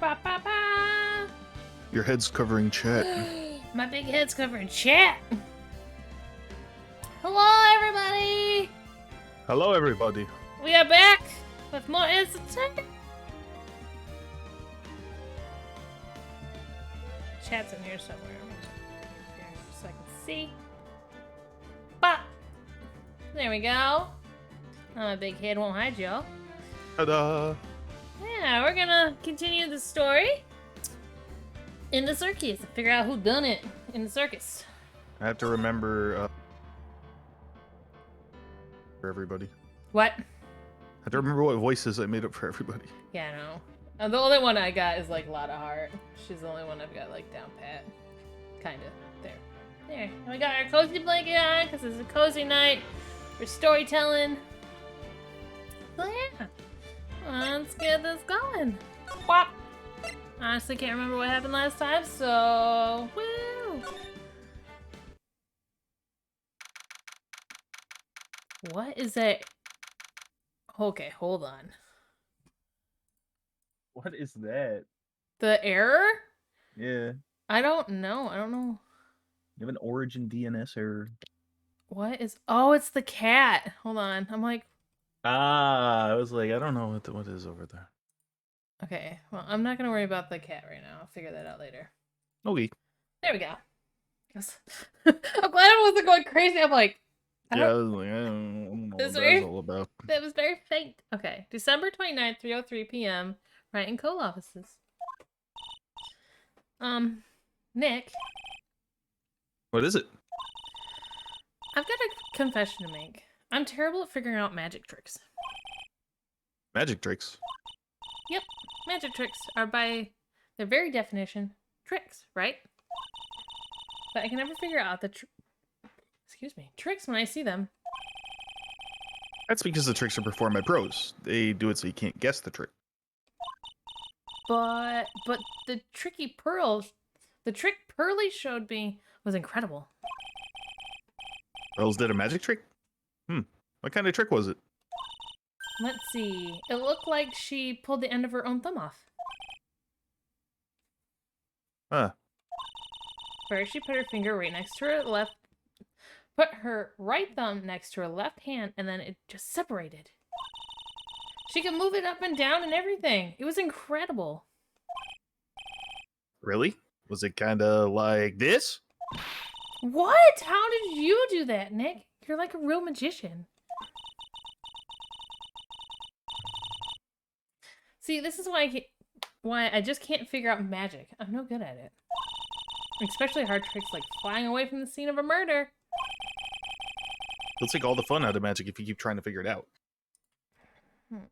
Ba, ba, ba. Your head's covering chat. My big head's covering chat. Hello, everybody. Hello, everybody. We are back with more entertainment. Chat's in here somewhere. I'm gonna put it here so I can see. Bop. There we go. My big head won't hide y'all. Ta-da! Yeah, we're gonna continue the story in the circus and figure out who done it in the circus. I have to remember for everybody. What? I have to remember what voices I made up for everybody. Yeah, I know. The only one I got is like Lotta Heart. She's the only one I've got like down pat. Kinda. There. There. And we got our cozy blanket on because it's a cozy night for storytelling. So yeah. Let's get this going. Whop. Honestly can't remember what happened last time, so woo! What is that? Okay, hold on. What is that? The error? Yeah. I don't know. I don't know. You have an origin DNS error. What is... Oh, it's the cat. Hold on. I'm like... I was like, I don't know what is over there. Okay, well, I'm not going to worry about the cat right now. I'll figure that out later. Okay. There we go. I'm glad I wasn't going crazy. I'm like... Yeah, I was like, I don't know what that's all about. That was very faint. Okay, December 29th, 3:03 p.m. Right in Cole offices. Nick. What is it? I've got a confession to make. I'm terrible at figuring out magic tricks. Magic tricks. Yep, magic tricks are by their very definition tricks, right? But I can never figure out the tricks when I see them. That's because the tricks are performed by pros. They do it so you can't guess the trick. But the trick Pearly showed me was incredible. Pearls did a magic trick? What kind of trick was it? Let's see. It looked like she pulled the end of her own thumb off. Huh. First, she put her finger right next to her left. Put her right thumb next to her left hand, and then it just separated. She could move it up and down and everything. It was incredible. Really? Was it kind of like this? What? How did you do that, Nick? You're like a real magician. See, this is why I just can't figure out magic. I'm no good at it. Especially hard tricks like flying away from the scene of a murder. It'll take all the fun out of magic if you keep trying to figure it out. Hold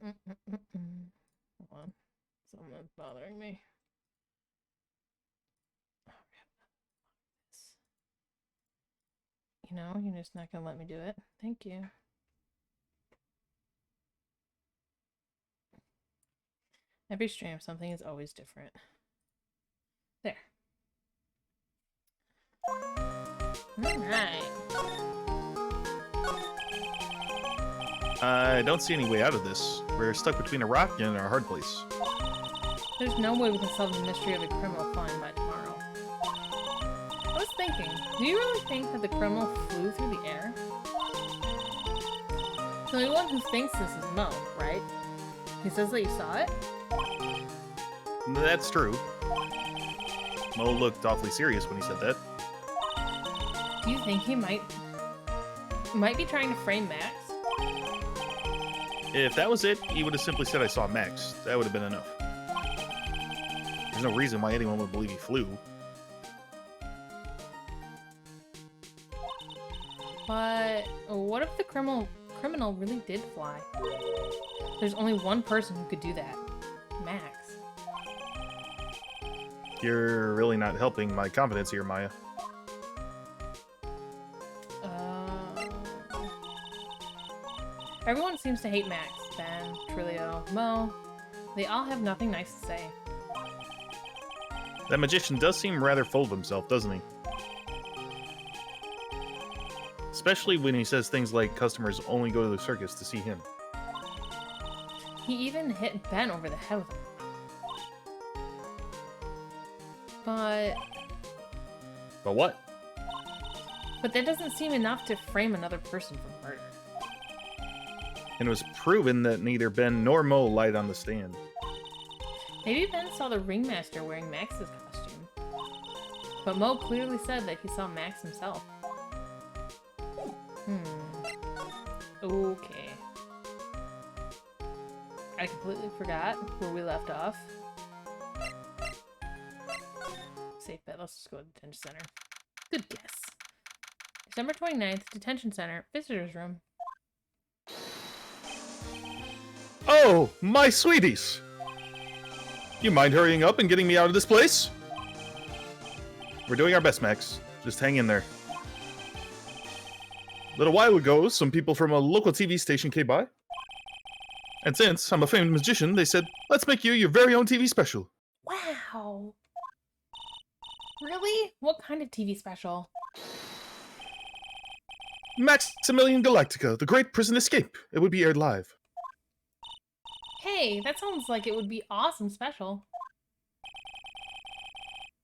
on. Someone's bothering me. You know, you're just not gonna let me do it. Thank you. Every stream, something is always different. There. Alright. I don't see any way out of this. We're stuck between a rock and a hard place. There's no way we can solve the mystery of a criminal flying by tomorrow. I was thinking, do you really think that the criminal flew through the air? The only one who thinks this is Mo, right? He says that you saw it? That's true. Mo looked awfully serious when he said that. Do you think he might be trying to frame Max? If that was it, he would have simply said I saw Max. That would have been enough. There's no reason why anyone would believe he flew. But what if the criminal really did fly? There's only one person who could do that. Max. You're really not helping my confidence here, Maya. Everyone seems to hate Max. Ben, Trilio, Mo. They all have nothing nice to say. That magician does seem rather full of himself, doesn't he? Especially when he says things like customers only go to the circus to see him. He even hit Ben over the head with him. But what? But that doesn't seem enough to frame another person for murder. And it was proven that neither Ben nor Mo lied on the stand. Maybe Ben saw the ringmaster wearing Max's costume. But Mo clearly said that he saw Max himself. Okay. I completely forgot where we left off. Safe bet. Let's just go to the detention center. Good guess. December 29th, detention center, visitor's room. Oh, my sweeties! You mind hurrying up and getting me out of this place? We're doing our best, Max. Just hang in there. A little while ago, some people from a local TV station came by. And since I'm a famed magician, they said, let's make you your very own TV special. Wow. Really? What kind of TV special? Maximilian Galactica, The Great Prison Escape. It would be aired live. Hey, that sounds like it would be awesome special.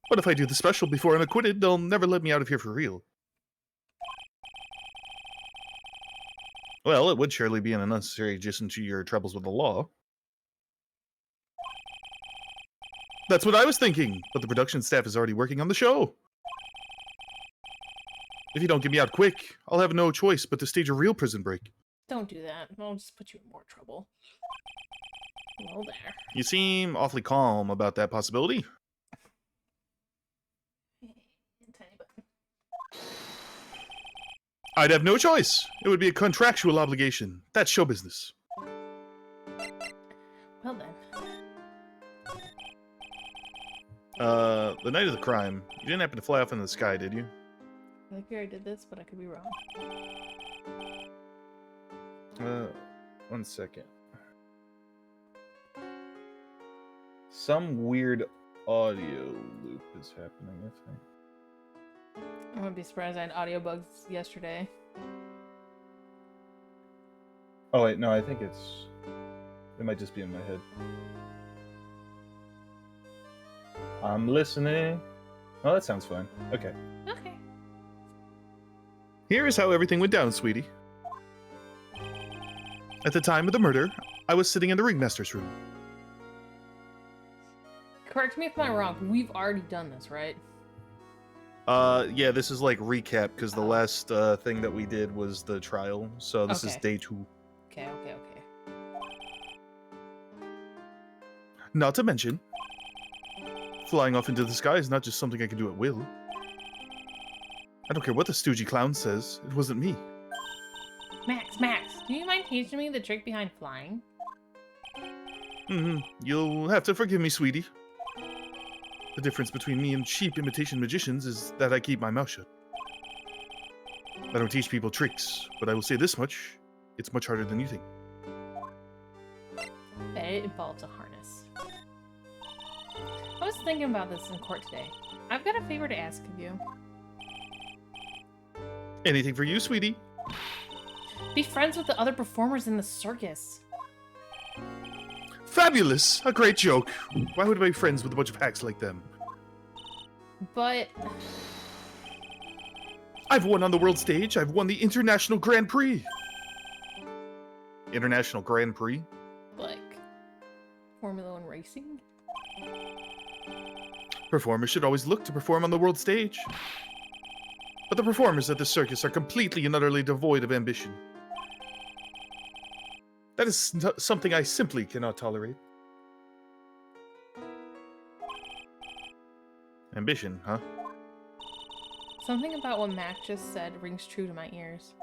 But if I do the special before I'm acquitted, they'll never let me out of here for real. Well, it would surely be an unnecessary addition to your troubles with the law. That's what I was thinking, but the production staff is already working on the show. If you don't get me out quick, I'll have no choice but to stage a real prison break. Don't do that. I'll just put you in more trouble. Well, there. You seem awfully calm about that possibility. Tiny button. I'd have no choice. It would be a contractual obligation. That's show business. Well then. The night of the crime, you didn't happen to fly off into the sky, did you? I think we already did this, but I could be wrong. 1 second. Some weird audio loop is happening, I think. I wouldn't be surprised I had audio bugs yesterday. Oh wait, no, I think it might just be in my head. I'm listening. Oh, that sounds fine. Okay. Okay. Here is how everything went down, sweetie. At the time of the murder, I was sitting in the ringmaster's room. Correct me if I'm wrong. We've already done this, right? Yeah, this is like recap, because the last thing that we did was the trial, so this is day 2. Okay. Not to mention, flying off into the sky is not just something I can do at will. I don't care what the stoogey clown says, it wasn't me. Max, do you mind teaching me the trick behind flying? You'll have to forgive me, sweetie. The difference between me and cheap imitation magicians is that I keep my mouth shut. I don't teach people tricks, but I will say this much, it's much harder than you think. Bet it involves a harness. I was thinking about this in court today. I've got a favor to ask of you. Anything for you, sweetie. Be friends with the other performers in the circus. Fabulous! A great joke. Why would I be friends with a bunch of hacks like them? But... I've won on the world stage. I've won the International Grand Prix. International Grand Prix? like... Formula 1 racing? Performers should always look to perform on the world stage. But the performers at the circus are completely and utterly devoid of ambition. That is something I simply cannot tolerate. Ambition, huh? Something about what Mac just said rings true to my ears.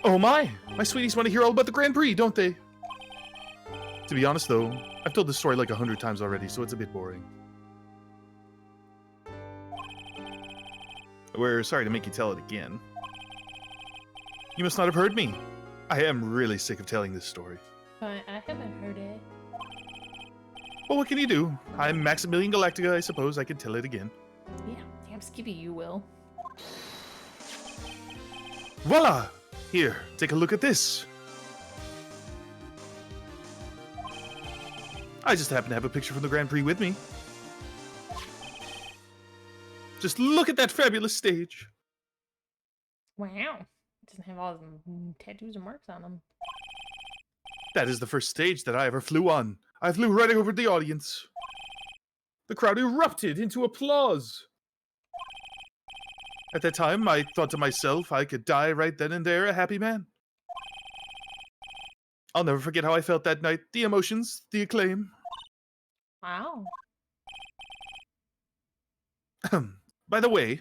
Oh my! My sweeties want to hear all about the Grand Prix, don't they? To be honest though, I've told this story like 100 times already, so it's a bit boring. We're sorry to make you tell it again. You must not have heard me. I am really sick of telling this story. But I haven't heard it. Well, what can you do? I'm Maximilian Galactica, I suppose I can tell it again. Yeah, damn Skippy, you will. Voila! Here, take a look at this. I just happen to have a picture from the Grand Prix with me. Just look at that fabulous stage. Wow. It doesn't have all the tattoos and marks on them. That is the first stage that I ever flew on. I flew right over the audience. The crowd erupted into applause. At that time, I thought to myself I could die right then and there a happy man. I'll never forget how I felt that night. The emotions, the acclaim. Wow. By the way,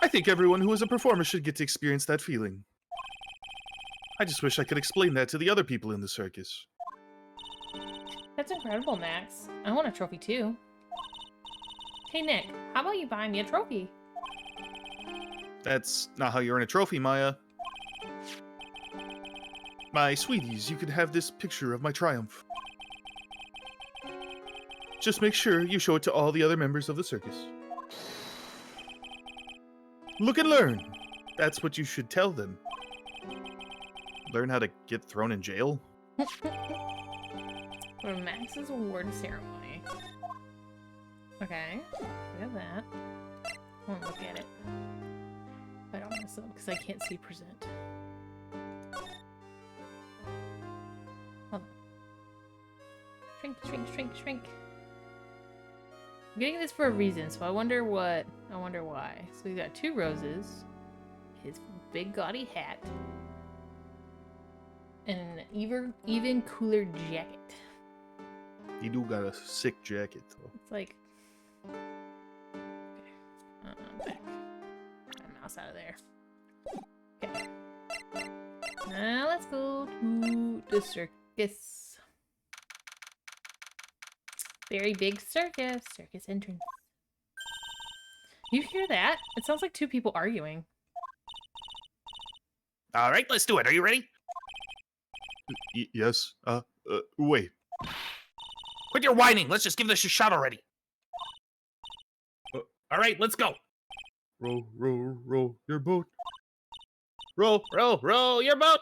I think everyone who is a performer should get to experience that feeling. I just wish I could explain that to the other people in the circus. That's incredible, Max. I want a trophy too. Hey Nick, how about you buy me a trophy? That's not how you earn a trophy, Maya. My sweeties, you can have this picture of my triumph. Just make sure you show it to all the other members of the circus. Look and learn. That's what you should tell them. Learn how to get thrown in jail? For Max's award ceremony. Okay, look at that. I won't look at it. I don't mess up because I can't see present. Hold on. Shrink, shrink, shrink, shrink. I'm getting this for a reason, so I wonder why. So we got 2 roses, his big gaudy hat, and an even cooler jacket. You do got a sick jacket, though. It's like... Okay. Back. Get my mouse out of there. Okay. Now let's go to the circus. Very big circus. Circus entrance. You hear that? It sounds like two people arguing. All right, let's do it. Are you ready? Yes. Wait. Quit your whining. Let's just give this a shot already. All right, let's go. Row, row, row your boat. Row, row, row your boat.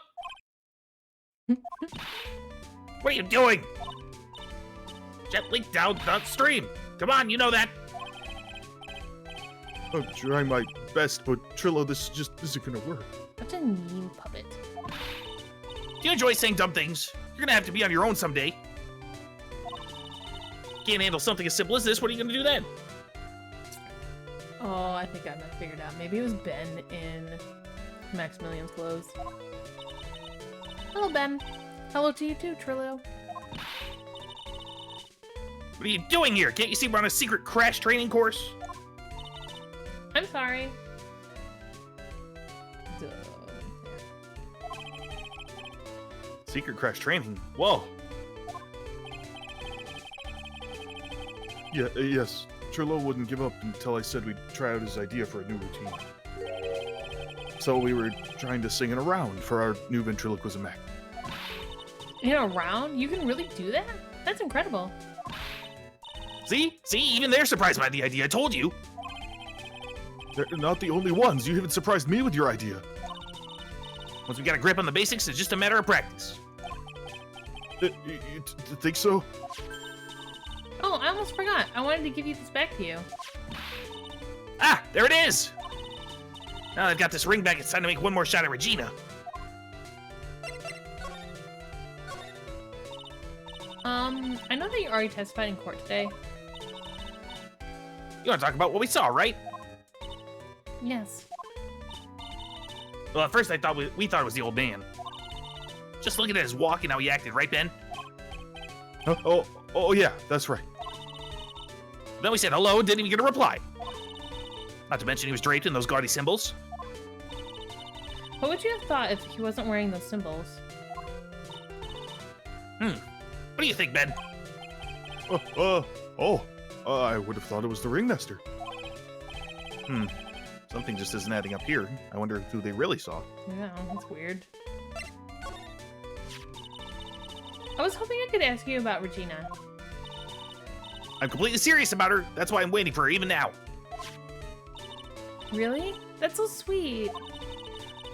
What are you doing? Gently down the stream. Come on, you know that. I'm trying my best, but Trillo, this just isn't gonna work. Such a mean puppet. Do you enjoy saying dumb things? You're gonna have to be on your own someday. Can't handle something as simple as this. What are you gonna do then? Oh, I think I might have figured out. Maybe it was Ben in Maximilian's clothes. Hello, Ben. Hello to you too, Trillo. What are you doing here? Can't you see we're on a secret crash training course? I'm sorry. Duh. Secret crash training. Whoa. Yeah, yes. Trillo wouldn't give up until I said we'd try out his idea for a new routine. So we were trying to sing in a round for our new ventriloquism act. In a round? You can really do that? That's incredible. See? See? Even they're surprised by the idea. I told you. They're not the only ones. You even surprised me with your idea. Once we got a grip on the basics, it's just a matter of practice. You think so? Oh, I almost forgot. I wanted to give you this back to you. Ah, there it is! Now I've got this ring back, it's time to make one more shot at Regina. I know that you already testified in court today. You want to talk about what we saw, right? Yes. Well, at first I thought we thought it was the old man. Just looking at his walk and how he acted, right, Ben? Oh, yeah, that's right. Then we said hello and didn't even get a reply. Not to mention he was draped in those gaudy symbols. What would you have thought if he wasn't wearing those symbols? What do you think, Ben? I would have thought it was the ringmaster. Something just isn't adding up here. I wonder who they really saw. Yeah, that's weird. I was hoping I could ask you about Regina. I'm completely serious about her. That's why I'm waiting for her even now. Really? That's so sweet.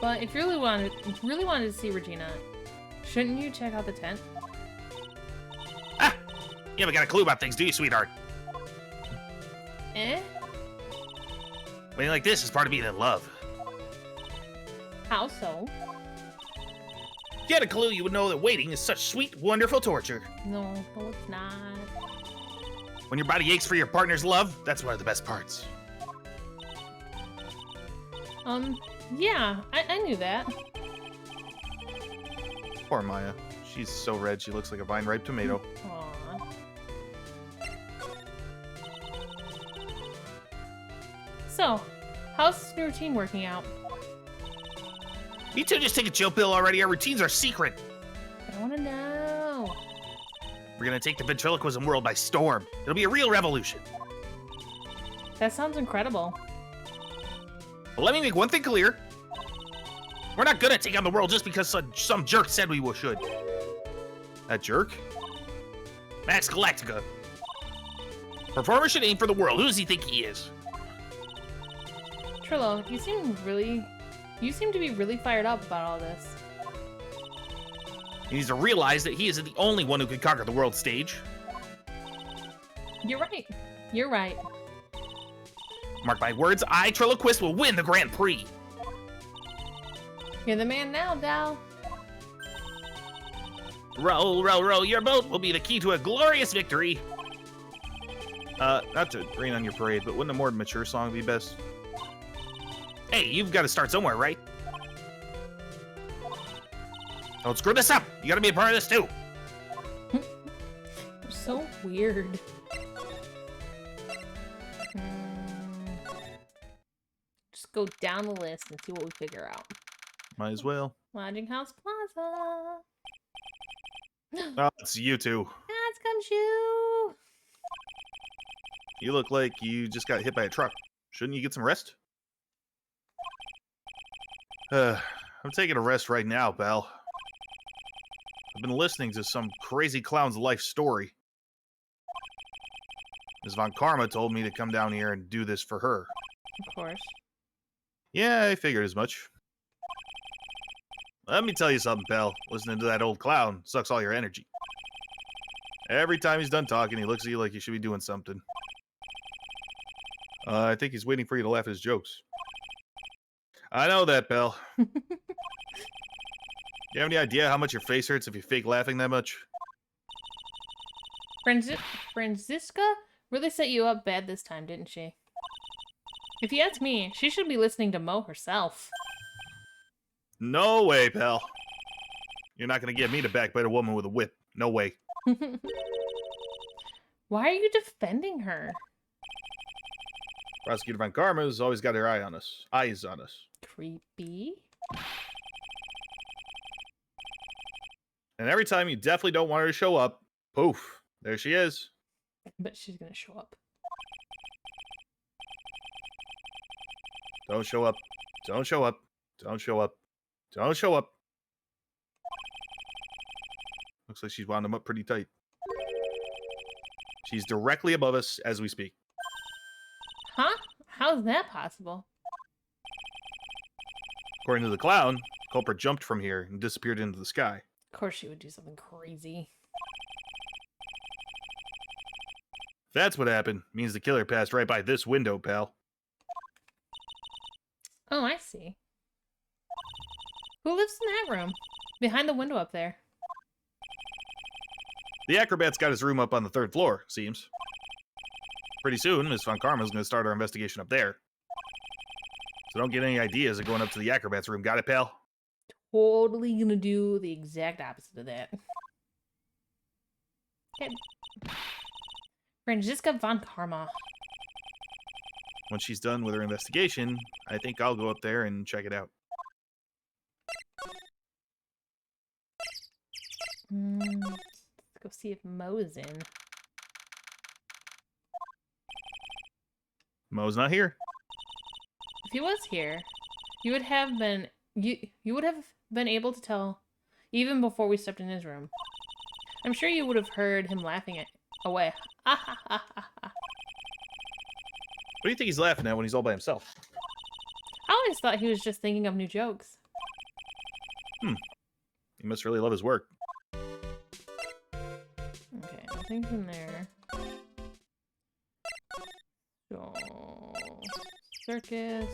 But if you really wanted to see Regina, shouldn't you check out the tent? Ah! You haven't got a clue about things, do you, sweetheart? Eh? Waiting like this is part of being in love. How so? If you had a clue, you would know that waiting is such sweet, wonderful torture. No, it's not. When your body aches for your partner's love, that's one of the best parts. Yeah, I knew that. Poor Maya. She's so red, she looks like a vine-ripe tomato. Aww. So, how's this new routine working out? You two just take a chill pill already. Our routines are secret. I want to know. We're gonna take the ventriloquism world by storm. It'll be a real revolution. That sounds incredible. But let me make one thing clear. We're not gonna take on the world just because some jerk said we should. That jerk? Max Galactica. Performer should aim for the world. Who does he think he is? Trillo, you seem to be really fired up about all this. He needs to realize that he isn't the only one who can conquer the world stage. You're right. You're right. Mark my words, I, Trilloquist, will win the Grand Prix. You're the man now, Dal. Row, row, row your boat will be the key to a glorious victory. Not to rain on your parade, but wouldn't a more mature song be best? Hey, you've got to start somewhere, right? Don't screw this up. You gotta be a part of this too. You're so weird. Just go down the list and see what we figure out. Might as well. Lodging House Plaza. Oh, it's you two. That's Gumshoe. You look like you just got hit by a truck. Shouldn't you get some rest? I'm taking a rest right now, pal. I've been listening to some crazy clown's life story. Ms. Von Karma told me to come down here and do this for her. Of course. Yeah, I figured as much. Let me tell you something, pal. Listening to that old clown sucks all your energy. Every time he's done talking, he looks at you like you should be doing something. I think he's waiting for you to laugh at his jokes. I know that, pal. You have any idea how much your face hurts if you fake laughing that much? Franziska really set you up bad this time, didn't she? If you ask me, she should be listening to Mo herself. No way, pal. You're not going to get me to backbite a woman with a whip. No way. Why are you defending her? Prosecutor Von Karma's always got her eyes on us. Creepy. And every time you definitely don't want her to show up, poof, there she is. But she's gonna show up. Don't show up. Don't show up. Don't show up. Don't show up. Looks like she's wound him up pretty tight. She's directly above us as we speak. Huh? How's that possible? According to the clown, culprit jumped from here and disappeared into the sky. Of course she would do something crazy. If that's what happened, means the killer passed right by this window, pal. Oh, I see. Who lives in that room? Behind the window up there. The acrobat's got his room up on the 3rd floor, seems. Pretty soon, Ms. Von Karma's going to start our investigation up there. So don't get any ideas of going up to the acrobat's room, got it, pal? Totally gonna do the exact opposite of that. Okay. Franziska Von Karma. Once she's done with her investigation, I think I'll go up there and check it out. Let's go see if Mo's in. Mo's not here. If he was here, you would have been able to tell even before we stepped in his room. I'm sure you would have heard him laughing it away. What do you think he's laughing at when he's all by himself? I always thought he was just thinking of new jokes. He must really love his work. Okay, nothing's in there. So, Circus.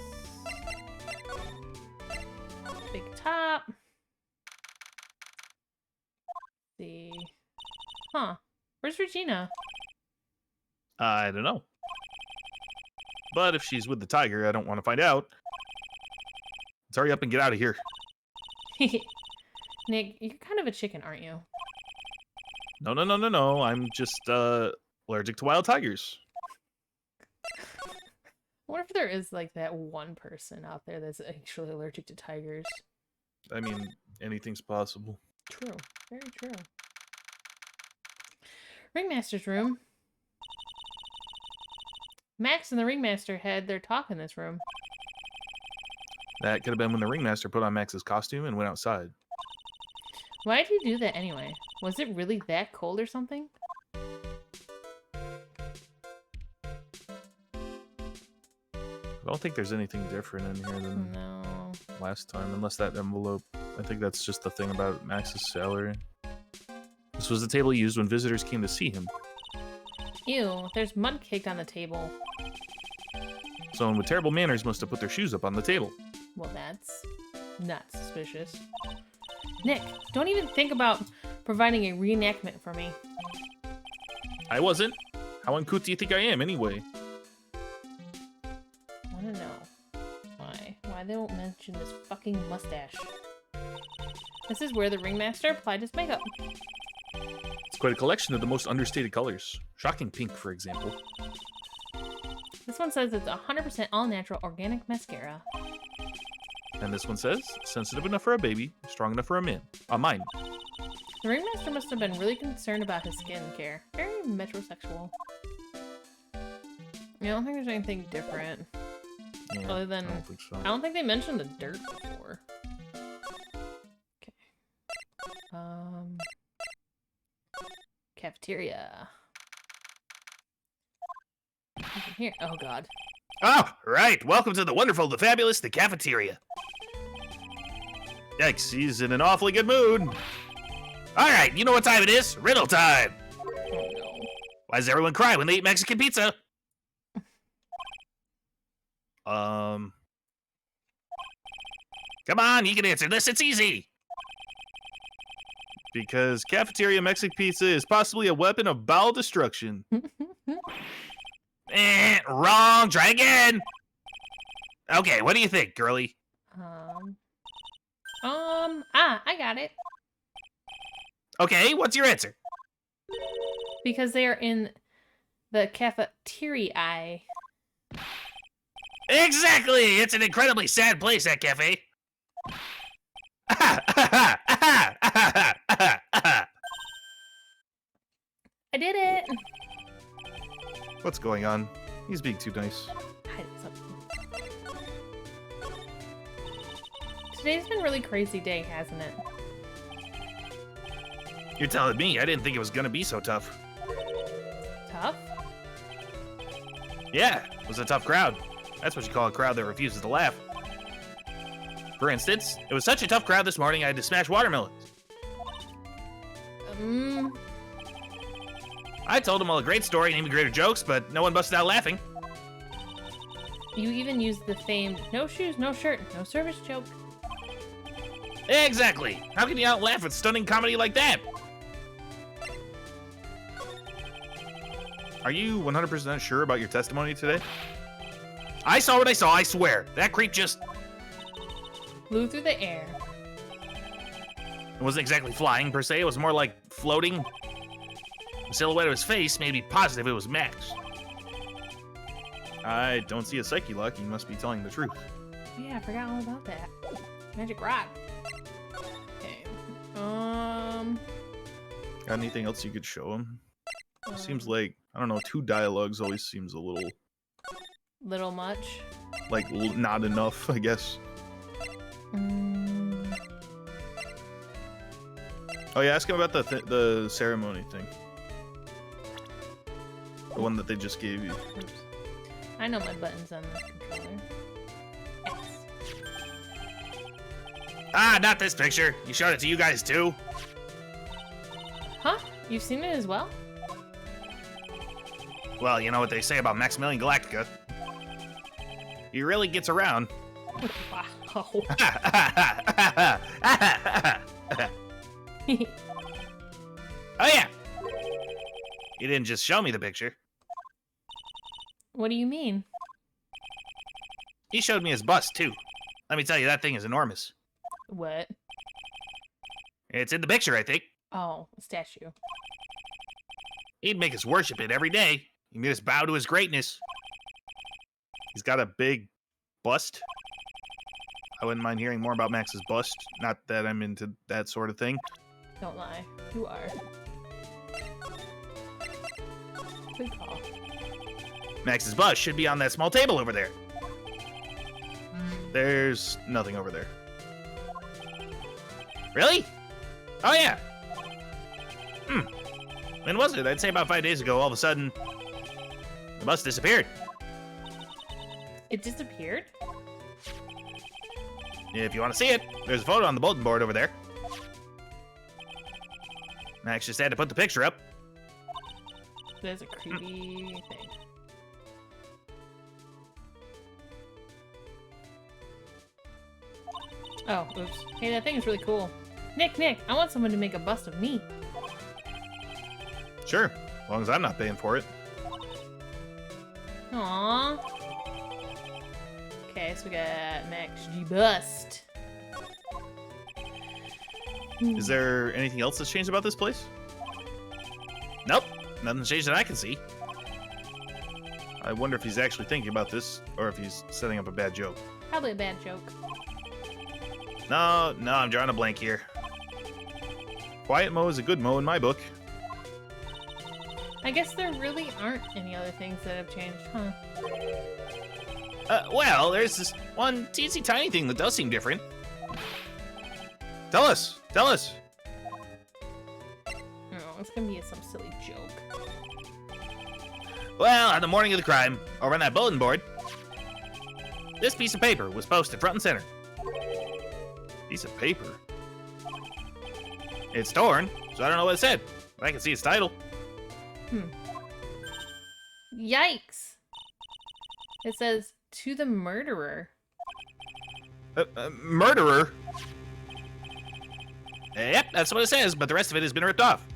Big top. See. Huh. Where's Regina? I don't know. But if she's with the tiger, I don't want to find out. Let's hurry up and get out of here. Nick, you're kind of a chicken, aren't you? No, no, no, no, no. I'm just allergic to wild tigers. I wonder if there is like that one person out there that's actually allergic to tigers. I mean, anything's possible. True. Very true. Ringmaster's room. Max and the Ringmaster had their talk in this room. That could have been when the ringmaster put on Max's costume and went outside. Why'd you do that anyway? Was it really that cold or something? I don't think there's anything different in here than last time, unless that envelope. I think that's just the thing about Max's salary. This was the table he used when visitors came to see him. Ew, there's mud caked on the table. Someone with terrible manners must have put their shoes up on the table. Well, that's not suspicious. Nick, don't even think about providing a reenactment for me. I wasn't. How uncouth do you think I am, anyway? I want to know why they don't mention this fucking mustache. This is where the Ringmaster applied his makeup. It's quite a collection of the most understated colors. Shocking pink, for example. This one says it's 100% all-natural organic mascara. And this one says, sensitive enough for a baby, strong enough for a man. Mine. The Ringmaster must have been really concerned about his skin care. Very metrosexual. I don't think there's anything different. Yeah, Other than, I don't think so. I don't think they mentioned the dirt before. Okay. Cafeteria. Nothing here. Oh god. Oh, right. Welcome to the wonderful, the fabulous, the cafeteria. Yikes, he's in an awfully good mood. All right, you know what time it is? Riddle time. Oh no. Why does everyone cry when they eat Mexican pizza? Um, Come on, you can answer this. It's easy. because cafeteria Mexican pizza is possibly a weapon of bowel destruction. Wrong. Try again. Okay, what do you think, girly? I got it. Okay, what's your answer? Because they are in the cafeteria. Exactly! It's an incredibly sad place, that cafe. I did it! What's going on? He's being too nice. Hide something. Today's been a really crazy day, hasn't it? You're telling me I didn't think it was gonna be so tough. Tough? Yeah, it was a tough crowd. That's what you call a crowd that refuses to laugh. For instance, it was such a tough crowd this morning I had to smash watermelons. I told them all a great story and even greater jokes, but no one busted out laughing. You even used the famed no shoes, no shirt, no service joke. Exactly. How can you out laugh with stunning comedy like that? Are you 100% sure about your testimony today? I saw what I saw, I swear. That creep just... Flew through the air. It wasn't exactly flying, per se. It was more like floating. The silhouette of his face made me positive it was Max. I don't see a psyche lock. You must be telling the truth. Yeah, I forgot all about that. Magic rock. Okay. Got anything else you could show him? It seems like, I don't know, 2 dialogues always seems a little... Little much. like, not enough, I guess. Oh yeah, ask him about the ceremony thing. The one that they just gave you. Oops. I know my buttons on this controller. X. Ah, not this picture. You showed it to you guys too? Huh? You've seen it as well? Well, you know what they say about Maximilian Galactica. He really gets around. Wow. Oh yeah! He didn't just show me the picture. What do you mean? He showed me his bust, too. Let me tell you, that thing is enormous. What? It's in the picture, I think. Oh, a statue. He'd make us worship it every day. He made us bow to his greatness. He's got a big bust. I wouldn't mind hearing more about Max's bust. Not that I'm into that sort of thing. Don't lie. You are. Good call. Max's bust should be on that small table over there. There's nothing over there. Really? Oh, yeah. When was it? I'd say about 5 days ago, all of a sudden, the bust disappeared. It disappeared? If you want to see it, there's a photo on the bulletin board over there. Max just had to put the picture up. There's a creepy thing. Oh, oops. Hey, that thing is really cool. Nick, I want someone to make a bust of me. Sure, as long as I'm not paying for it. Aww. Okay, so we got Max G bust. Is there anything else that's changed about this place? Nope, nothing's changed that I can see. I wonder if he's actually thinking about this, or if he's setting up a bad joke. Probably a bad joke. No, I'm drawing a blank here. Quiet Mo is a good Mo in my book. I guess there really aren't any other things that have changed, huh? Well, there's this one teensy tiny thing that does seem different. Tell us! Tell us! No, it's gonna be some silly joke. Well, on the morning of the crime, over on that bulletin board, this piece of paper was posted front and center. Piece of paper? It's torn, so I don't know what it said. But I can see its title. Yikes! It says, to the murderer. Murderer? Yep, that's what it says, but the rest of it has been ripped off.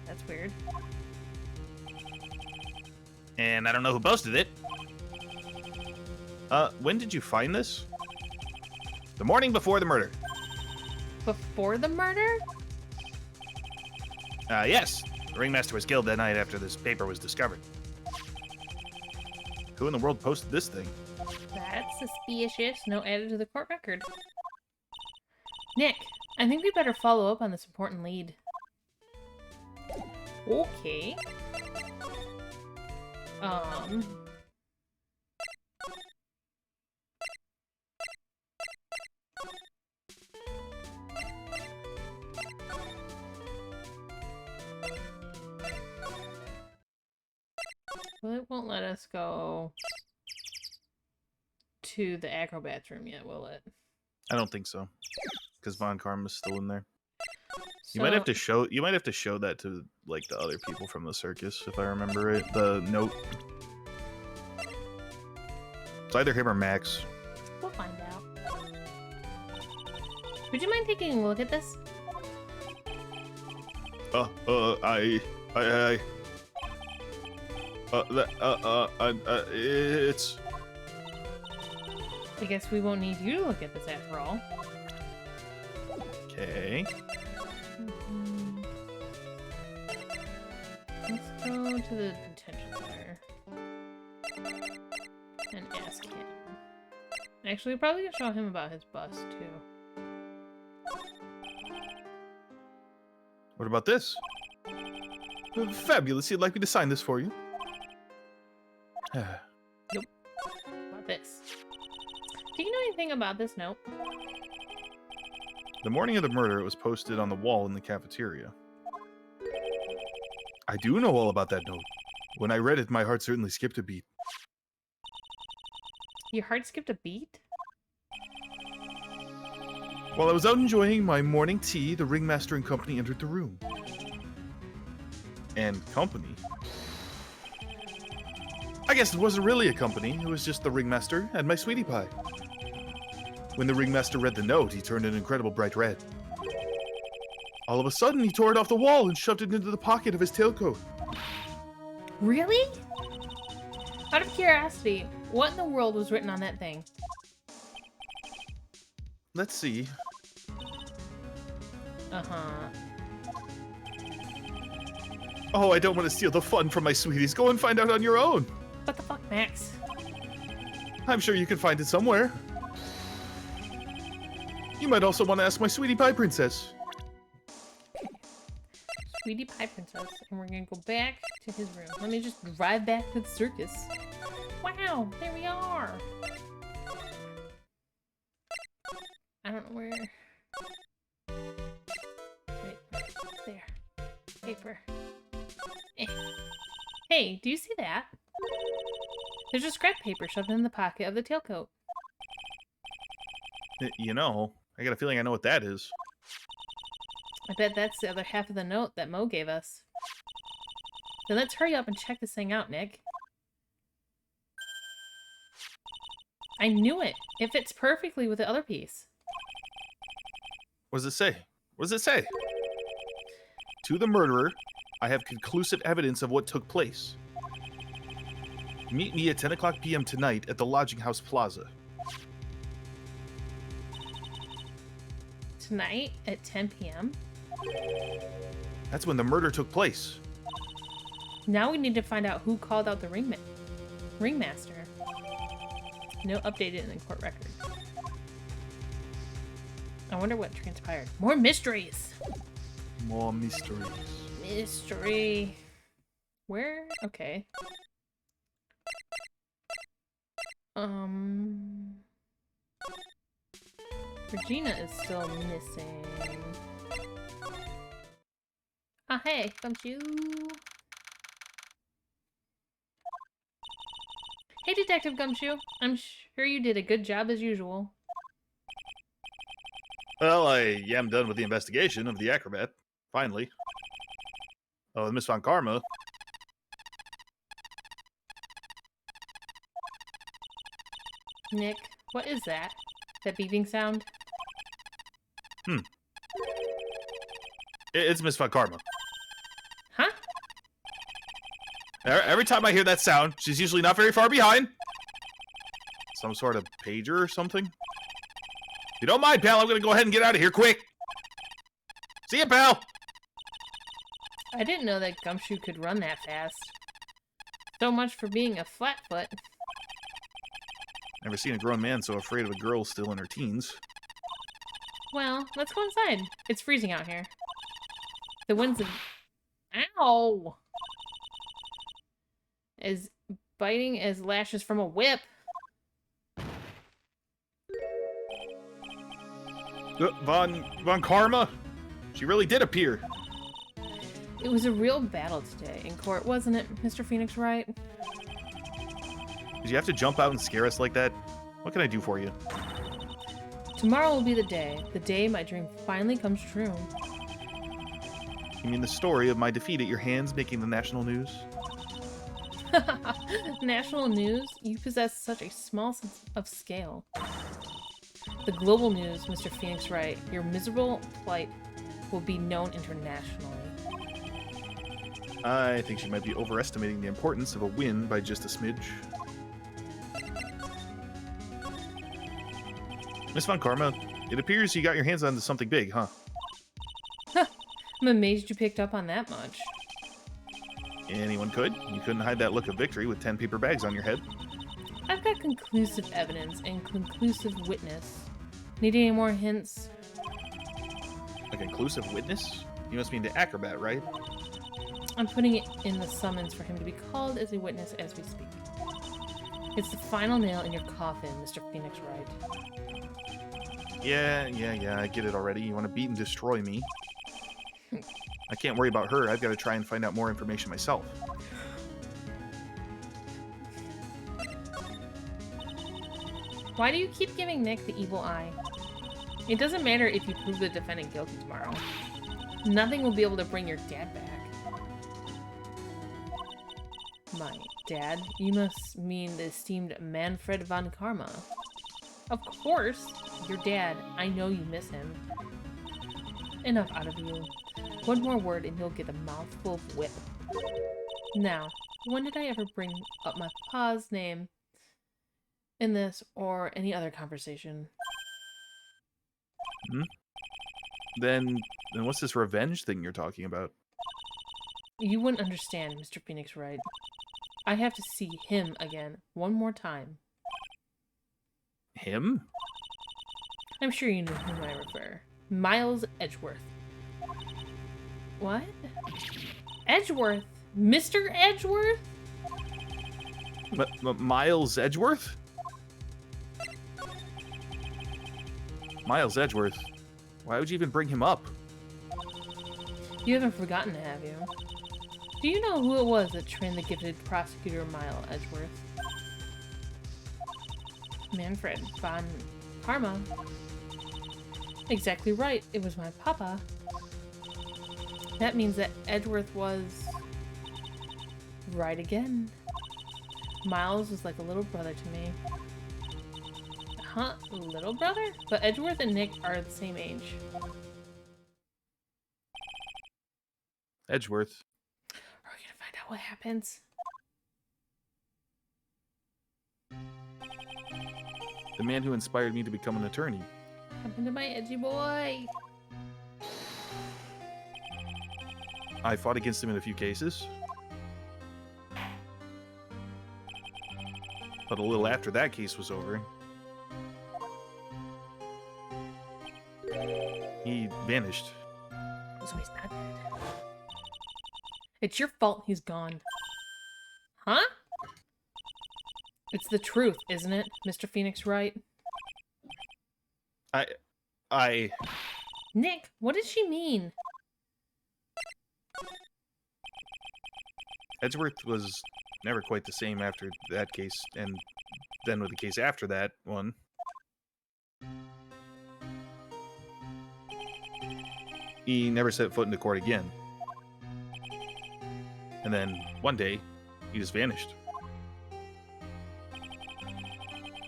That's weird. And I don't know who posted it. When did you find this? The morning before the murder. Before the murder? Yes. The ringmaster was killed that night after this paper was discovered. Who in the world posted this thing? That's suspicious. No added to the court record. Nick, I think we better follow up on this important lead. Okay. Well, it won't let us go to the acrobat's room yet, will it? I don't think so, because Von Karma's still in there. So, You might have to show. You might have to show that to like the other people from the circus, if I remember it. The note. It's either him or Max. We'll find out. Would you mind taking a look at this? It's. I guess we won't need you to look at this after all. Okay. Let's go to the detention center and ask him. Actually, we're probably gonna show him about his bus too. What about this? Fabulous. You'd like me to sign this for you? Nope. About this. Do you know anything about this note? The morning of the murder, it was posted on the wall in the cafeteria. I do know all about that note. When I read it, my heart certainly skipped a beat. Your heart skipped a beat? While I was out enjoying my morning tea, the ringmaster and company entered the room. And company? I guess it wasn't really a company, it was just the ringmaster and my sweetie pie. When the ringmaster read the note, he turned an incredible bright red. All of a sudden, he tore it off the wall and shoved it into the pocket of his tailcoat. Really? Out of curiosity, what in the world was written on that thing? Let's see. Uh-huh. Oh, I don't want to steal the fun from my sweeties. Go and find out on your own. What the fuck, Max? I'm sure you can find it somewhere. You might also want to ask my sweetie pie princess. Sweetie Pie Princess, and we're gonna go back to his room. Let me just drive back to the circus. Wow, there we are. I don't know where. Wait, there. Paper. Eh. Hey, do you see that? There's a scrap paper shoved in the pocket of the tailcoat. You know, I got a feeling I know what that is. I bet that's the other half of the note that Mo gave us. Then let's hurry up and check this thing out, Nick. I knew it! It fits perfectly with the other piece. What does it say? What does it say? To the murderer, I have conclusive evidence of what took place. Meet me at 10 o'clock p.m. tonight at the Lodging House Plaza. Tonight at 10 p.m.? That's when the murder took place. Now we need to find out who called out the ringmaster. No updated in the court record. I wonder what transpired. More mysteries. More mysteries. Mystery. Where? Okay. Regina is still missing. Ah, hey, Gumshoe. Hey, Detective Gumshoe. I'm sure you did a good job as usual. Well, I am done with the investigation of the acrobat. Finally. Oh, and Miss Von Karma. Nick, what is that? That beeping sound? It's Miss Von Karma. Huh? Every time I hear that sound, she's usually not very far behind. Some sort of pager or something. If you don't mind, pal, I'm gonna go ahead and get out of here quick. See ya, pal! I didn't know that Gumshoe could run that fast. So much for being a flatfoot. Never seen a grown man so afraid of a girl still in her teens. Well, let's go inside. It's freezing out here. The wind's ow! As biting as lashes from a whip. Von Karma? She really did appear. It was a real battle today in court, wasn't it, Mr. Phoenix Wright? Did you have to jump out and scare us like that? What can I do for you? Tomorrow will be the day my dream finally comes true. You mean the story of my defeat at your hands making the national news? National news? You possess such a small sense of scale. The global news, Mr. Phoenix Wright, your miserable plight will be known internationally. I think she might be overestimating the importance of a win by just a smidge. Miss Von Karma, it appears you got your hands onto something big, huh? I'm amazed you picked up on that much. Anyone could. You couldn't hide that look of victory with 10 paper bags on your head. I've got conclusive evidence and conclusive witness. Need any more hints? A conclusive witness? You must mean the acrobat, right? I'm putting it in the summons for him to be called as a witness as we speak. It's the final nail in your coffin, Mr. Phoenix Wright. Yeah, I get it already. You want to beat and destroy me. I can't worry about her. I've got to try and find out more information myself. Why do you keep giving Nick the evil eye? It doesn't matter if you prove the defendant guilty tomorrow. Nothing will be able to bring your dad back. My dad? You must mean the esteemed Manfred von Karma. Of course! Your dad. I know you miss him. Enough out of you. One more word and you'll get a mouthful of whip. Now, when did I ever bring up my pa's name in this or any other conversation? Then what's this revenge thing you're talking about? You wouldn't understand, Mr. Phoenix Wright. I have to see him again one more time. Him? I'm sure you know whom I refer. Miles Edgeworth. What? Edgeworth? Mr. Edgeworth? Miles Edgeworth? Miles Edgeworth? Why would you even bring him up? You haven't forgotten, have you? Do you know who it was that trained the gifted prosecutor Miles Edgeworth? Manfred von Karma. Exactly right. It was my papa. That means that Edgeworth was... right again. Miles was like a little brother to me. Huh? Little brother? But Edgeworth and Nick are the same age. Edgeworth. Are we gonna find out what happens? The man who inspired me to become an attorney. What happened to my edgy boy? I fought against him in a few cases. But a little after that case was over, He vanished. So he's not dead. It's your fault he's gone. Huh? It's the truth, isn't it, Mr. Phoenix Wright? I... Nick, what does she mean? Edgeworth was never quite the same after that case, and then with the case after that one. He never set foot into court again. And then, one day, he just vanished.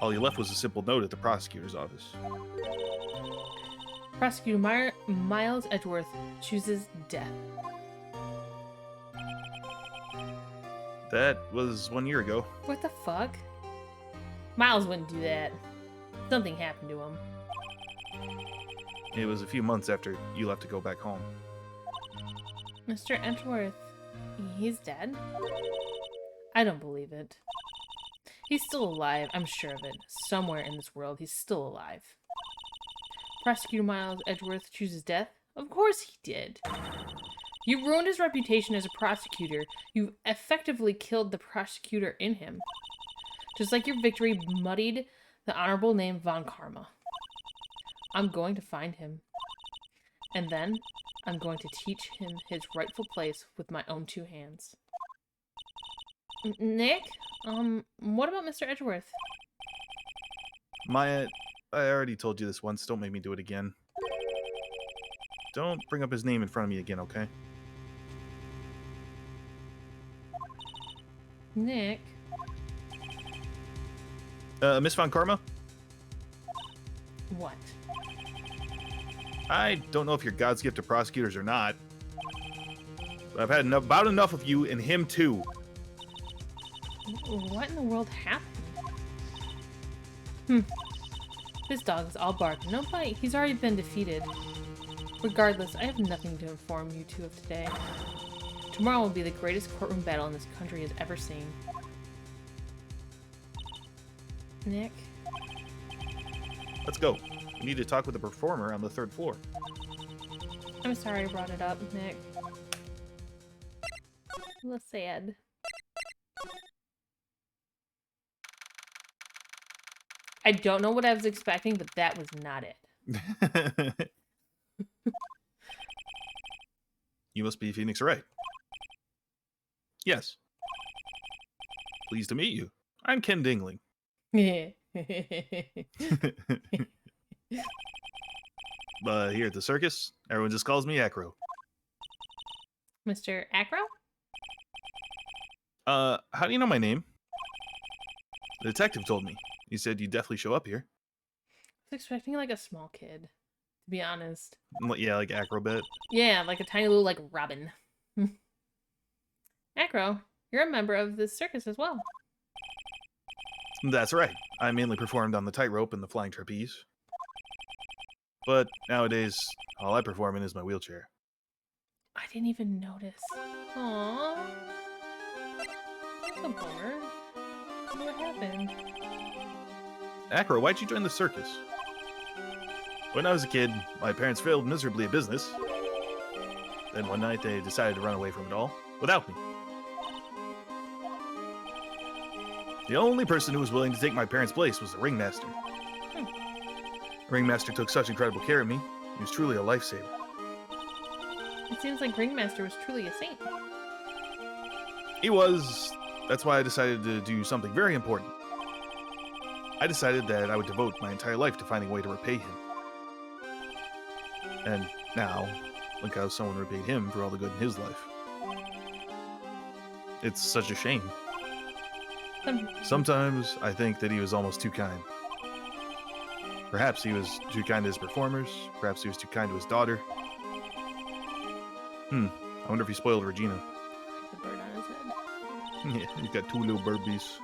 All he left was a simple note at the prosecutor's office. Prosecutor Miles Edgeworth chooses death. That was 1 year ago. What the fuck? Miles wouldn't do that. Something happened to him. It was a few months after you left to go back home. Mr. Edgeworth, he's dead? I don't believe it. He's still alive, I'm sure of it. Somewhere in this world, he's still alive. Prosecutor Miles Edgeworth chooses death? Of course he did. You ruined his reputation as a prosecutor. You effectively killed the prosecutor in him. Just like your victory muddied the honorable name Von Karma. I'm going to find him. And then, I'm going to teach him his rightful place with my own two hands. Nick? What about Mr. Edgeworth? Maya, I already told you this once. Don't make me do it again. Don't bring up his name in front of me again, okay? Nick? Miss Von Karma? What? I don't know if you're God's gift to prosecutors or not, but I've had about enough of you and him too. What in the world happened? This dog is all bark, no bite. He's already been defeated. Regardless, I have nothing to inform you two of today. Tomorrow will be the greatest courtroom battle in this country has ever seen. Nick? Let's go. We need to talk with the performer on the 3rd floor. I'm sorry I brought it up, Nick. A little sad. I don't know what I was expecting, but that was not it. You must be Phoenix Wright. Yes. Pleased to meet you. I'm Ken Dingling. But here at the circus, everyone just calls me Acro. Mr. Acro? How do you know my name? The detective told me. He said you'd definitely show up here. I was expecting like a small kid, to be honest. Yeah, like Acrobat. Yeah, like a tiny little like Robin. Acro, you're a member of the circus as well. That's right. I mainly performed on the tightrope and the flying trapeze. But nowadays, all I perform in is my wheelchair. I didn't even notice. Aww. That's a bummer. What happened? Acro, why'd you join the circus? When I was a kid, my parents failed miserably at business. Then one night they decided to run away from it all, without me. The only person who was willing to take my parents' place was the ringmaster. The ringmaster took such incredible care of me. He was truly a lifesaver. It seems like Ringmaster was truly a saint. He was. That's why I decided to do something very important. I decided that I would devote my entire life to finding a way to repay him. And now, look how someone repaid him for all the good in his life. It's such a shame. Sometimes I think that he was almost too kind. Perhaps he was too kind to his performers. Perhaps he was too kind to his daughter. I wonder if he spoiled Regina. The bird on his head. Yeah, he's got 2 little burbies.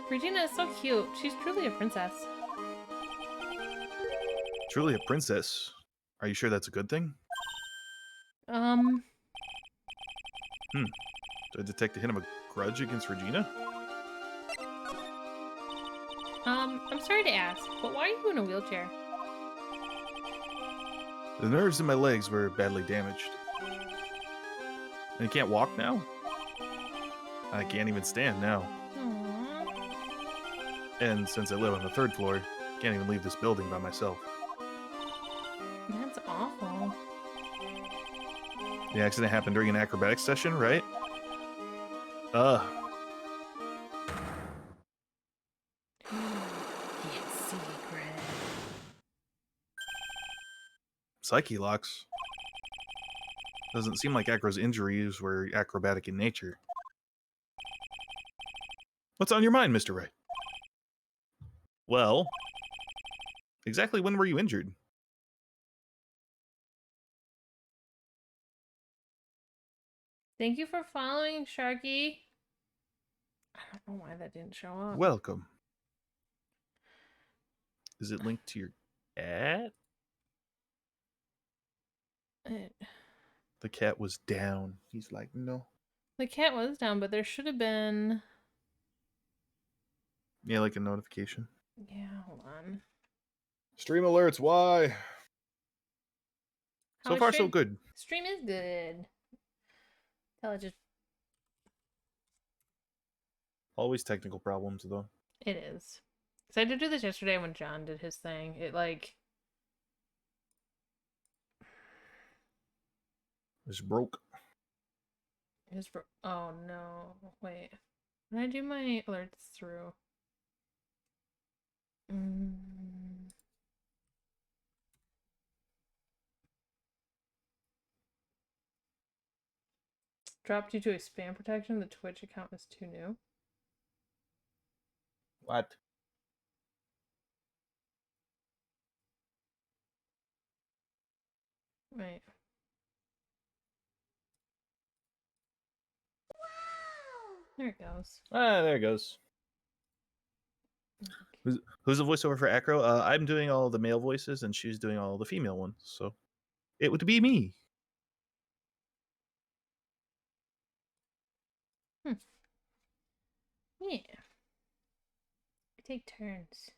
Regina is so cute. She's truly a princess. Truly a princess. Are you sure that's a good thing? Um, Did I detect a hint of a grudge against Regina? I'm sorry to ask, but why are you in a wheelchair? The nerves in my legs were badly damaged. And I can't walk now? I can't even stand now. Aww. And since I live on the 3rd floor, can't even leave this building by myself. That's awful. The accident happened during an acrobatics session, right? It's secret. Psyche locks. Doesn't seem like Acro's injuries were acrobatic in nature. What's on your mind, Mr. Ray? Well, exactly when were you injured? Thank you for following, Sharky. I don't know why that didn't show up. Welcome. Is it linked to your cat? The cat was down. He's like, no. The cat was down, but there should have been... Yeah, like a notification. Yeah, hold on. Stream alerts, why? How So is far, so stream? good. Stream is good. Tell it just... Always technical problems, though. It is. Because I did do this yesterday when John did his thing. It, like... It's broke. Oh, no. Wait. When I do my alerts through... Dropped you to a spam protection. The Twitch account is too new. What? Right. There it goes. Ah, there it goes. Who's the voiceover for Acro? I'm doing all the male voices, and she's doing all the female ones. So it would be me. Yeah. We take turns.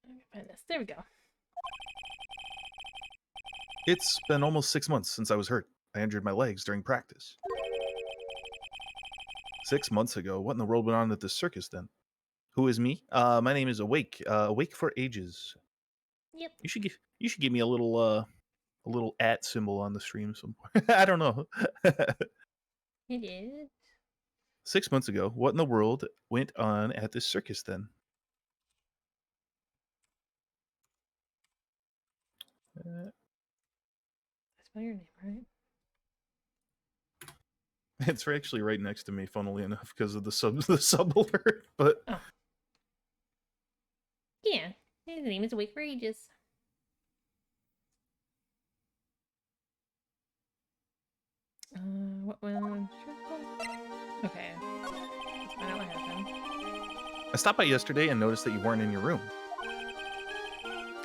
Let me find this. There we go. It's been almost 6 months since I was hurt. I injured my legs during practice. 6 months ago? What in the world went on at the circus then? Who is me? My name is Awake. Awake for ages. Yep. You should give me a little @ symbol on the stream somewhere. I don't know. It is. 6 months ago, what in the world went on at this circus then? I spell your name right. It's actually right next to me, funnily enough, because of the sub alert. But oh, yeah, his name is Awake for Ages. What went on? Okay, let's find out what happened. I stopped by yesterday and noticed that you weren't in your room.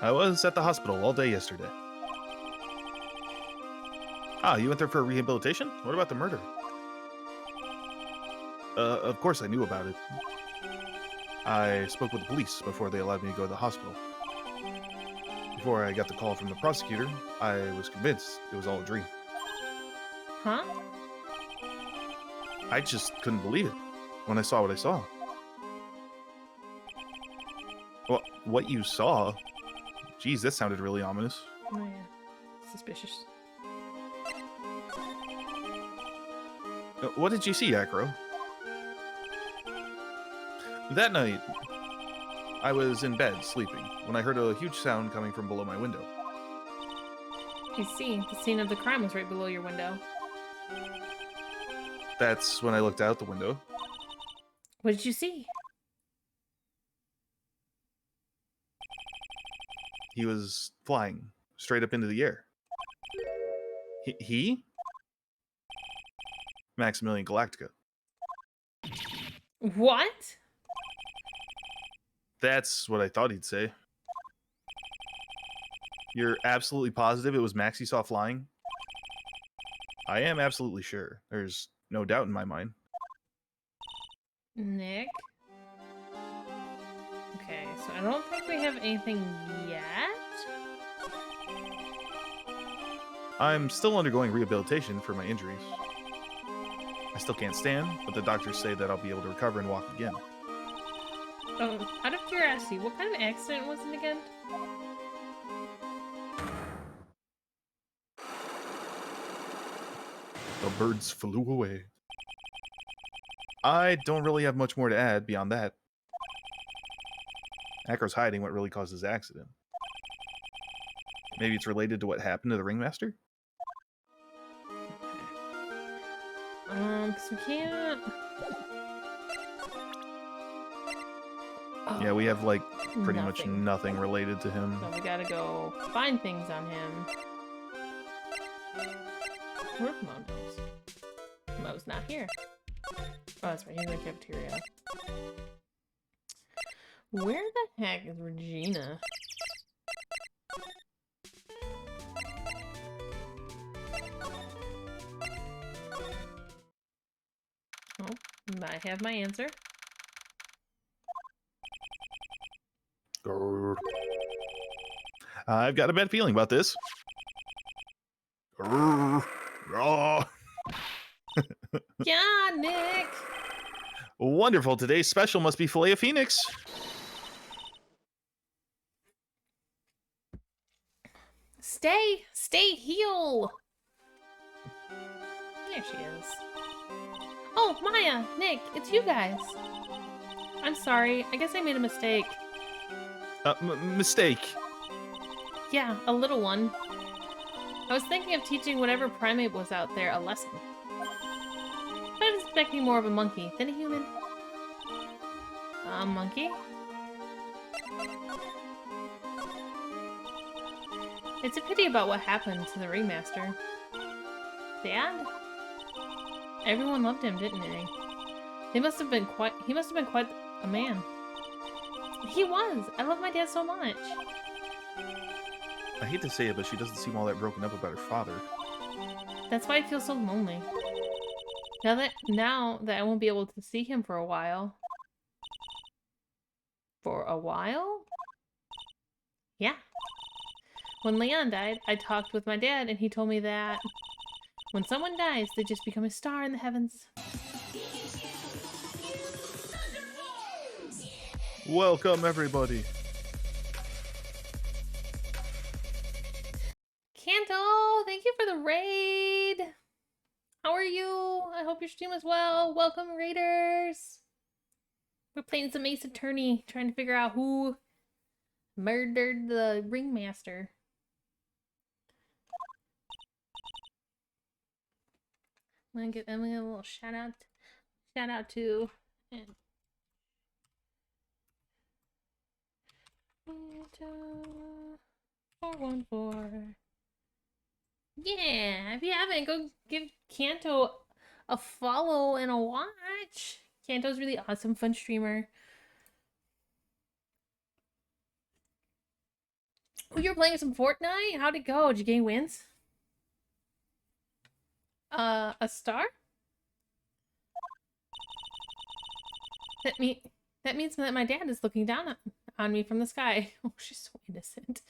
I was at the hospital all day yesterday. Ah, you went there for rehabilitation? What about the murder? Of course I knew about it. I spoke with the police before they allowed me to go to the hospital. Before I got the call from the prosecutor, I was convinced it was all a dream. Huh? I just couldn't believe it when I saw what I saw. Well, what you saw? Geez, that sounded really ominous. Oh yeah, suspicious. What did you see, Acro? That night, I was in bed sleeping when I heard a huge sound coming from below my window. I see. The scene of the crime was right below your window. That's when I looked out the window. What did you see? He was flying straight up into the air. He? Maximilian Galactica. What? That's what I thought he'd say. You're absolutely positive it was Max you saw flying? I am absolutely sure. There's no doubt in my mind. Nick? Okay, so I don't think we have anything yet. I'm still undergoing rehabilitation for my injuries. I still can't stand, but the doctors say that I'll be able to recover and walk again. Oh, out of curiosity, what kind of accident was it again? The birds flew away. I don't really have much more to add beyond that. Acro's hiding what really caused his accident. Maybe it's related to what happened to the ringmaster? Because we can't... Yeah, we have, like, pretty much Nothing. nothing related to him. So we gotta go find things on him. Where's Mo's? Mo's not here. Oh, that's right, he's in the cafeteria. Where the heck is Regina? Oh, I have my answer. Grrr. I've got a bad feeling about this. Grrr. Oh. Yeah, Nick! Wonderful. Today's special must be filet of phoenix. Stay, heal! There she is. Oh, Maya, Nick, it's you guys. I'm sorry, I guess I made a mistake. Mistake. Yeah, a little one. I was thinking of teaching whatever primate was out there a lesson. But I was expecting more of a monkey than a human. A monkey? It's a pity about what happened to the ringmaster. Dad? Everyone loved him, didn't they? He must have been quite a man. He was! I love my dad so much. I hate to say it, but she doesn't seem all that broken up about her father. That's why I feel so lonely. Now that I won't be able to see him for a while. For a while? Yeah. When Leon died, I talked with my dad and he told me that when someone dies, they just become a star in the heavens. Welcome, everybody. Kanto, thank you for the raid. How are you? I hope your stream is well. Welcome, raiders. We're playing some Ace Attorney, trying to figure out who murdered the ringmaster. I'm gonna give a little shout out to 414. Yeah, if you haven't, go give Kanto a follow and a watch. Kanto's really awesome, fun streamer. Oh, you're playing some Fortnite? How'd it go? Did you gain wins? A star? That means that my dad is looking down on me from the sky. Oh, she's so innocent.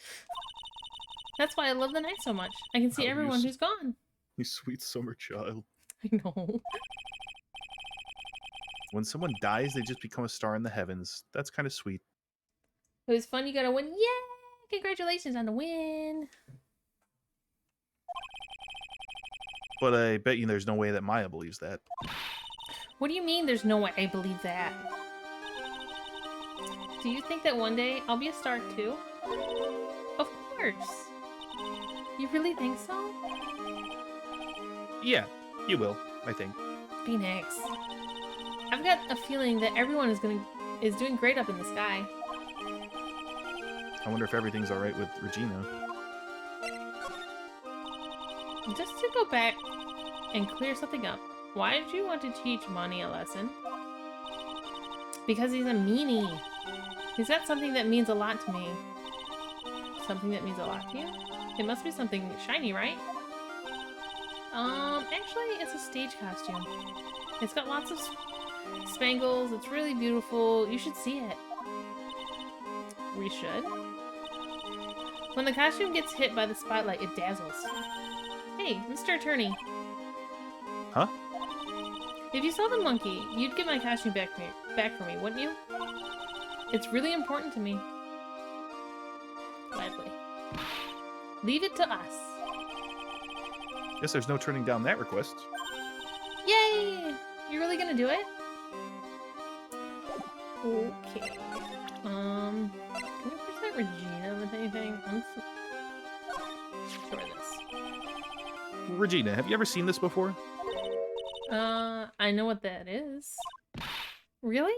That's why I love the night so much. I can see everyone who's gone. You sweet summer child. I know. When someone dies, they just become a star in the heavens. That's kind of sweet. It was fun. You got to win. Yay! Congratulations on the win. But I bet you there's no way that Maya believes that. What do you mean there's no way I believe that? Do you think that one day I'll be a star too? Of course. You really think so? Yeah, you will, I think. Phoenix. I've got a feeling that everyone is doing great up in the sky. I wonder if everything's alright with Regina. Just to go back and clear something up, why did you want to teach Monty a lesson? Because he's a meanie. He's got something that means a lot to me. Something that means a lot to you? It must be something shiny, right? Actually, it's a stage costume. It's got lots of spangles. It's really beautiful. You should see it. We should. When the costume gets hit by the spotlight, it dazzles. Hey, Mr. Attorney. Huh? If you saw the monkey, you'd get my costume back for me, wouldn't you? It's really important to me. Gladly. Leave it to us. Guess there's no turning down that request. Yay! You're really gonna do it? Okay. Can we present Regina with anything? I'm sure this. Regina, have you ever seen this before? I know what that is. Really?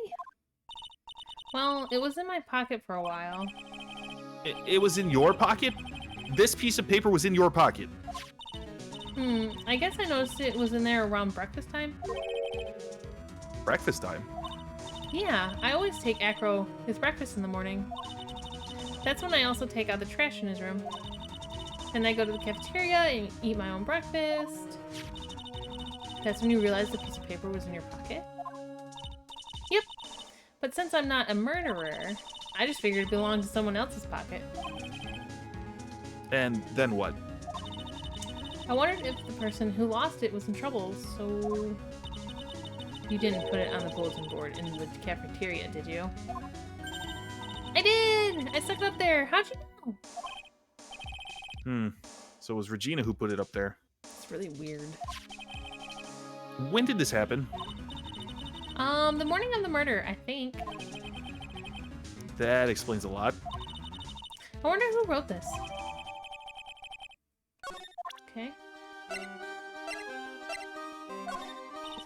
Well, it was in my pocket for a while. It was in your pocket? This piece of paper was in your pocket. I guess I noticed it was in there around breakfast time. Breakfast time? Yeah, I always take Acro his breakfast in the morning. That's when I also take out the trash in his room. Then I go to the cafeteria and eat my own breakfast. That's when you realize the piece of paper was in your pocket? Yep. But since I'm not a murderer, I just figured it belonged to someone else's pocket. And then what? I wondered if the person who lost it was in trouble, so... You didn't put it on the bulletin board in the cafeteria, did you? I did! I stuck it up there! How'd you know? So it was Regina who put it up there. It's really weird. When did this happen? The morning of the murder, I think. That explains a lot. I wonder who wrote this. Okay. Let's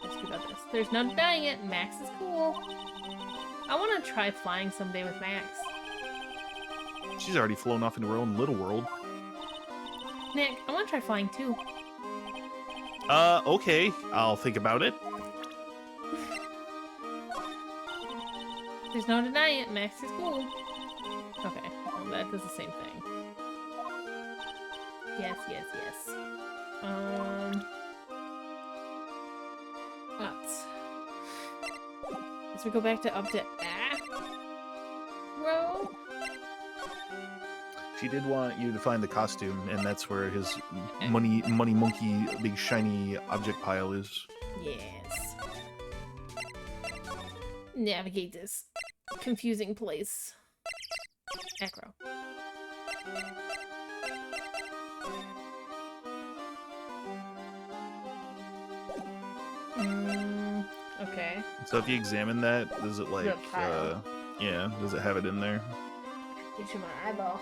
ask you about this. There's no denying it. Max is cool. I want to try flying someday with Max. She's already flown off into her own little world. Nick, I want to try flying too. Okay. I'll think about it. There's no denying it. Max is cool. Okay. Well, that does the same thing. Yes, yes, yes. Let's... As we go back to up to Acro. She did want you to find the costume, and that's where his money monkey big shiny object pile is. Yes. Navigate this confusing place. Acro. Okay. So if you examine that, does it like, The pile. yeah, does it have it in there? Get you my eyeball.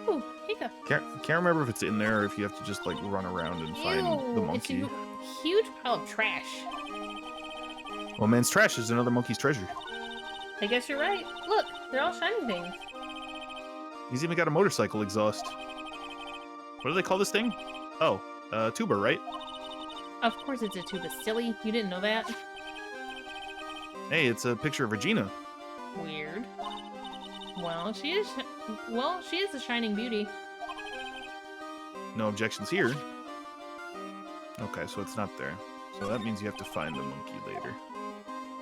Ooh, hiccup. Can't remember if it's in there or if you have to just like run around and find the It's monkey. a huge pile of trash. Well, man's trash is another monkey's treasure. I guess you're right. Look, they're all shiny things. He's even got a motorcycle exhaust. What do they call this thing? Oh, tuba, right? Of course it's a tuba, silly. You didn't know that? Hey, it's a picture of Regina. Weird. Well, she is a shining beauty. No objections here. Okay, so it's not there. So that means you have to find the monkey later.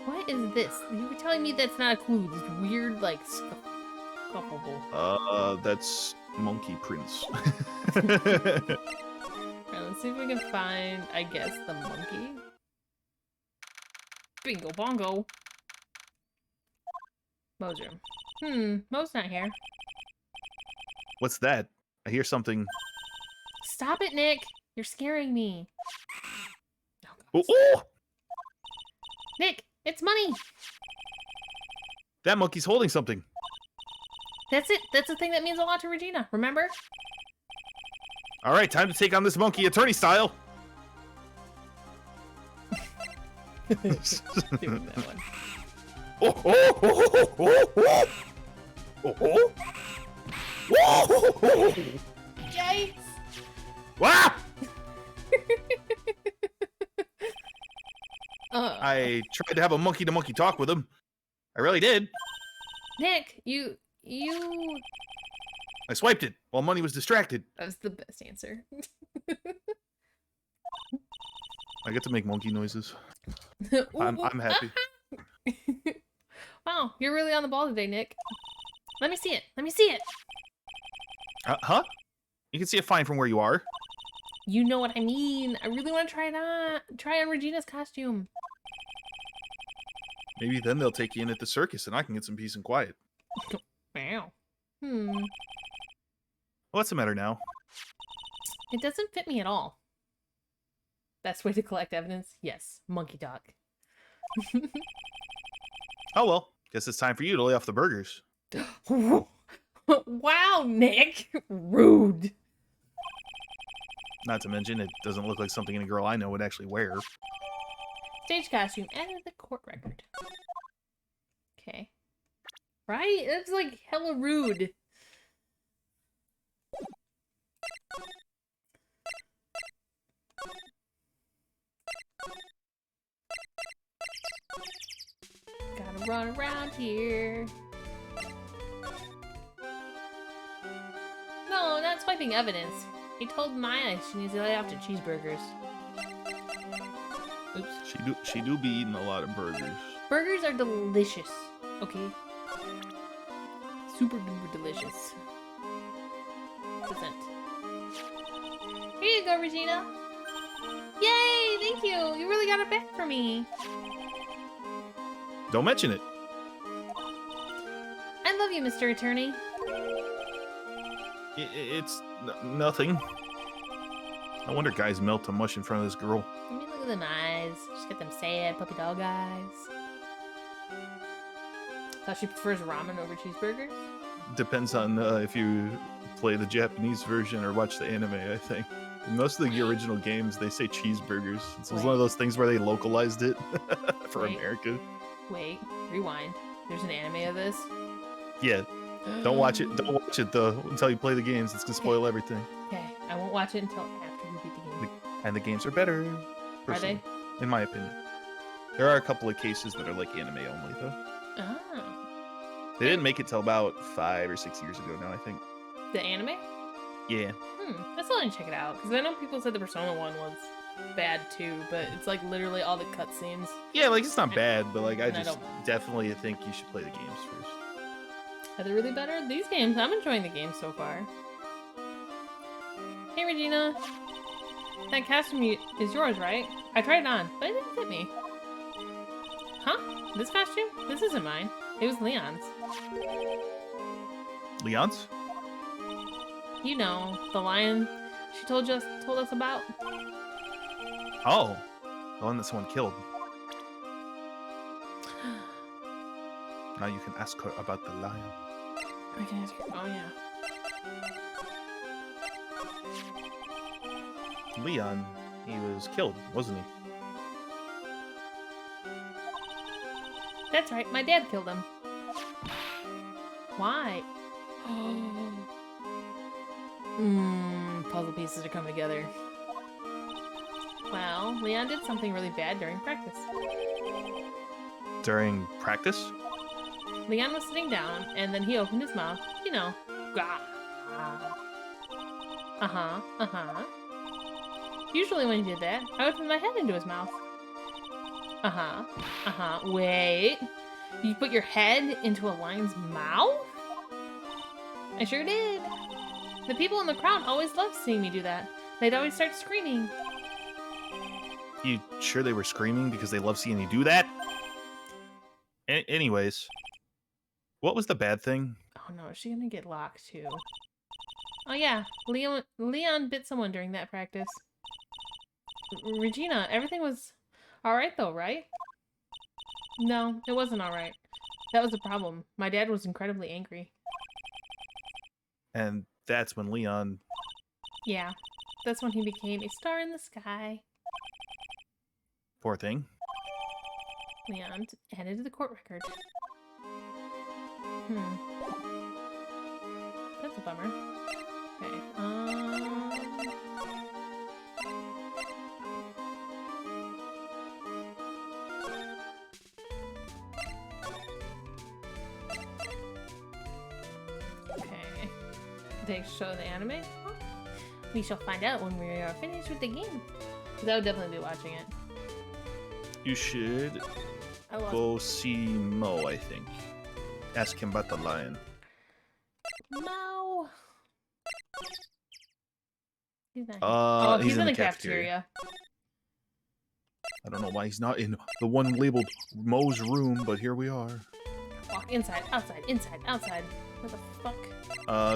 What is this? You were telling me that's not a clue. This weird, like, scuffable. That's Monkey Prince. Alright, let's see if we can find, I guess, the monkey. Bingo bongo. Mo's room. Mo's not here. What's that? I hear something. Stop it, Nick! You're scaring me. Oh, oh! Nick, it's money! That monkey's holding something. That's it. That's the thing that means a lot to Regina, remember? All right, time to take on this monkey attorney style. Doing that one. Oh, oh, oh, oh, oh, oh, oh, oh, oh. Yikes! Wow! Uh, I tried to have a monkey-to-monkey talk with him. I really did. Nick, you... I swiped it while Money was distracted. That was the best answer. I get to make monkey noises. Ooh, I'm happy. Wow, you're really on the ball today, Nick. Let me see it. Let me see it. Huh? You can see it fine from where you are. You know what I mean. I really want to try on Regina's costume. Maybe then they'll take you in at the circus and I can get some peace and quiet. Wow. What's the matter now? It doesn't fit me at all. Best way to collect evidence? Yes. Monkey talk. Oh well, guess it's time for you to lay off the burgers. Wow, Nick. Rude. Not to mention, it doesn't look like something any girl I know would actually wear. Stage costume. Added the court record. Okay. Right? It's like hella rude. Gotta run around here. No, not swiping evidence. He told Maya she needs to lay off the cheeseburgers. Oops. She do be eating a lot of burgers. Burgers are delicious. Okay. Super duper delicious. Present. Here you go, Regina. Yay! Thank you. You really got it back for me. Don't mention it. I love you, Mr. Attorney. It's nothing. No wonder guys melt to mush in front of this girl. I mean, look at them eyes. She's got them sad puppy dog eyes. Thought she prefers ramen over cheeseburgers? Depends on if you play the Japanese version or watch the anime, I think. In most of the original games, they say cheeseburgers. It's one of those things where they localized it for America. Wait, rewind. There's an anime of this? Yeah. Don't watch it. Don't watch it, though, until you play the games. It's going to spoil everything. Okay, I won't watch it until after we beat the game. And the games are better. Are they? In my opinion. There are a couple of cases that are like anime only, though. Oh. They didn't make it till about 5 or 6 years ago now, I think. The anime? Yeah. I still didn't check it out, because I know people said the Persona one was bad too, but it's like literally all the cutscenes. Yeah, like it's not bad, but like I just definitely think you should play the games first. Are they really better? These games, I'm enjoying the games so far. Hey Regina, that costume is yours, right? I tried it on, but it didn't fit me. Huh? This costume? This isn't mine. It was Leon's. Leon's? You know, the lion she told us about. Oh, the one that someone killed. Now you can ask her about the lion. I can ask her. Oh yeah. Leon, he was killed, wasn't he? That's right, my dad killed him. Why? Puzzle pieces are coming together. Well, Leon did something really bad during practice. During practice? Leon was sitting down, and then he opened his mouth. You know. Usually when he did that, I would put my head into his mouth. Wait. You put your head into a lion's mouth? I sure did. The people in the crowd always loved seeing me do that. They'd always start screaming. You sure they were screaming because they love seeing you do that? Anyways, what was the bad thing? Oh no, is she gonna get locked too? Oh yeah, Leon bit someone during that practice. Regina, everything was alright though, right? No, it wasn't alright. That was the problem. My dad was incredibly angry. And that's when Leon... Yeah, that's when he became a star in the sky. Poor thing. Leon added to the court record. That's a bummer. Okay, okay. They show the anime? Huh? We shall find out when we are finished with the game. Because I would definitely be watching it. You should go see Mo, I think. Ask him about the lion. Mo! He's not here. Oh, he's in the cafeteria. cafeteria. I don't know why he's not in the one labeled Mo's room, but here we are. Walk inside, outside, inside, outside. What the fuck?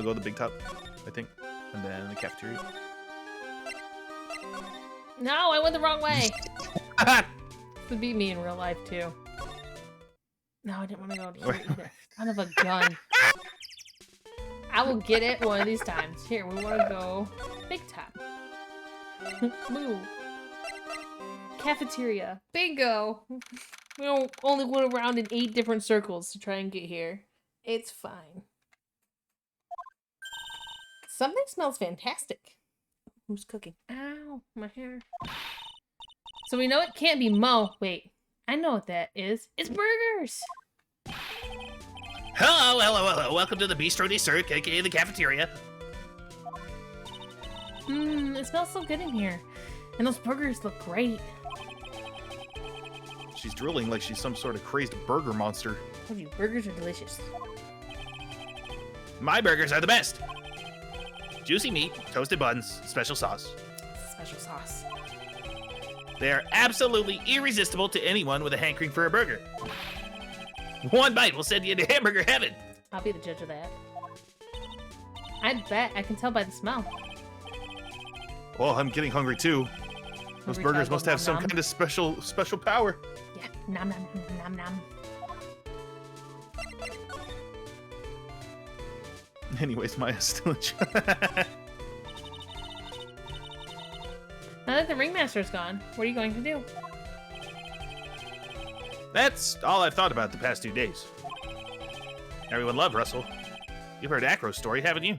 Go to the big top, I think, and then the cafeteria. No, I went the wrong way. Would beat me in real life too. No, I didn't want to go to here either. Son of a gun. I will get it one of these times. Here, we want to go big top. Move. Cafeteria. Bingo. We don't only went around in 8 different circles to try and get here. It's fine. Something smells fantastic. Who's cooking? Ow, my hair. So we know it can't be Mo. Wait, I know what that is. It's burgers! Hello, hello, hello. Welcome to the Bistro de Cirque, aka the cafeteria. It smells so good in here. And those burgers look great. She's drooling like she's some sort of crazed burger monster. I told you, burgers are delicious. My burgers are the best. Juicy meat, toasted buns, special sauce. Special sauce. They are absolutely irresistible to anyone with a hankering for a burger. One bite will send you into hamburger heaven. I'll be the judge of that. I bet. I can tell by the smell. Well, I'm getting hungry too. Those Hungry burgers dog, must have nom some nom. kind of special power. Yeah. Nom nom nom nom nom. Anyways, Maya's still in charge. Now that the ringmaster's gone, what are you going to do? That's all I've thought about the past 2 days. Everyone loved Russell. You've heard Acro's story, haven't you?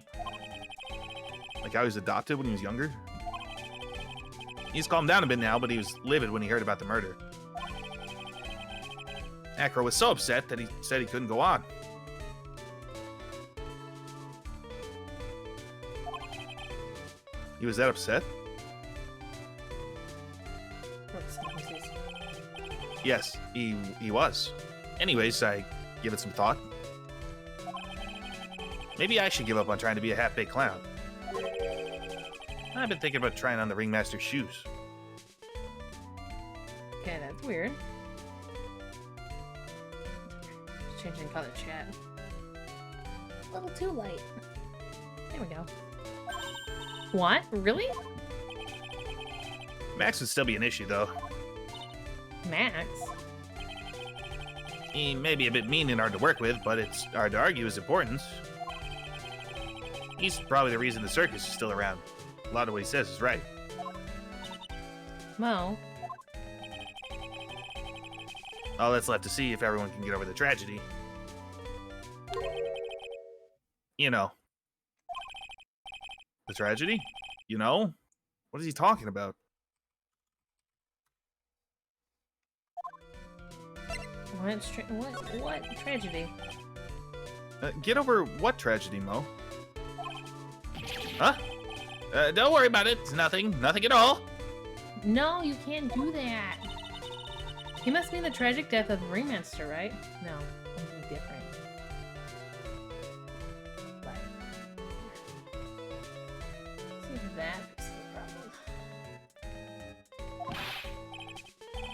Like how he was adopted when he was younger. He's calmed down a bit now, but he was livid when he heard about the murder. Acro was so upset that he said he couldn't go on. He was that upset? Yes, he was. Anyways, I give it some thought. Maybe I should give up on trying to be a half-baked clown. I've been thinking about trying on the ringmaster's shoes. Okay, that's weird. Changing color chat. A little too light. There we go. What? Really? Max would still be an issue, though. Max? He may be a bit mean and hard to work with, but it's hard to argue his importance. He's probably the reason the circus is still around. A lot of what he says is right. Mo? All that's left to see if everyone can get over the tragedy. You know. The tragedy? You know? What is he talking about? What tragedy? Get over what tragedy, Mo? Huh? Don't worry about it. It's nothing. Nothing at all. No, you can't do that. He must mean the tragic death of the ringmaster, right? No, something different. But see if that fixes the problem.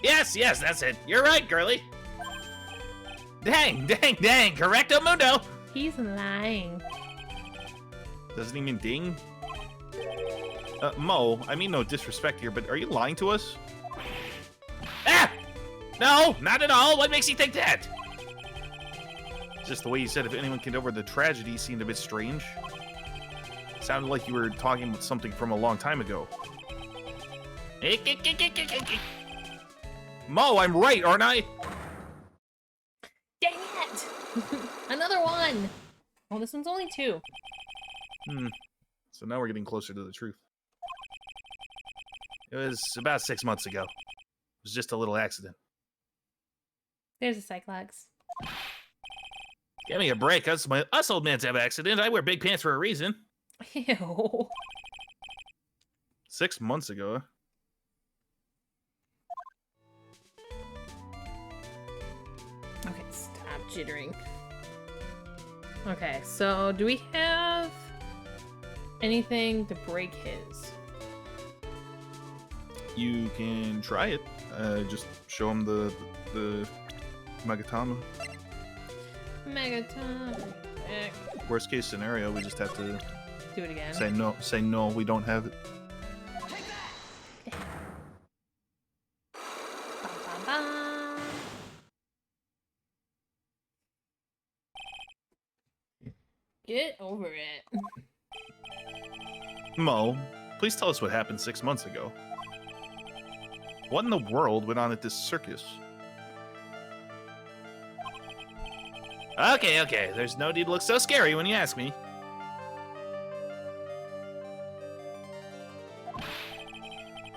Yes, that's it. You're right, girly. Dang, correcto mundo. He's lying. Doesn't he mean ding? Mo, I mean no disrespect here, but are you lying to us? Ah! No, not at all. What makes you think that? Just the way you said if anyone can get over the tragedy seemed a bit strange. Sounded like you were talking about something from a long time ago. Mo, I'm right, aren't I? Dang it! Another one! Well, this one's only 2. So now we're getting closer to the truth. It was about 6 months ago. It was just a little accident. There's a Cyclox. Give me a break. Us old mans have accidents. I wear big pants for a reason. Ew. 6 months ago. Okay, stop jittering. Okay, so do we have anything to break his? You can try it. Just show him the Megatama. Megaton. Worst case scenario, we just have to Do it again. say no. Say no. We don't have it. Bum, bum, bum. Get over it. Mo, please tell us what happened 6 months ago. What in the world went on at this circus? Okay. There's no need to look so scary when you ask me.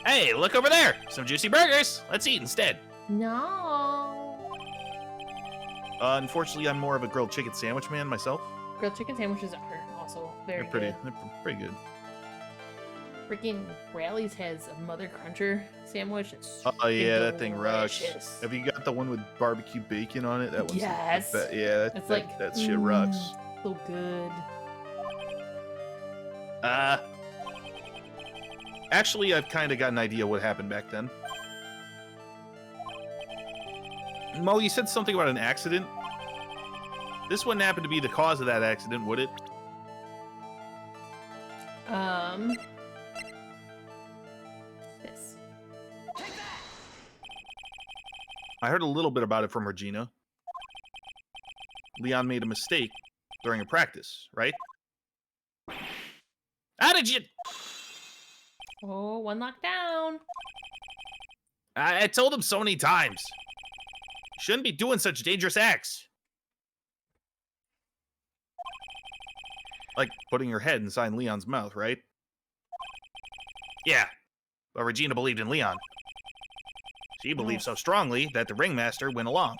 Hey, look over there! Some juicy burgers! Let's eat instead. No. Unfortunately, I'm more of a grilled chicken sandwich man myself. Grilled chicken sandwiches are also very They're pretty. good. They're pretty good. Freaking Rally's has a Mother Cruncher sandwich. It's Oh yeah, that thing rocks. delicious. Have you got the one with barbecue bacon on it? That one's Yes. yeah, It's like, that shit rocks. So good. Actually, I've kind of got an idea what happened back then. Mo, you said something about an accident. This wouldn't happen to be the cause of that accident, would it? This. I heard a little bit about it from Regina. Leon made a mistake during a practice, right? How did you... Oh, one lockdown. I told him so many times. Shouldn't be doing such dangerous acts. Like putting your head inside Leon's mouth, right? Yeah, but Regina believed in Leon. She believed so strongly that the ringmaster went along.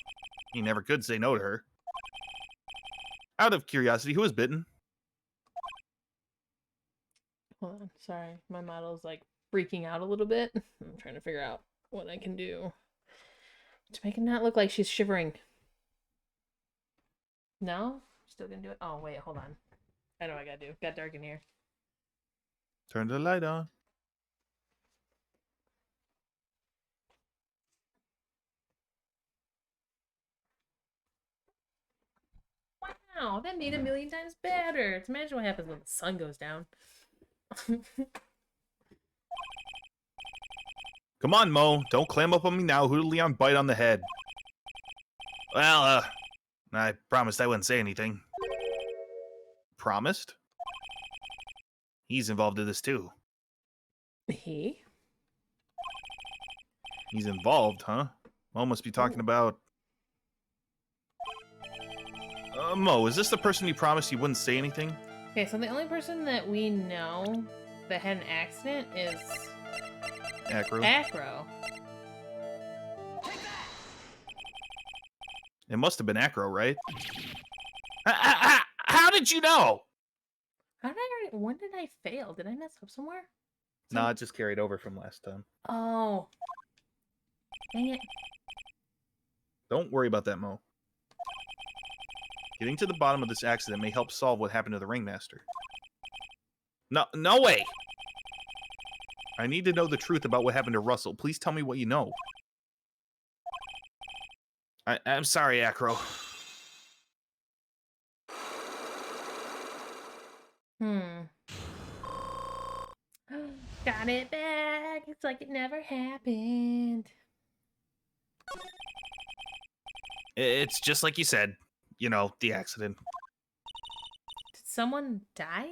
He never could say no to her. Out of curiosity, who was bitten? Hold on. Sorry. My model's like freaking out a little bit. I'm trying to figure out what I can do to make it not look like she's shivering. No? Still gonna do it? Oh, wait. Hold on. I know what I gotta do. Got dark in here. Turn the light on. Wow, that made it a million times better. Just imagine what happens when the sun goes down. Come on, Mo. Don't clam up on me now. Who did Leon bite on the head? Well, I promised I wouldn't say anything. Promised? He's involved in this too. He? He's involved, huh? Mo must be talking about... Mo, is this the person you promised you wouldn't say anything? Okay, so the only person that we know that had an accident is Acro. Acro. It must have been Acro, right? How did you know? How did I? When did I fail? Did I mess up somewhere? Nah, it just carried over from last time. Oh. Dang it. Don't worry about that, Mo. Getting to the bottom of this accident may help solve what happened to the ringmaster. No way. I need to know the truth about what happened to Russell. Please tell me what you know. I'm sorry, Acro. Got it back. It's like it never happened. It's just like you said. You know, the accident. Did someone die?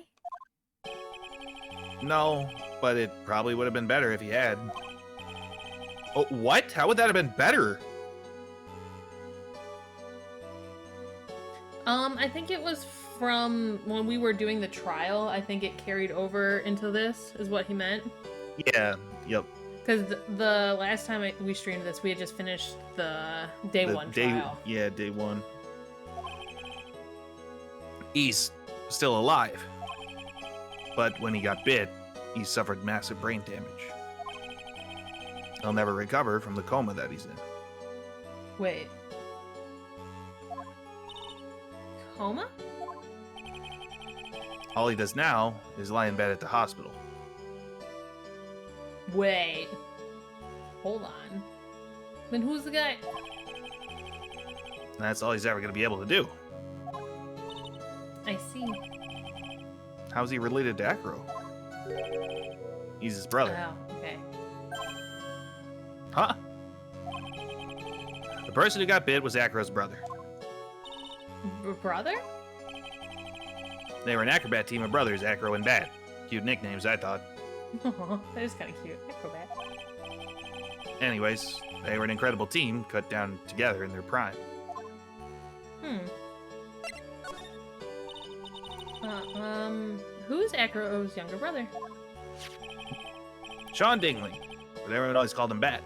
No, but it probably would have been better if he had. Oh, what? How would that have been better? I think it was from when we were doing the trial. I think it carried over into this, is what he meant. Yeah, yep. Because the last time we streamed this, we had just finished the day one trial. Yeah, day one. He's still alive. But when he got bit, he suffered massive brain damage. He'll never recover from the coma that he's in. Wait. Coma? All he does now is lie in bed at the hospital. Wait. Hold on. Then who's the guy? That's all he's ever going to be able to do. I see. How's he related to Acro? He's his brother. Oh, okay. Huh? The person who got bit was Acro's brother. Brother? They were an acrobat team of brothers, Acro and Bat. Cute nicknames, I thought. That is kind of cute. Acrobat. Anyways, they were an incredible team, cut down together in their prime. Who's Acro's younger brother? Sean Dingley, but everyone always called him Bat.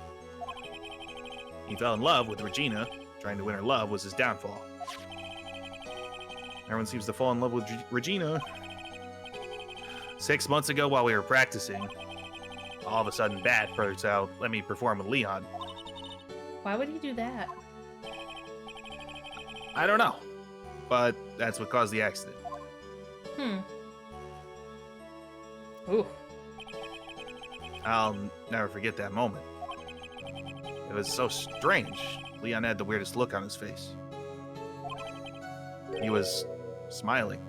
He fell in love with Regina. Trying to win her love was his downfall. Everyone seems to fall in love with Regina. 6 months ago, while we were practicing, all of a sudden Bat bursts out, "Let me perform with Leon." Why would he do that? I don't know, but that's what caused the accident. Ooh. I'll never forget that moment. It was so strange. Leon had the weirdest look on his face. He was smiling.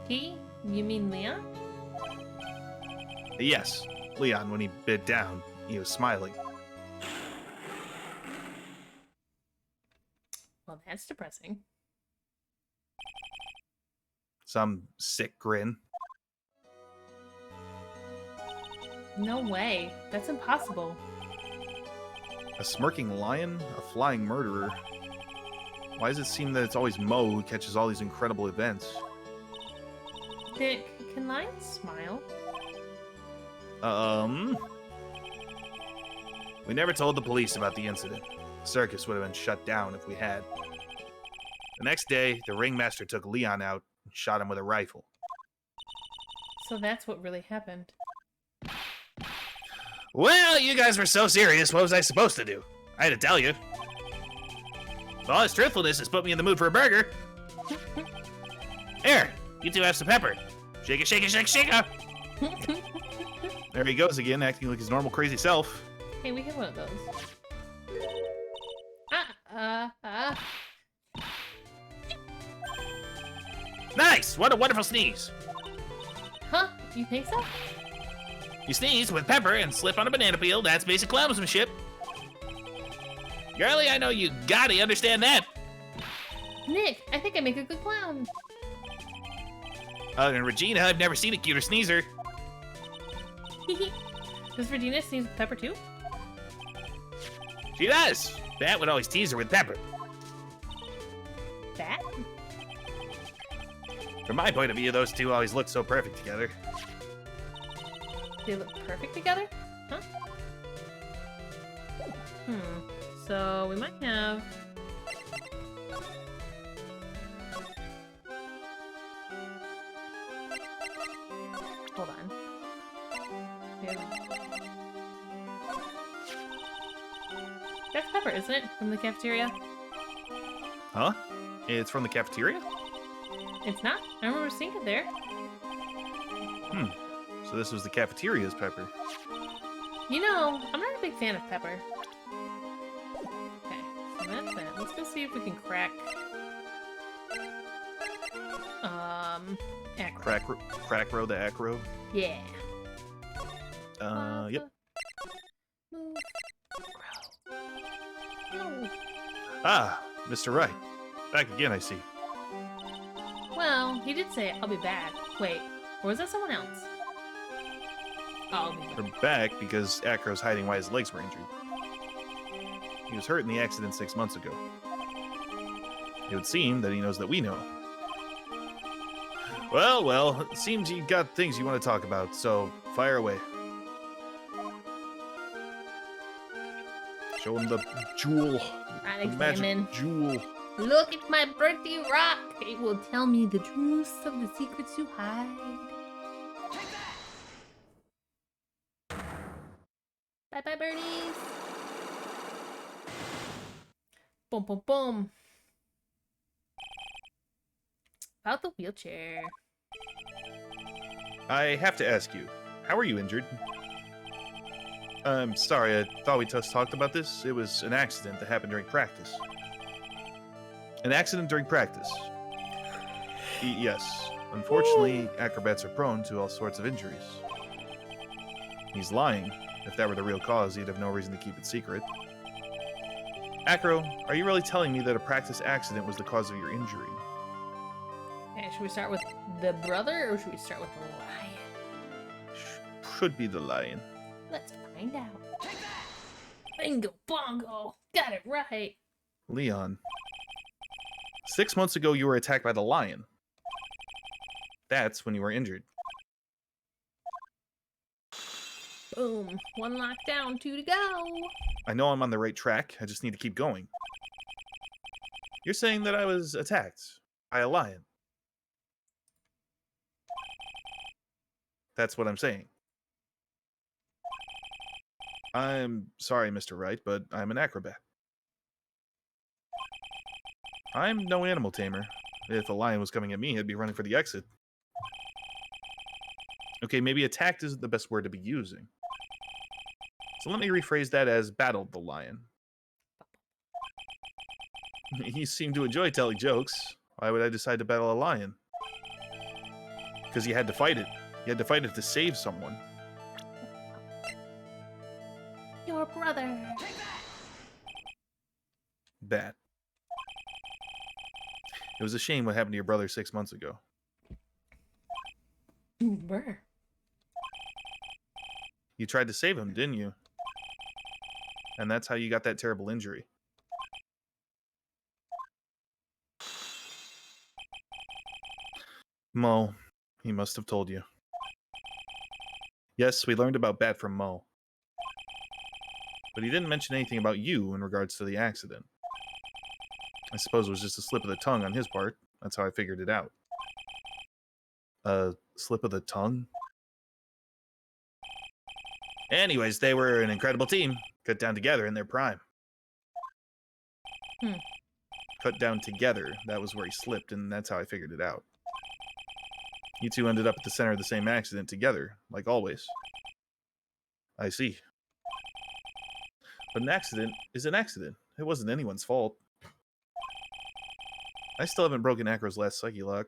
He? You mean Leon? Yes, Leon, when he bit down, he was smiling. Well, that's depressing. Some sick grin. No way. That's impossible. A smirking lion? A flying murderer? Why does it seem that it's always Mo who catches all these incredible events? Can lions smile? We never told the police about the incident. The circus would have been shut down if we had. The next day, the ringmaster took Leon out and shot him with a rifle. So that's what really happened. Well, you guys were so serious, what was I supposed to do? I had to tell you. All his truthfulness has put me in the mood for a burger. Here, you two have some pepper. Shake it, shake it, shake it, shake it. There he goes again, acting like his normal crazy self. Hey, we have one of those. Nice! What a wonderful sneeze. Huh? You think so? You sneeze with pepper and slip on a banana peel, that's basic clownsmanship. Girlie, I know you gotta understand that. Nick, I think I make a good clown. Other than Regina, I've never seen a cuter sneezer. Does Regina sneeze with pepper too? She does. Bat would always tease her with pepper. Bat? From my point of view, those two always look so perfect together. They look perfect together? Huh? So we might have... Hold on. That's pepper, isn't it? From the cafeteria? Huh? It's from the cafeteria? It's not? I remember seeing it there. So this was the cafeteria's pepper. You know, I'm not a big fan of pepper. Okay, so that's that. Let's go see if we can crack... Acro. Crackro the Acro? Yeah. Yep. Move. Grow. No. Ah, Mr. Wright. Back again, I see. Well, he did say, I'll be back. Wait, or was that someone else? Oh, I'll be back. We're back because Acro's hiding why his legs were injured. He was hurt in the accident 6 months ago. It would seem that he knows that we know. Well, it seems you got things you want to talk about, so fire away. Show him the jewel. Right, The magic examine. jewel. Look at my birthday rock. It will tell me the truth of the secrets you hide. Bye-bye, birdies. Boom, boom, boom. About the wheelchair. I have to ask you, how are you injured? I'm sorry, I thought we just talked about this. It was an accident that happened during practice. An accident during practice. Yes. Unfortunately, acrobats are prone to all sorts of injuries. He's lying. If that were the real cause, he'd have no reason to keep it secret. Acro, are you really telling me that a practice accident was the cause of your injury? Okay, should we start with the brother or should we start with the lion? Should be the lion. Let's find out. Bingo bongo! Got it right! Leon. 6 months ago, you were attacked by the lion. That's when you were injured. Boom. 1 lockdown, 2 to go. I know I'm on the right track. I just need to keep going. You're saying that I was attacked by a lion. That's what I'm saying. I'm sorry, Mr. Wright, but I'm an acrobat. I'm no animal tamer. If a lion was coming at me, I'd be running for the exit. Okay, maybe attacked isn't the best word to be using. So let me rephrase that as battled the lion. You seem to enjoy telling jokes. Why would I decide to battle a lion? Because you had to fight it. You had to fight it to save someone. Your brother. Bad. It was a shame what happened to your brother 6 months ago. Brr. You tried to save him, didn't you? And that's how you got that terrible injury. Mo, he must have told you. Yes, we learned about Bat from Mo. But he didn't mention anything about you in regards to the accident. I suppose it was just a slip of the tongue on his part. That's how I figured it out. A slip of the tongue? Anyways, they were an incredible team. Cut down together in their prime. Cut down together. That was where he slipped, and that's how I figured it out. You two ended up at the center of the same accident together, like always. I see. But an accident is an accident. It wasn't anyone's fault. I still haven't broken Acro's last psyche lock.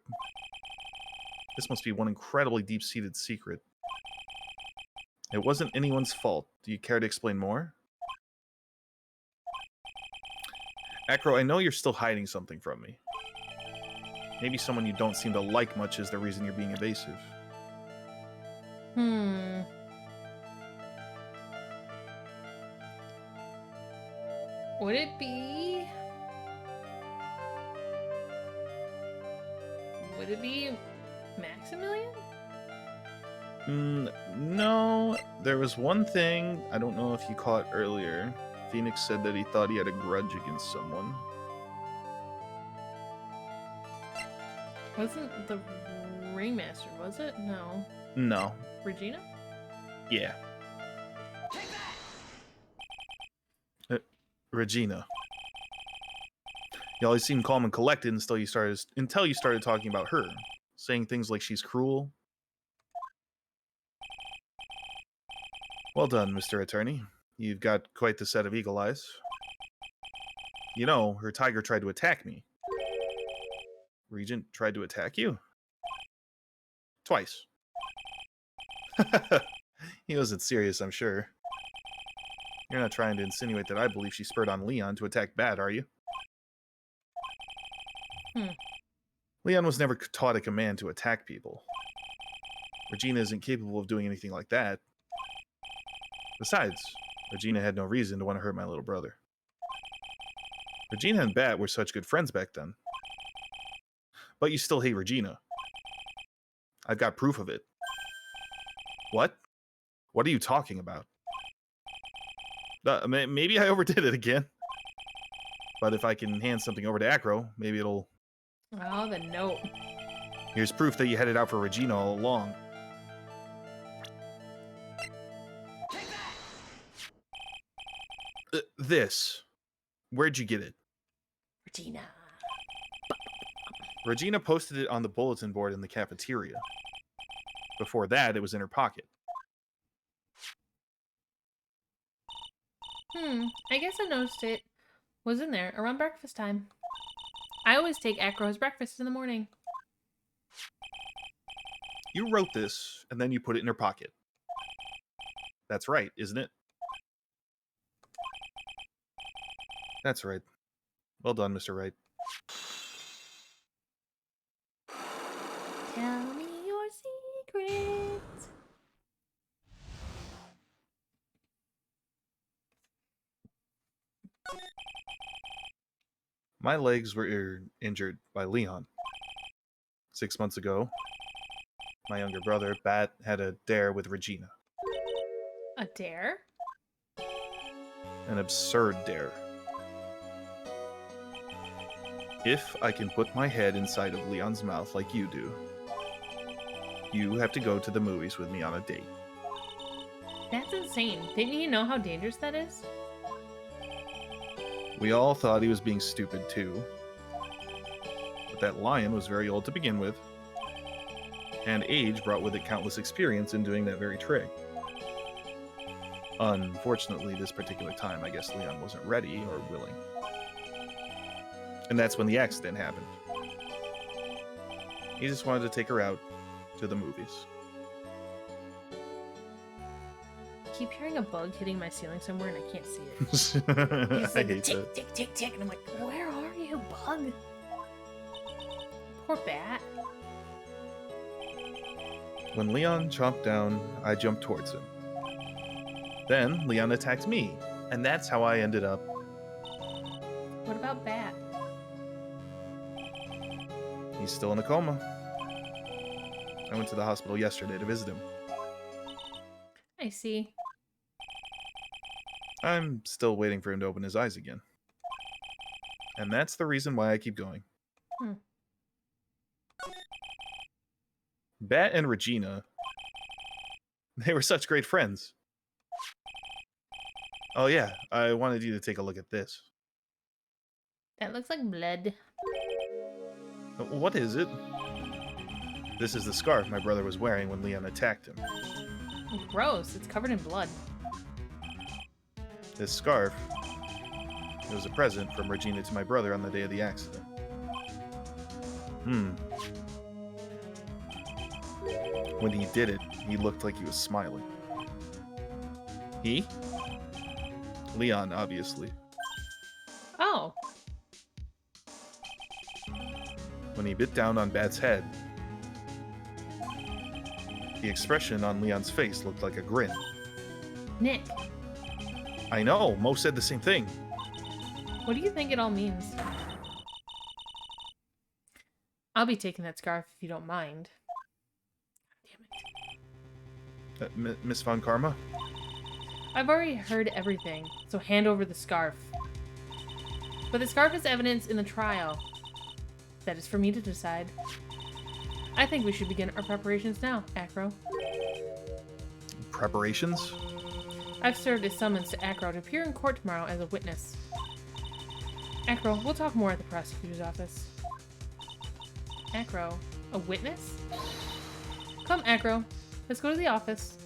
This must be one incredibly deep-seated secret. It wasn't anyone's fault. Do you care to explain more? Acro, I know you're still hiding something from me. Maybe someone you don't seem to like much is the reason you're being evasive. Would it be... Would it be Maximilian? No, there was one thing, I don't know if you caught earlier. Phoenix said that he thought he had a grudge against someone. Wasn't the Ringmaster, was it? No. No. Regina? Yeah. Regina. You always seemed calm and collected until you started talking about her, saying things like she's cruel. Well done, Mr. Attorney. You've got quite the set of eagle eyes. You know, her tiger tried to attack me. Regent tried to attack you? Twice. He wasn't serious, I'm sure. You're not trying to insinuate that I believe she spurred on Leon to attack Bat, are you? Leon was never taught a command to attack people. Regina isn't capable of doing anything like that. Besides, Regina had no reason to want to hurt my little brother. Regina and Bat were such good friends back then. But you still hate Regina. I've got proof of it. What? What are you talking about? Maybe I overdid it again. But if I can hand something over to Acro, maybe it'll... Oh, the note. Here's proof that you had it out for Regina all along. This. Where'd you get it? Regina. Regina posted it on the bulletin board in the cafeteria. Before that, it was in her pocket. I guess I noticed it was in there around breakfast time. I always take Acro his breakfast in the morning. You wrote this, and then you put it in her pocket. That's right, isn't it? That's right. Well done, Mr. Wright. Tell me your secrets. My legs were injured by Leon. 6 months ago, my younger brother, Bat, had a dare with Regina. A dare? An absurd dare. If I can put my head inside of Leon's mouth like you do, you have to go to the movies with me on a date. That's insane. Didn't you know how dangerous that is? We all thought he was being stupid too. But that lion was very old to begin with, and age brought with it countless experience in doing that very trick. Unfortunately, this particular time, I guess Leon wasn't ready or willing. And that's when the accident happened. He just wanted to take her out to the movies. I keep hearing a bug hitting my ceiling somewhere and I can't see it. It's I like hate tick, that. tick, tick, tick, and I'm like, where are you, bug? Poor bat. When Leon chomped down, I jumped towards him. Then Leon attacked me, and that's how I ended up. What about bat? He's still in a coma. I went to the hospital yesterday to visit him. I see. I'm still waiting for him to open his eyes again. And that's the reason why I keep going. Bat and Regina, they were such great friends. Oh yeah, I wanted you to take a look at this. That looks like blood. What is it? This is the scarf my brother was wearing when Leon attacked him. Gross. It's covered in blood. This scarf, it was a present from Regina to my brother on the day of the accident. When he did it, he looked like he was smiling. He? Leon, obviously. Oh. When he bit down on Bat's head, the expression on Leon's face looked like a grin. Nick, I know, Mo said the same thing. what do you think it all means? I'll be taking that scarf if you don't mind. Damn it. Miss Von Karma? I've already heard everything, so hand over the scarf. But the scarf is evidence in the trial. That is for me to decide. I think we should begin our preparations now, Acro. Preparations? I've served a summons to Acro to appear in court tomorrow as a witness. Acro, we'll talk more at the prosecutor's office. Acro, a witness? Come, Acro. Let's go to the office.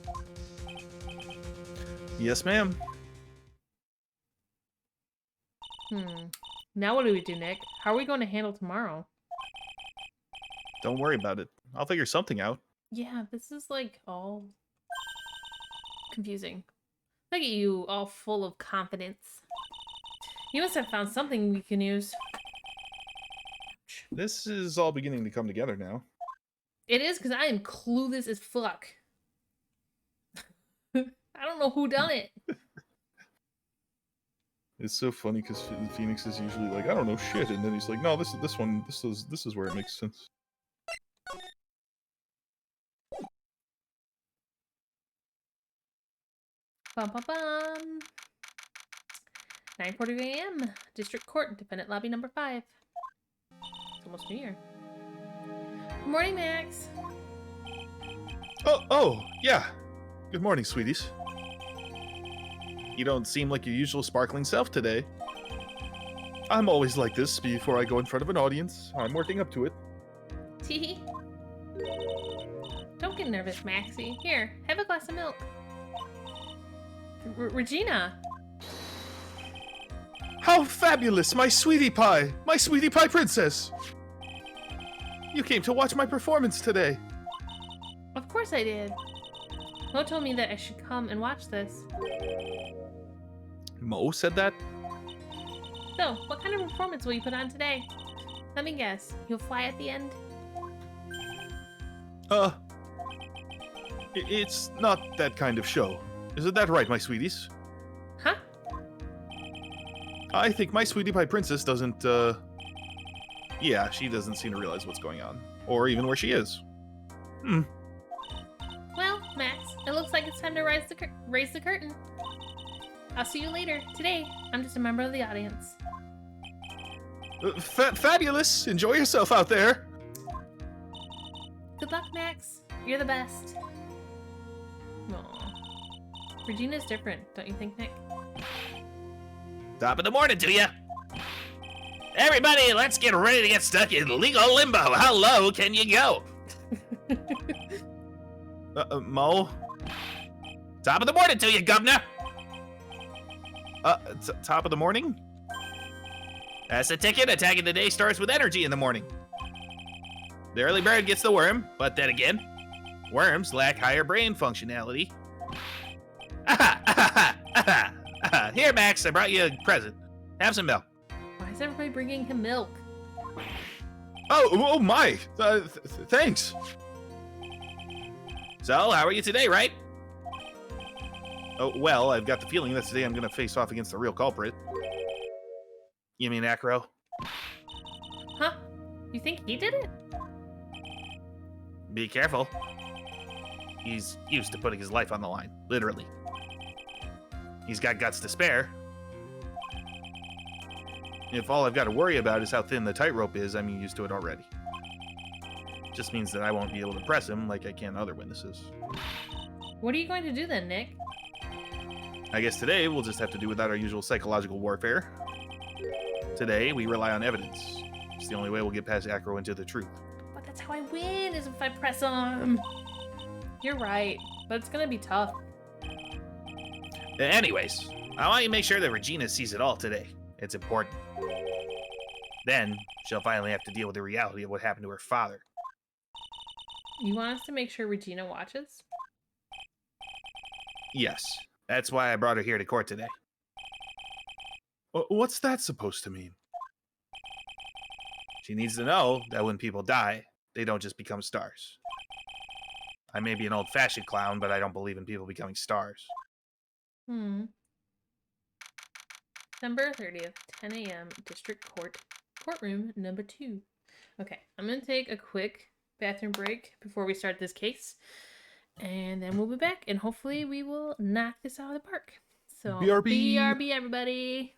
Yes, ma'am. Now what do we do, Nick? How are we going to handle tomorrow? Don't worry about it. I'll figure something out. Yeah, this is like all confusing. Look at you, all full of confidence. You must have found something we can use. This is all beginning to come together now. It is, because I am clueless as fuck. I don't know who done it. It's so funny because Phoenix is usually like, I don't know shit, and then he's like, no, this is where it makes sense. Bum bum bum. 9:40 a.m. District Court, Defendant Lobby number 5. It's almost New Year. Good morning, Max. Oh, yeah. Good morning, sweeties. You don't seem like your usual sparkling self today. I'm always like this before I go in front of an audience. I'm working up to it. Tee. Don't get nervous, Maxie. Here, have a glass of milk. Regina. How fabulous, my sweetie pie! My sweetie pie princess! You came to watch my performance today. Of course I did. Mo told me that I should come and watch this. Mo said that? So, what kind of performance will you put on today? Let me guess. You'll fly at the end? It's not that kind of show. Isn't that right, my sweeties? Huh? I think my sweetie pie princess doesn't, yeah, she doesn't seem to realize what's going on. Or even where she is. Well, Max, it looks like it's time to raise the curtain. I'll see you later. Today, I'm just a member of the audience. Fabulous! Enjoy yourself out there! Good luck, Max. You're the best. Aww. Regina's different, don't you think, Nick? Top of the morning to ya! Everybody, let's get ready to get stuck in legal limbo. How low can you go? Mo? Top of the morning to you, governor! Top of the morning? That's the ticket. Attack of the day starts with energy in the morning. The early bird gets the worm, but then again, worms lack higher brain functionality. Aha! Aha! Aha! Aha! Here, Max, I brought you a present. Have some milk. Why is everybody bringing him milk? Oh my! Thanks! So, how are you today, right? Oh, well, I've got the feeling that today I'm gonna face off against the real culprit. You mean Acro? Huh? You think he did it? Be careful. He's used to putting his life on the line, literally. He's got guts to spare. If all I've got to worry about is how thin the tightrope is, I'm used to it already. Just means that I won't be able to press him like I can other witnesses. What are you going to do then, Nick? I guess today we'll just have to do without our usual psychological warfare. Today, we rely on evidence. It's the only way we'll get past Acro into the truth. But that's how I win, is if I press him. You're right, but it's gonna be tough. Anyways, I want you to make sure that Regina sees it all today. It's important. Then, she'll finally have to deal with the reality of what happened to her father. You want us to make sure Regina watches? Yes. That's why I brought her here to court today. What's that supposed to mean? She needs to know that when people die, they don't just become stars. I may be an old-fashioned clown, but I don't believe in people becoming stars. December 30th, 10 a.m., District Court, Courtroom number 2. Okay, I'm gonna take a quick bathroom break before we start this case. And then we'll be back, and hopefully we will knock this out of the park. So, BRB. BRB, everybody.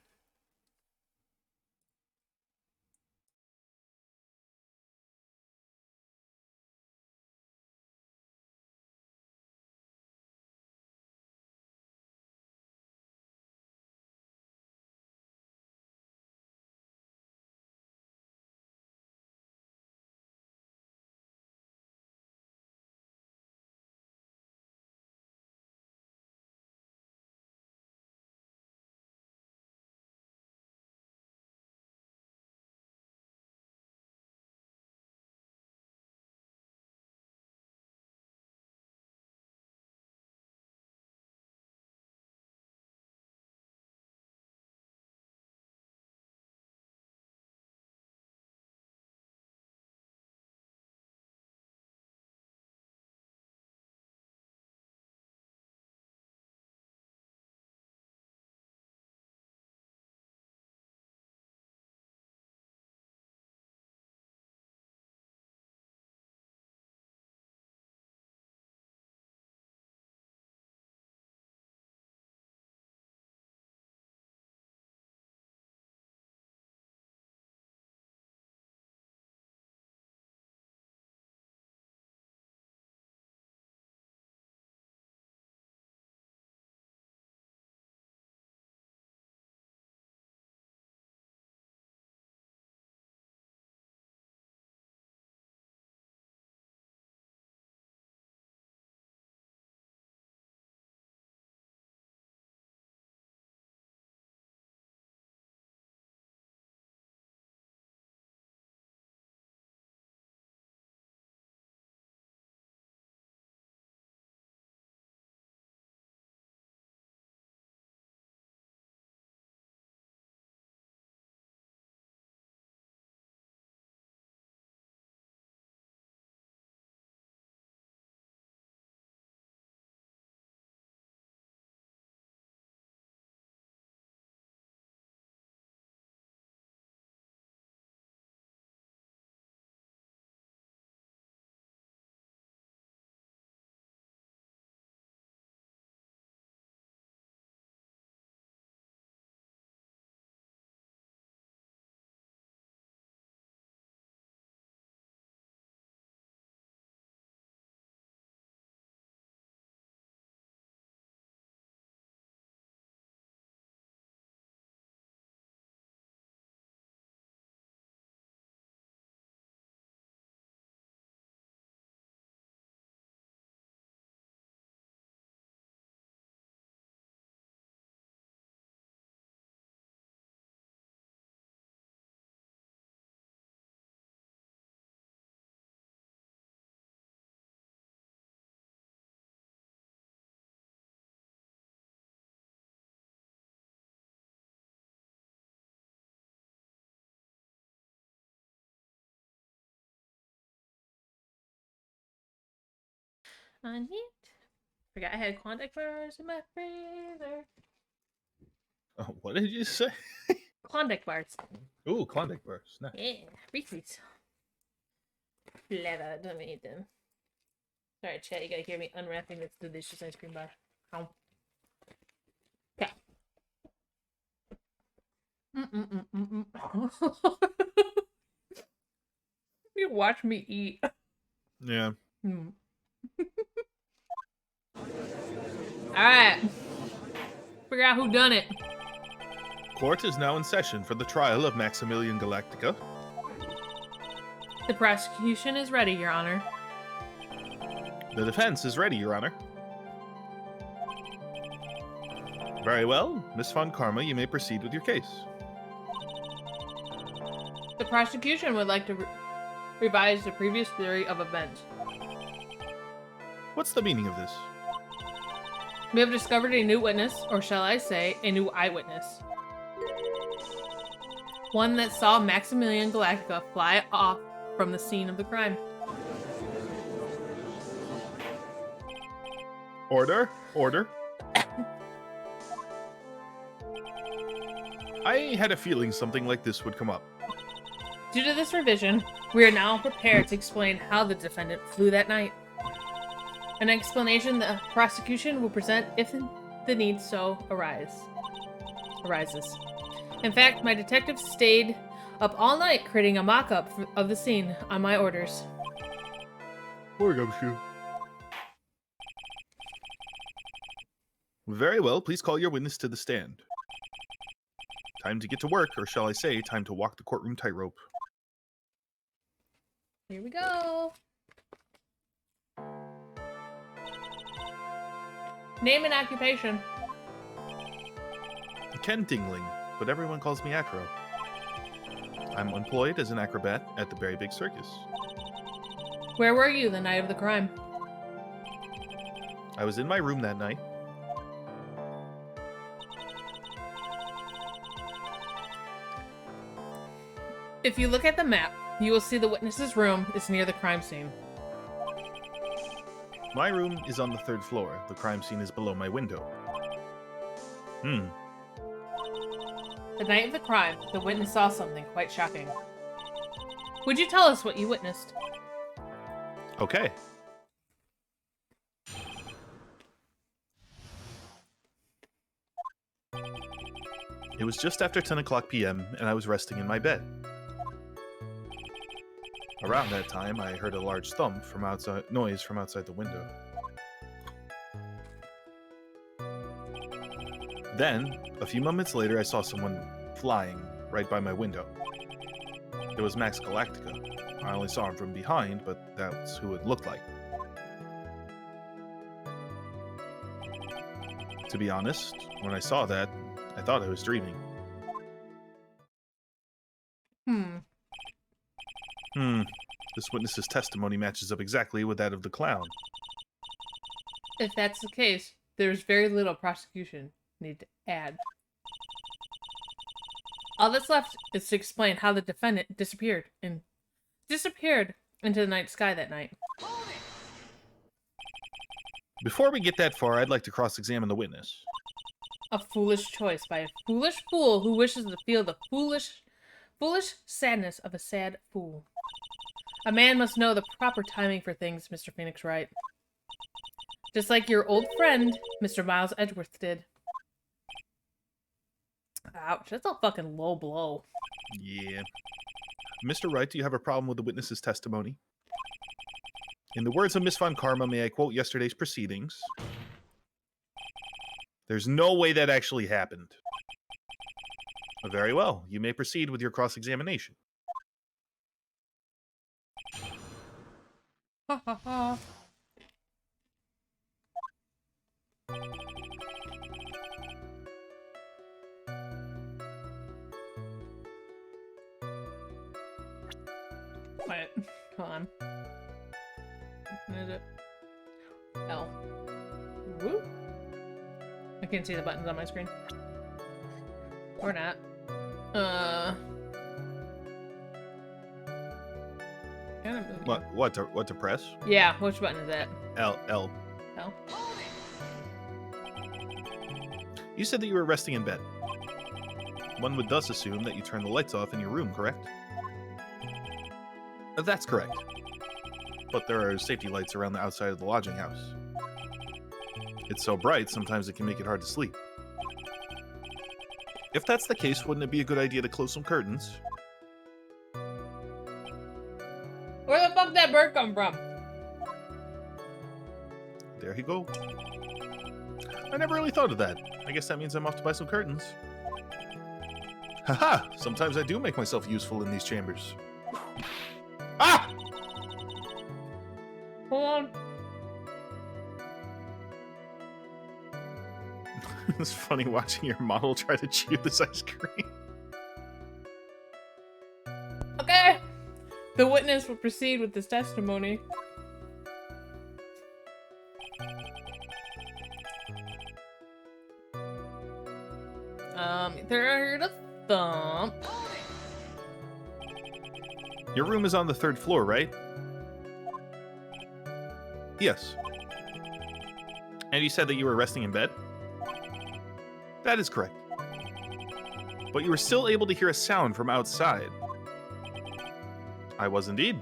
on it. Forgot I had Klondike bars in my freezer. Oh, what did you say? Klondike bars. Ooh, Klondike bars. Nice. Yeah, Reese's. Flavor, don't eat them. Sorry, chat, you gotta hear me unwrapping this delicious ice cream bar. Ow. Okay. You watch me eat. Yeah. Alright. Figure out who done it. Court is now in session for the trial of Maximilian Galactica. The prosecution is ready, Your Honor. The defense is ready, Your Honor. Very well. Miss Von Karma, you may proceed with your case. The prosecution would like to revise the previous theory of events. What's the meaning of this? We have discovered a new witness, or shall I say, a new eyewitness. One that saw Maximilian Galactica fly off from the scene of the crime. Order. Order. I had a feeling something like this would come up. Due to this revision, we are now prepared to explain how the defendant flew that night. An explanation the prosecution will present if the need so arises. In fact, my detective stayed up all night creating a mock-up of the scene on my orders. Very well, please call your witness to the stand. Time to get to work, or shall I say, time to walk the courtroom tightrope. Here we go. Name and occupation. Ken Dingling, but everyone calls me Acro. I'm employed as an acrobat at the Very Big Circus. Where were you the night of the crime? I was in my room that night. If you look at the map, you will see the witness's room is near the crime scene. My room is on the 3rd floor. The crime scene is below my window. The night of the crime, the witness saw something quite shocking. Would you tell us what you witnessed? Okay. It was just after 10 o'clock p.m., and I was resting in my bed. Around that time, I heard a large thump from noise from outside the window. Then, a few moments later, I saw someone flying right by my window. It was Max Galactica. I only saw him from behind, but that's who it looked like. To be honest, when I saw that, I thought I was dreaming. This witness's testimony matches up exactly with that of the clown. If that's the case, there's very little prosecution need to add. All that's left is to explain how the defendant disappeared into the night sky that night. Before we get that far, I'd like to cross-examine the witness. A foolish choice by a foolish fool who wishes to feel the foolish sadness of a sad fool. A man must know the proper timing for things, Mr. Phoenix Wright. Just like your old friend, Mr. Miles Edgeworth did. Ouch, that's a fucking low blow. Yeah. Mr. Wright, do you have a problem with the witness's testimony? In the words of Miss Von Karma, may I quote yesterday's proceedings? There's no way that actually happened. Very well. You may proceed with your cross-examination. Ha ha ha. Wait, hold on. Is it L? Woo? I can't see the buttons on my screen. Or not. Kind of move you. What to press? Yeah, which button is that? L. Oh. You said that you were resting in bed. One would thus assume that you turned the lights off in your room, correct? That's correct. But there are safety lights around the outside of the lodging house. It's so bright, sometimes it can make it hard to sleep. If that's the case, wouldn't it be a good idea to close some curtains? Where the fuck did that bird come from? There you go. I never really thought of that. I guess that means I'm off to buy some curtains. Haha! Sometimes I do make myself useful in these chambers. Ah! Hold on. It's funny watching your model try to chew this ice cream. Okay. The witness will proceed with this testimony. Third thump. Your room is on the 3rd floor, right? Yes. And you said that you were resting in bed? That is correct. But you were still able to hear a sound from outside. I was indeed.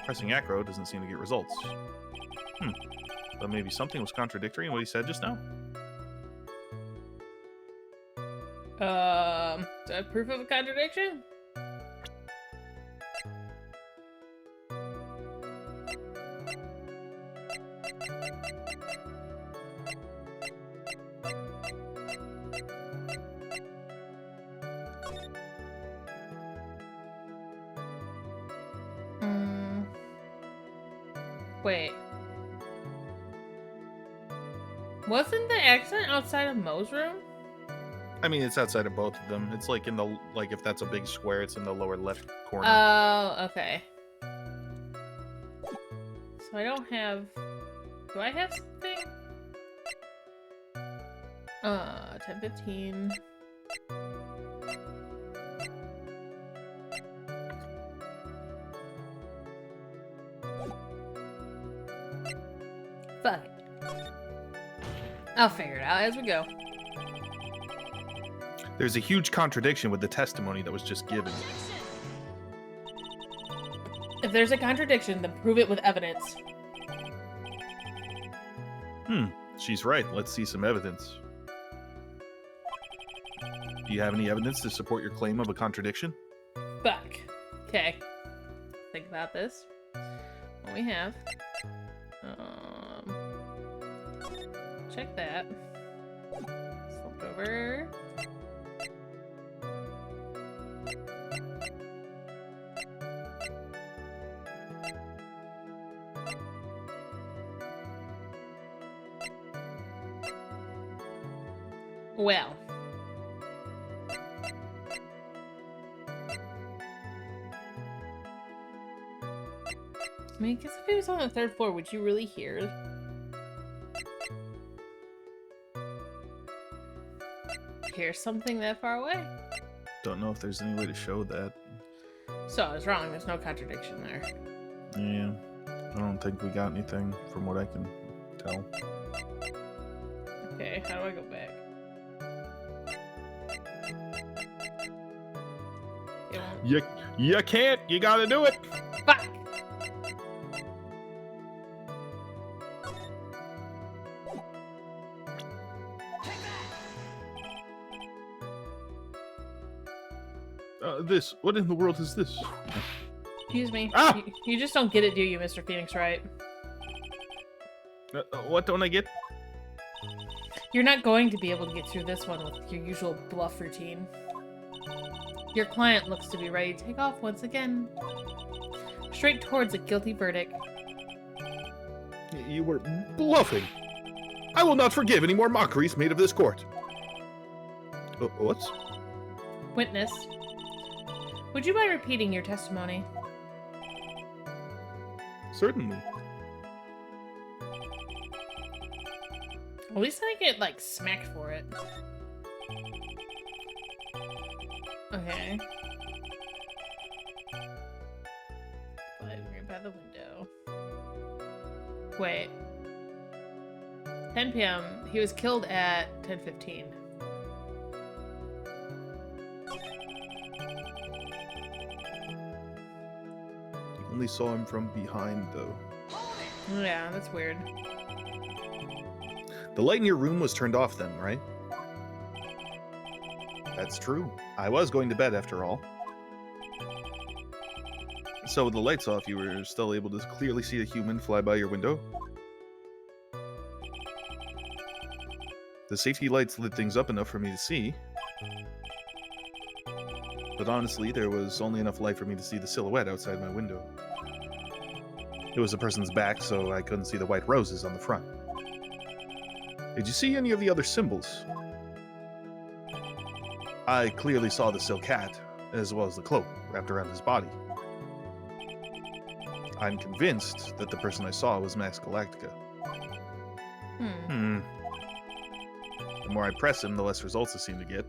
Pressing acro doesn't seem to get results. But maybe something was contradictory in what he said just now? Do I have proof of a contradiction? Wait. Wasn't the accident outside of Mo's room? I mean, it's outside of both of them. It's like in the, like if that's a big square, it's in the lower left corner. Oh, okay. So I don't have... Do I have something? 10:15. Fuck it. I'll figure it out as we go. There's a huge contradiction with the testimony that was just given. If there's a contradiction, then prove it with evidence. She's right. Let's see some evidence. Do you have any evidence to support your claim of a contradiction? Fuck. Okay. Think about this. What we have. Check that. Flip over. Well. I mean, because if he was on the 3rd floor, would you really hear? Hear something that far away? Don't know if there's any way to show that. So I was wrong. There's no contradiction there. Yeah, I don't think we got anything from what I can tell. Okay, how do I go back? It won't. You can't. You gotta do it. Fuck! This. What in the world is this? Excuse me. Ah! You just don't get it, do you, Mr. Phoenix Wright? What don't I get? You're not going to be able to get through this one with your usual bluff routine. Your client looks to be ready to take off once again. Straight towards a guilty verdict. You were bluffing. I will not forgive any more mockeries made of this court. What? Witness. Would you mind repeating your testimony? Certainly. At least I get, like, smacked for it. Okay. the window. Wait. 10 p.m. He was killed at 10:15. Only saw him from behind, though. Yeah, that's weird. The light in your room was turned off then, right? That's true. I was going to bed after all. So with the lights off, you were still able to clearly see a human fly by your window? The safety lights lit things up enough for me to see. But honestly, there was only enough light for me to see the silhouette outside my window. It was a person's back, so I couldn't see the white roses on the front. Did you see any of the other symbols? I clearly saw the silk hat, as well as the cloak wrapped around his body. I'm convinced that the person I saw was Max Galactica. The more I press him, the less results I seem to get.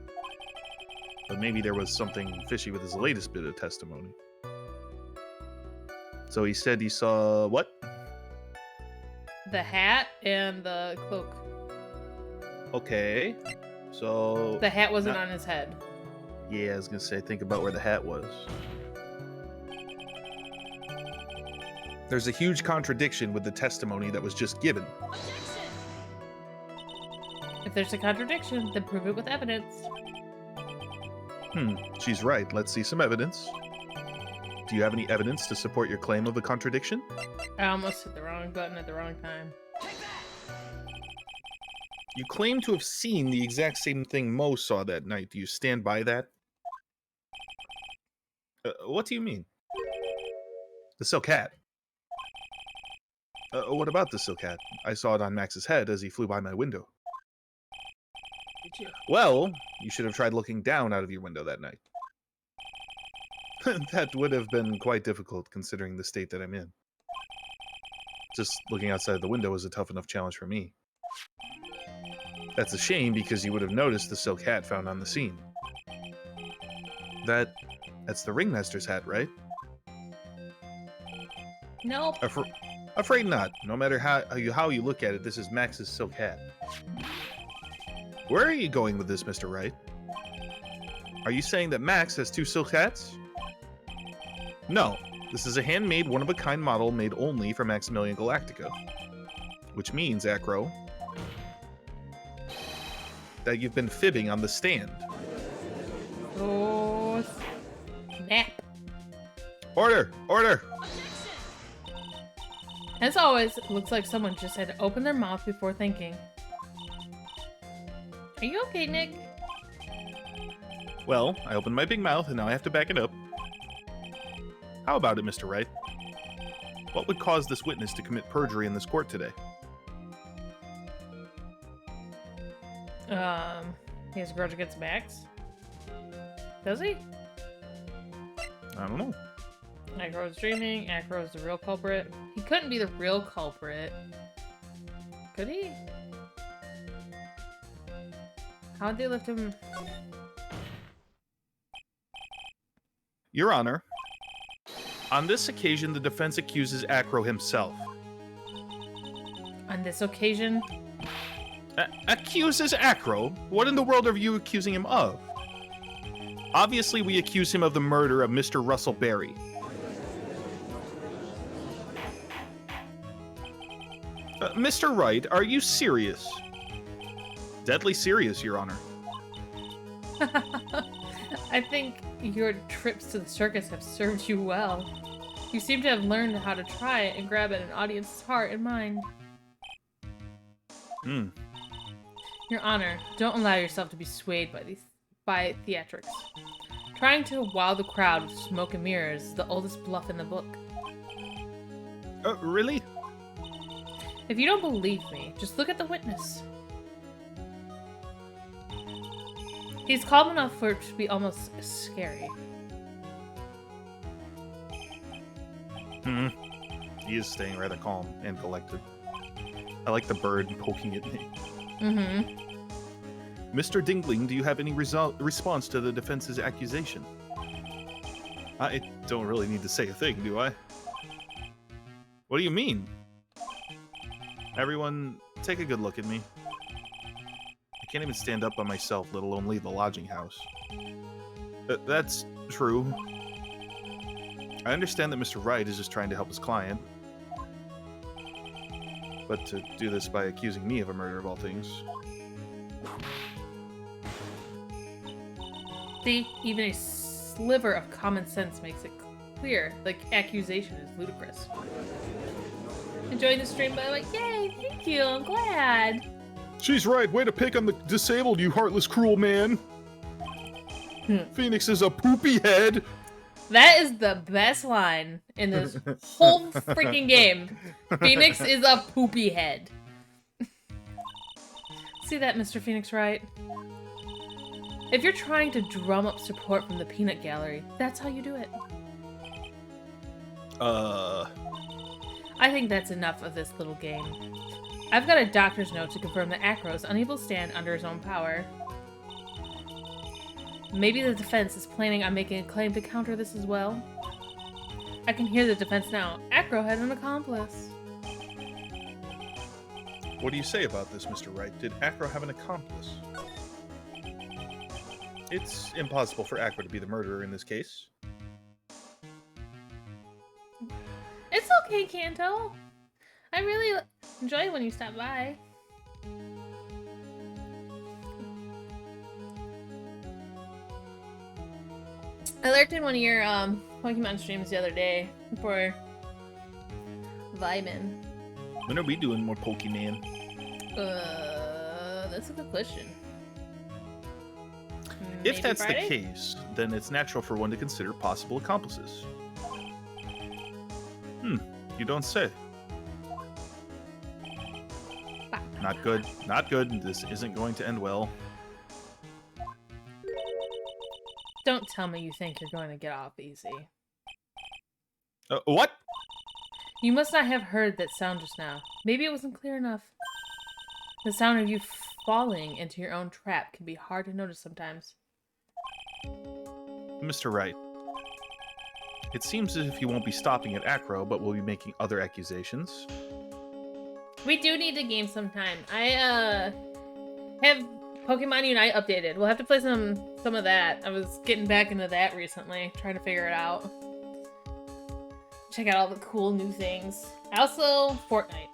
But maybe there was something fishy with his latest bit of testimony. So he said he saw what? The hat and the cloak. Okay. So... The hat wasn't on his head. Yeah, I was gonna say, think about where the hat was. There's a huge contradiction with the testimony that was just given. If there's a contradiction, then prove it with evidence. She's right. Let's see some evidence. Do you have any evidence to support your claim of a contradiction? I almost hit the wrong button at the wrong time. You claim to have seen the exact same thing Mo saw that night. Do you stand by that? What do you mean? The silk hat. What about the silk hat? I saw it on Max's head as he flew by my window. Did you? Well, you should have tried looking down out of your window that night. That would have been quite difficult considering the state that I'm in. Just looking outside the window was a tough enough challenge for me. That's a shame because you would have noticed the silk hat found on the scene. That's the ringmaster's hat, right? Nope. Afraid not. No matter how you look at it, this is Max's silk hat. Where are you going with this, Mr. Wright? Are you saying that Max has two silk hats? No. This is a handmade, one-of-a-kind model made only for Maximilian Galactica. Which means, Acro, that you've been fibbing on the stand. Oh, snap. Order! Order! As always, it looks like someone just had to open their mouth before thinking. Are you okay, Nick? Well, I opened my big mouth and now I have to back it up. How about it, Mr. Wright? What would cause this witness to commit perjury in this court today? He has a grudge against Max? Does he? I don't know. Acro's dreaming. Acro's the real culprit. He couldn't be the real culprit. Could he? How'd they lift him? Your Honor, on this occasion, the defense accuses Acro himself. On this occasion? Accuses Acro? What in the world are you accusing him of? Obviously, we accuse him of the murder of Mr. Russell Berry. Mr. Wright, are you serious? Deadly serious, Your Honor. I think your trips to the circus have served you well. You seem to have learned how to try it and grab at an audience's heart and mind. Your Honor, don't allow yourself to be swayed by theatrics. Trying to wow the crowd with smoke and mirrors is the oldest bluff in the book. Really? If you don't believe me, just look at the witness. He's calm enough for it to be almost scary. He is staying rather calm and collected. I like the bird poking at me. Mr. Dingling, do you have any response to the defense's accusation? I don't really need to say a thing, do I? What do you mean? Everyone, take a good look at me. I can't even stand up by myself, let alone leave the lodging house. That's true. I understand that Mr. Wright is just trying to help his client. But to do this by accusing me of a murder of all things... See, even a sliver of common sense makes it clear the accusation is ludicrous. Enjoying the stream, but I'm like, yay, thank you, I'm glad. She's right, way to pick on the disabled, you heartless, cruel man. Phoenix is a poopy head. That is the best line in this whole freaking game. Phoenix is a poopy head. See that, Mr. Phoenix Wright? If you're trying to drum up support from the peanut gallery, that's how you do it. I think that's enough of this little game. I've got a doctor's note to confirm that Acro is unable to stand under his own power. Maybe the defense is planning on making a claim to counter this as well. I can hear the defense now. Acro had an accomplice. What do you say about this, Mr. Wright? Did Acro have an accomplice? It's impossible for Acro to be the murderer in this case. It's okay, Kanto. I really enjoy when you stop by. I lurked in one of your Pokemon streams the other day for vibing. When are we doing more Pokemon? That's a good question. If Maybe that's Friday? the case, then it's natural for one to consider possible accomplices. You don't say. Not good. Not good. This isn't going to end well. Don't tell me you think you're going to get off easy. What? You must not have heard that sound just now. Maybe it wasn't clear enough. The sound of you falling into your own trap can be hard to notice sometimes. Mr. Wright, it seems as if you won't be stopping at Acro, but will be making other accusations. We do need the game sometime. I have Pokemon Unite updated. We'll have to play some of that. I was getting back into that recently, trying to figure it out. Check out all the cool new things. Also, Fortnite.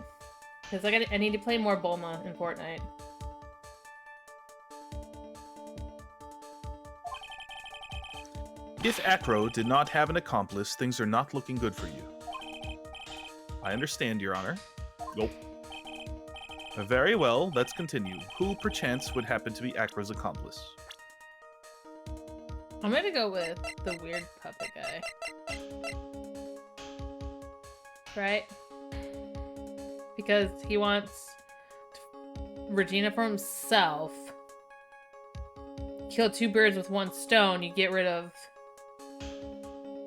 Because I need to play more Bulma in Fortnite. If Acro did not have an accomplice, things are not looking good for you. I understand, Your Honor. Nope. Very well, let's continue. Who, perchance, would happen to be Acro's accomplice? I'm gonna go with the weird puppet guy. Right? Because he wants Regina for himself. Kill two birds with one stone, you get rid of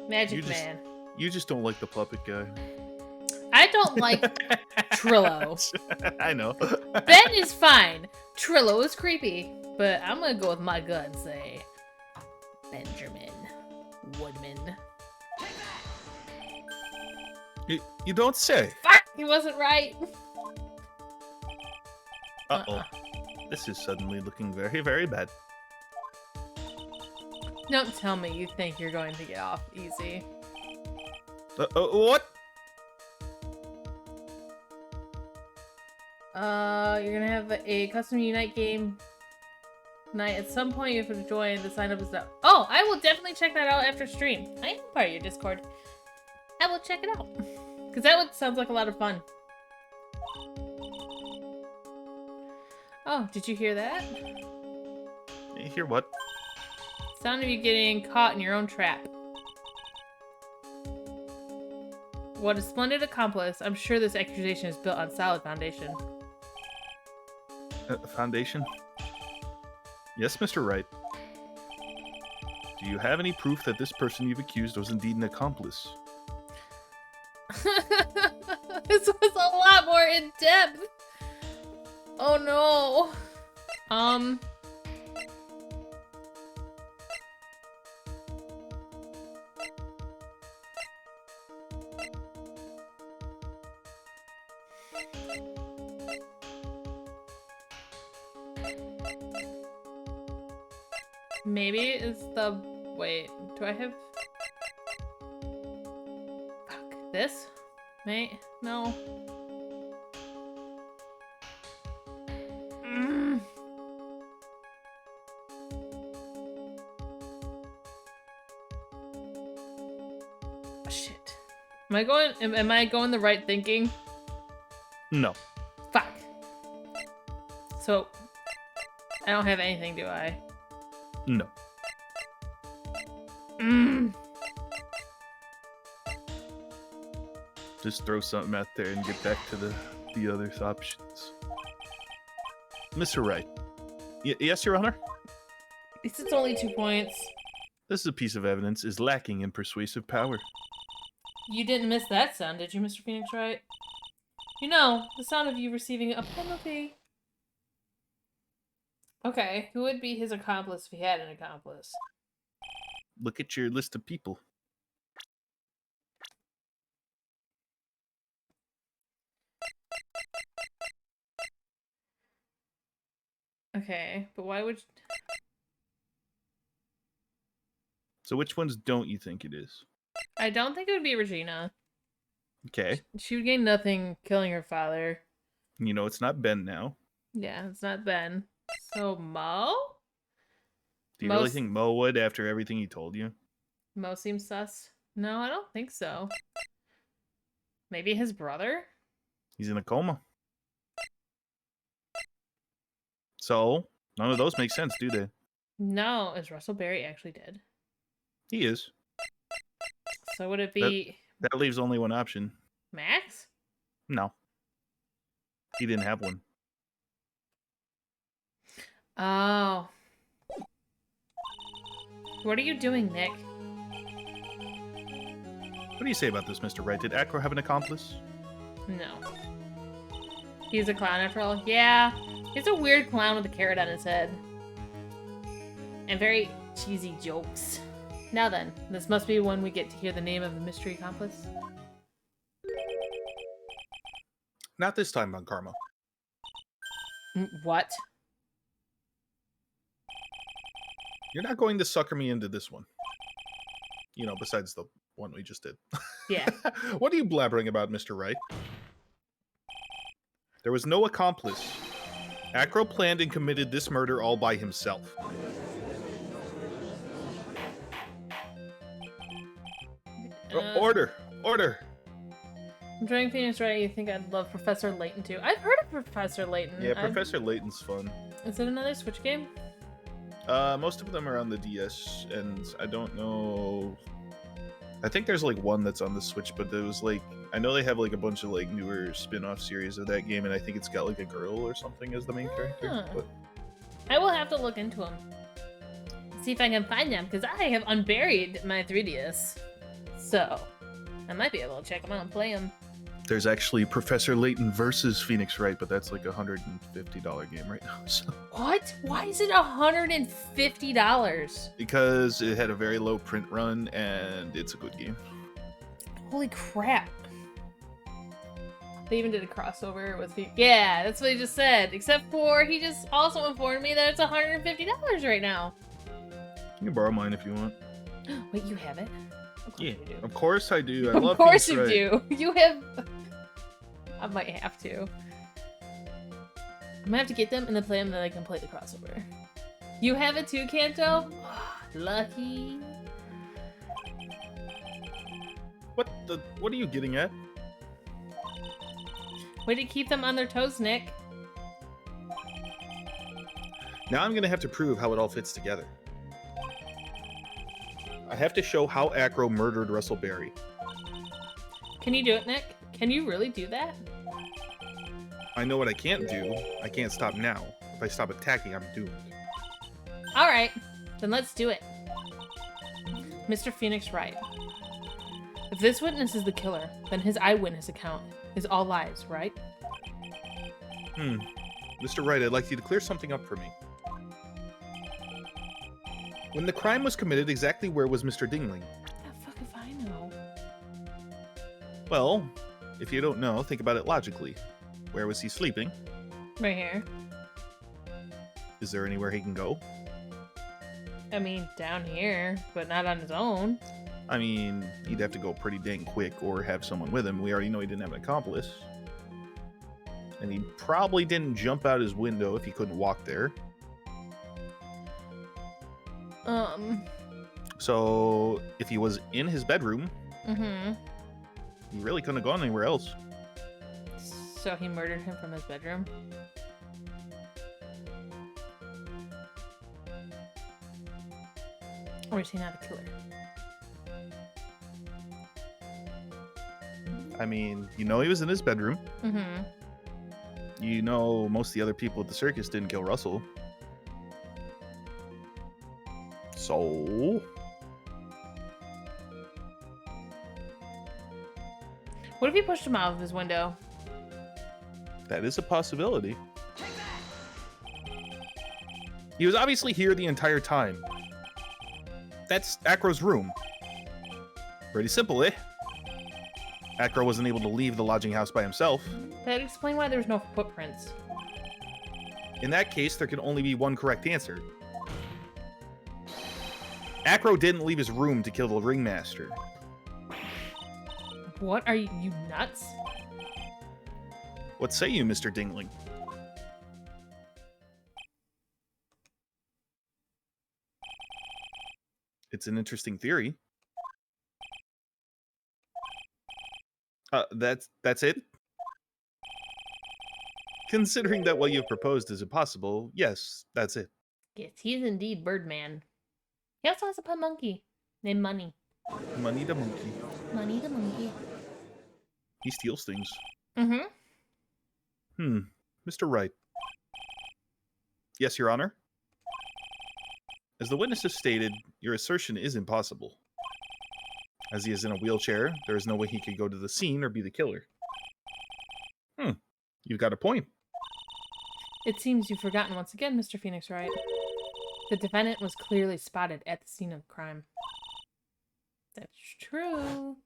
Magic Man. You just don't like the puppet guy. I don't like Trillo. I know. Ben is fine. Trillo is creepy. But I'm gonna go with my gut and say Benjamin Woodman. You don't say. Fuck! He wasn't right. Uh-oh. This is suddenly looking very, very bad. Don't tell me you think you're going to get off easy. What? You're gonna have a custom Unite game night. At some point you have to join. The sign up is up. Oh, I will definitely check that out after stream. I am part of your Discord. I will check it out. Because that sounds like a lot of fun. Oh, did you hear that? Hear what? Sound of you getting caught in your own trap. What a splendid accomplice. I'm sure this accusation is built on solid foundation. Foundation? Yes, Mr. Wright. Do you have any proof that this person you've accused was indeed an accomplice? This was a lot more in depth. Oh no. Maybe it's the... Wait, do I have... Fuck, this? Mate? No. Shit. Am I going the right thinking? No. Fuck. So, I don't have anything, do I? No. Just throw something out there and get back to the other options. Mr. Wright. Yes, Your Honor? At least it's only 2 points. This is a piece of evidence is lacking in persuasive power. You didn't miss that sound, did you, Mr. Phoenix Wright? You know, the sound of you receiving a penalty. Okay, who would be his accomplice if he had an accomplice? Look at your list of people. Okay, but why would... So which ones don't you think it is? I don't think it would be Regina. Okay. She would gain nothing killing her father. You know it's not Ben now. Yeah, it's not Ben. So Mo? Do you really think Mo would after everything he told you? Mo seems sus. No, I don't think so. Maybe his brother? He's in a coma. So, none of those make sense, do they? No, is Russell Berry actually dead? He is. So would it be... That leaves only one option. Max? No. He didn't have one. Oh. What are you doing, Nick? What do you say about this, Mr. Wright? Did Acro have an accomplice? No. He's a clown after all? Yeah. He's a weird clown with a carrot on his head. And very cheesy jokes. Now then, this must be when we get to hear the name of the mystery accomplice. Not this time, Von Karma. What? You're not going to sucker me into this one. You know, besides the one we just did. Yeah. What are you blabbering about, Mr. Wright? There was no accomplice. Acro planned and committed this murder all by himself. Order! Order! I'm trying Phoenix Wright. You think I'd love Professor Layton too? I've heard of Professor Layton. Yeah, Professor Layton's fun. Is it another Switch game? Most of them are on the DS, and I don't know. I think there's like one that's on the Switch, but there was like, I know they have like a bunch of like newer spin-off series of that game, and I think it's got like a girl or something as the main character. But... I will have to look into them. See if I can find them, because I have unburied my 3DS. So, I might be able to check them out and play them. There's actually Professor Layton versus Phoenix Wright, but that's like a $150 game right now. So. What? Why is it $150? Because it had a very low print run, and it's a good game. Holy crap. They even did a crossover with... Yeah, that's what he just said. Except for he just also informed me that it's $150 right now. You can borrow mine if you want. Wait, you have it? Yeah, of course I do. I of love course Phoenix you Wright. do. You have... I might have to. I'm gonna have to get them and then play them, and then I can play the crossover. You have it too, Kanto? Lucky. What are you getting at? Way to keep them on their toes, Nick. Now I'm gonna have to prove how it all fits together. I have to show how Acro murdered Russell Berry. Can you do it, Nick? Can you really do that? I know what I can't do. I can't stop now. If I stop attacking, I'm doomed. Alright, then let's do it. Mr. Phoenix Wright. If this witness is the killer, then his eyewitness account is all lies, right? Mr. Wright, I'd like you to clear something up for me. When the crime was committed, exactly where was Mr. Dingling? The fuck if I know? Well, if you don't know, think about it logically. Where was he sleeping? Right here. Is there anywhere he can go? I mean, down here, but not on his own. I mean, he'd have to go pretty dang quick or have someone with him. We already know he didn't have an accomplice. And he probably didn't jump out his window if he couldn't walk there. So, if he was in his bedroom, he really couldn't have gone anywhere else. So he murdered him from his bedroom? Or is he not a killer? I mean, you know he was in his bedroom. You know most of the other people at the circus didn't kill Russell. So... What if he pushed him out of his window? that is a possibility. He was obviously here the entire time. That's Acro's room. Pretty simple, eh? Acro wasn't able to leave the lodging house by himself. That'd explain why there's no footprints. In that case, there can only be one correct answer. Acro didn't leave his room to kill the ringmaster. What? Are you nuts? What say you, Mr. Dingling? It's an interesting theory. That's it? Considering that what you've proposed is impossible, yes, that's it. Yes, he is indeed Birdman. He also has a pet monkey named Money. Money the monkey. Money the monkey. He steals things. Mm-hmm. Mr. Wright. Yes, Your Honor? As the witness has stated, your assertion is impossible. As he is in a wheelchair, there is no way he could go to the scene or be the killer. You've got a point. It seems you've forgotten once again, Mr. Phoenix Wright. The defendant was clearly spotted at the scene of the crime. That's true.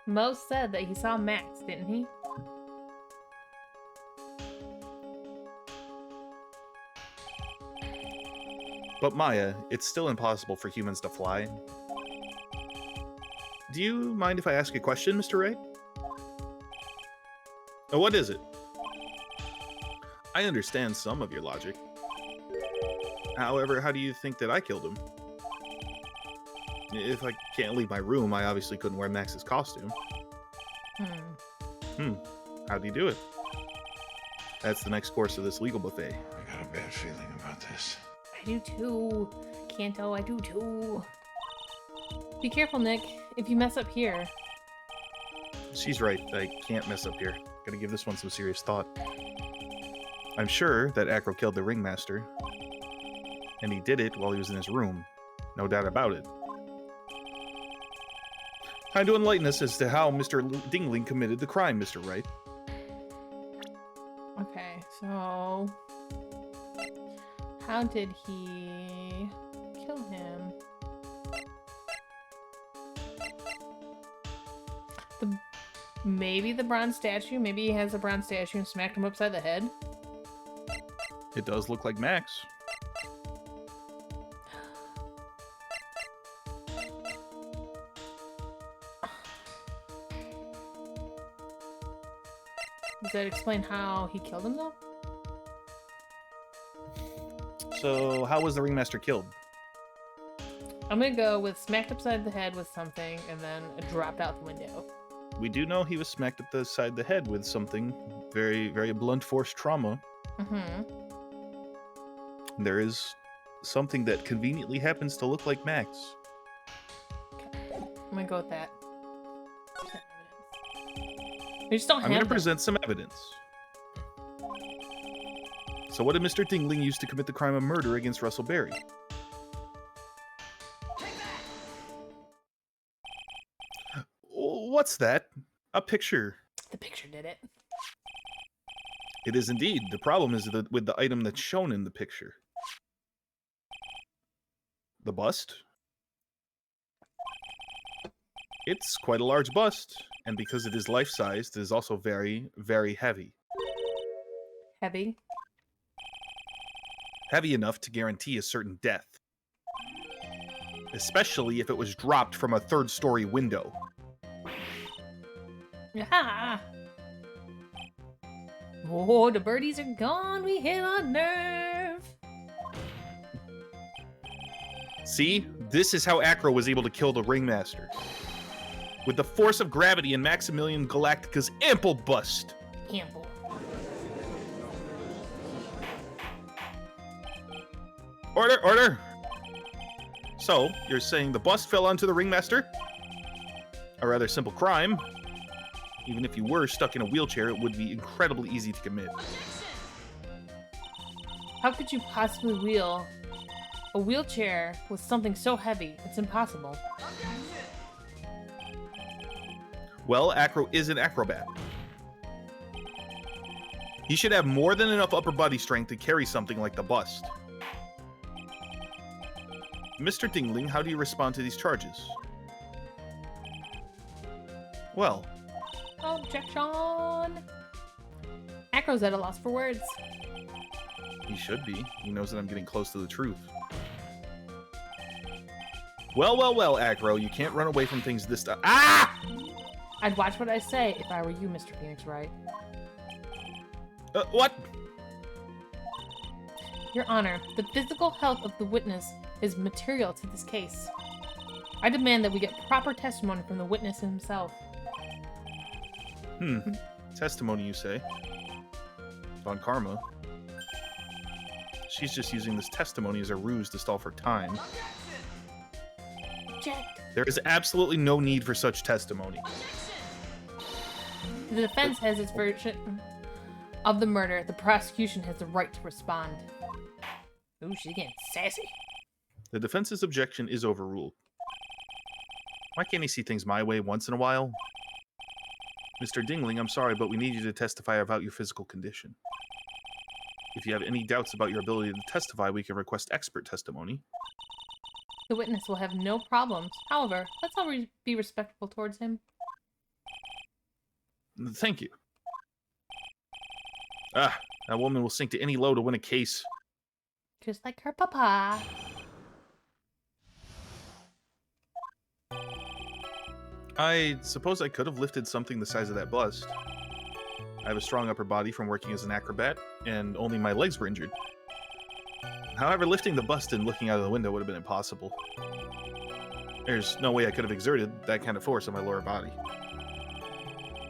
Mo said that he saw Max, didn't he? But Maya, it's still impossible for humans to fly. Do you mind if I ask a question, Mr. Wright? Oh, what is it? I understand some of your logic. However, how do you think that I killed him? If I can't leave my room, I obviously couldn't wear Max's costume. How'd he do it? That's the next course of this legal buffet. I got a bad feeling about this. I do too. Kanto, I do too. Be careful, Nick. If you mess up here. She's right. I can't mess up here. Gotta give this one some serious thought. I'm sure that Acro killed the ringmaster. And he did it while he was in his room. No doubt about it. Time to enlighten us as to how Mr. Dingling committed the crime, Mr. Wright. Okay, so... how did he kill him? Maybe the bronze statue? Maybe he has a bronze statue and smacked him upside the head? It does look like Max. Does that explain how he killed him, though? So, how was the ringmaster killed? I'm gonna go with smacked upside the head with something and then dropped out the window. We do know he was smacked up the side of the head with something. Very, very blunt force trauma. There is something that conveniently happens to look like Max. Okay. I'm gonna go with that. We just don't have I'm going to them. present some evidence. So what did Mr. Dingling use to commit the crime of murder against Russell Berry? What's that? A picture. The picture did it. It is indeed. The problem is with the item that's shown in the picture. The bust? It's quite a large bust, and because it is life-sized, it is also very, very heavy. Heavy. Heavy enough to guarantee a certain death. Especially if it was dropped from a third-story window. Yeah. Oh, the birdies are gone. We hit a nerve. See? This is how Acro was able to kill the Ringmaster. With the force of gravity and Maximilian Galactica's ample bust. Ample. Order, order! So, you're saying the bust fell onto the Ringmaster? A rather simple crime. Even if you were stuck in a wheelchair, it would be incredibly easy to commit. How could you possibly wheel a wheelchair with something so heavy? It's impossible. Well, Acro is an acrobat. He should have more than enough upper body strength to carry something like the bust. Mr. Dingling, how do you respond to these charges? Well, Objection! Acro's at a loss for words. he should be. He knows that I'm getting close to the truth. Well, well, well, Acro, you can't run away from things this time. Ah! I'd watch what I say if I were you, Mr. Phoenix Wright. What? Your Honor, the physical health of the witness is material to this case. I demand that we get proper testimony from the witness himself. Testimony, you say? Von Karma. She's just using this testimony as a ruse to stall for time. Object. There is absolutely no need for such testimony. The defense has its version of the murder. The prosecution has the right to respond. Ooh, she's getting sassy. The defense's objection is overruled. Why can't he see things my way once in a while? Mr. Dingling, I'm sorry, but we need you to testify about your physical condition. If you have any doubts about your ability to testify, we can request expert testimony. The witness will have no problems. However, let's all be respectful towards him. Thank you. Ah, that woman will sink to any low to win a case. Just like her papa. I suppose I could have lifted something the size of that bust. I have a strong upper body from working as an acrobat, and only my legs were injured. However, lifting the bust and looking out of the window would have been impossible. There's no way I could have exerted that kind of force on my lower body.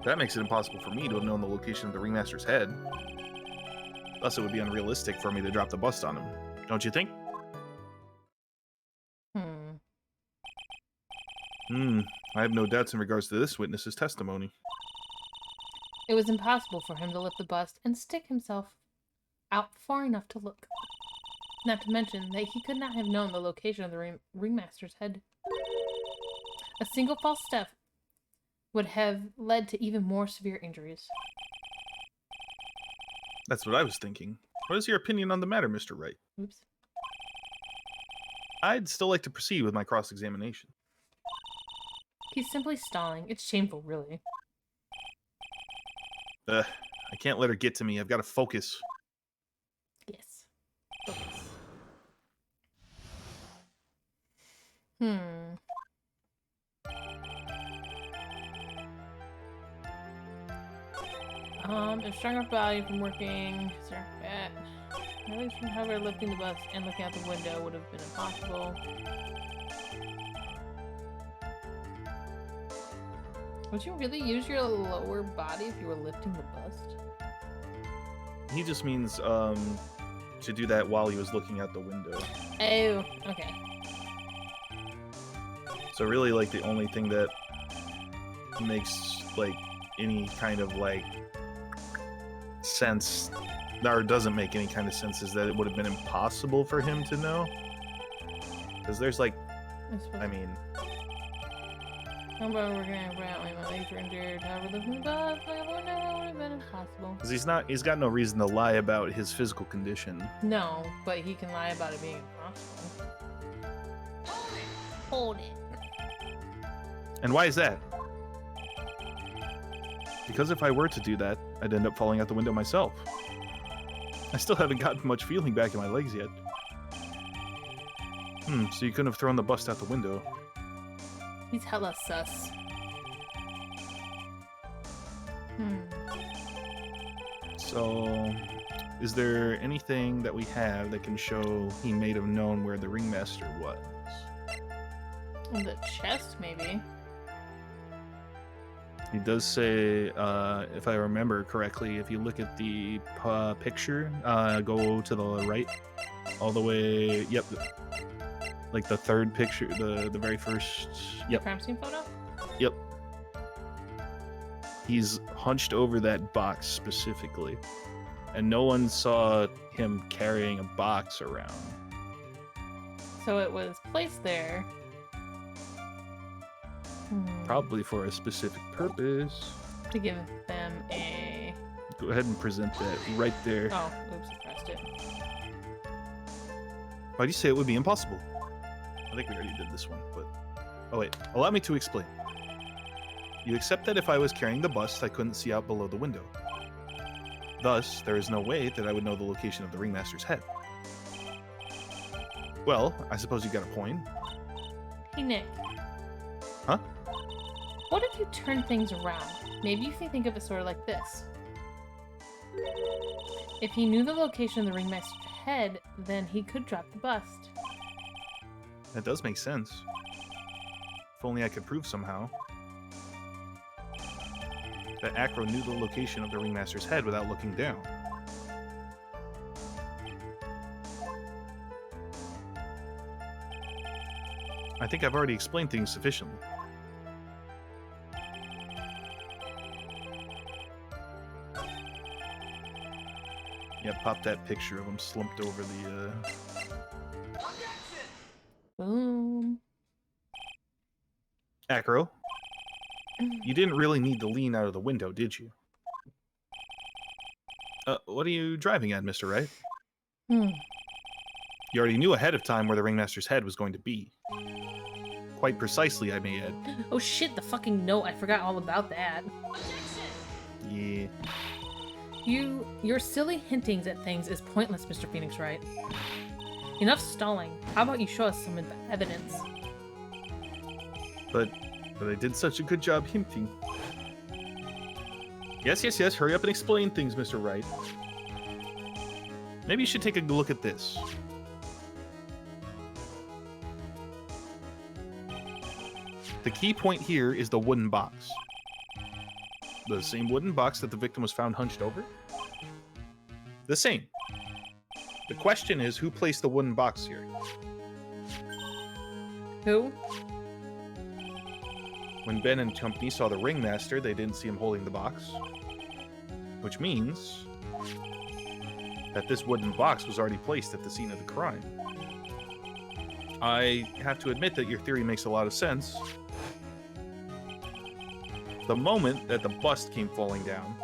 That makes it impossible for me to have known the location of the Ringmaster's head. Thus, it would be unrealistic for me to drop the bust on him. Don't you think? I have no doubts in regards to this witness's testimony. It was impossible for him to lift the bust and stick himself out far enough to look. Not to mention that he could not have known the location of the Ringmaster's head. A single false step would have led to even more severe injuries. That's what I was thinking. What is your opinion on the matter, Mr. Wright? Oops. I'd still like to proceed with my cross-examination. He's simply stalling. It's shameful, really. I can't let her get to me. I've got to focus. Yes. Focus. If stronger value from working, however, lifting the bus and looking out the window would have been impossible. Would you really use your lower body if you were lifting the bust? He just means, to do that while he was looking out the window. Oh, okay. So really, like, the only thing that makes, like, any kind of, like, sense, or doesn't make any kind of sense, is that it would have been impossible for him to know. Because there's, like, I mean... How about we're gonna my legs were injured, however, lifting the bus, would have been impossible. Because he's got no reason to lie about his physical condition. No, but he can lie about it being impossible. Hold it. And why is that? Because if I were to do that, I'd end up falling out the window myself. I still haven't gotten much feeling back in my legs yet. So you couldn't have thrown the bust out the window. He's hella sus. So, is there anything that we have that can show he may have known where the ringmaster was? On the chest, maybe. He does say, if I remember correctly, if you look at the picture, go to the right, all the way, yep, like the third picture, the very first, yep. Crime scene photo? Yep. He's hunched over that box specifically, and no one saw him carrying a box around. So it was placed there. Probably for a specific purpose. To give them a... Go ahead and present that right there. Oh, oops, I pressed it. Why'd you say it would be impossible? I think we already did this one, but... Oh wait, allow me to explain. You accept that if I was carrying the bust, I couldn't see out below the window. Thus, there is no way that I would know the location of the ringmaster's head. Well, I suppose you got a point. Hey, Nick. Huh? What if you turn things around? Maybe you can think of it sort of like this. If he knew the location of the ringmaster's head, then he could drop the bust. That does make sense. If only I could prove somehow that Acro knew the location of the ringmaster's head without looking down. I think I've already explained things sufficiently. Yeah, pop that picture of him slumped over the, Boom. Acro, you didn't really need to lean out of the window, did you? What are you driving at, Mr. Wright? You already knew ahead of time where the ringmaster's head was going to be. Quite precisely, I may add. Oh shit, the fucking note. I forgot all about that. Yeah. Your silly hintings at things is pointless, Mr. Phoenix Wright. Enough stalling. How about you show us some evidence? But I did such a good job hinting. Yes, hurry up and explain things, Mr. Wright. Maybe you should take a look at this. The key point here is the wooden box. The same wooden box that the victim was found hunched over? The same. The question is, who placed the wooden box here? Who? When Ben and company saw the ringmaster, they didn't see him holding the box. Which means that this wooden box was already placed at the scene of the crime. I have to admit that your theory makes a lot of sense. The moment that the bust came falling down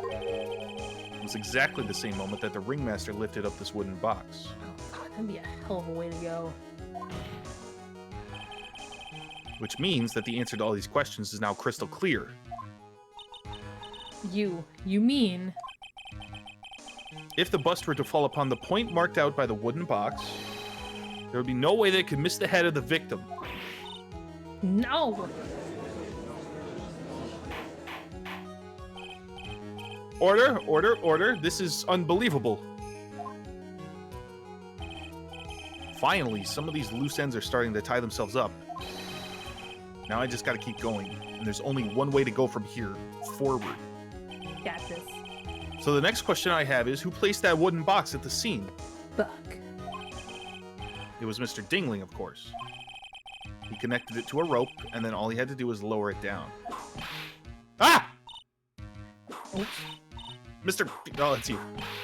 was exactly the same moment that the ringmaster lifted up this wooden box. Oh god, that'd be a hell of a way to go. Which means that the answer to all these questions is now crystal clear. You mean... If the bust were to fall upon the point marked out by the wooden box, there would be no way they could miss the head of the victim. No! Order, this is unbelievable. Finally, some of these loose ends are starting to tie themselves up. Now I just gotta keep going, and there's only one way to go from here, forward. Got this. So the next question I have is, who placed that wooden box at the scene? Buck. It was Mr. Dingling, of course. He connected it to a rope, and then all he had to do was lower it down. Ah! Oops. Mr. Oh, let's see.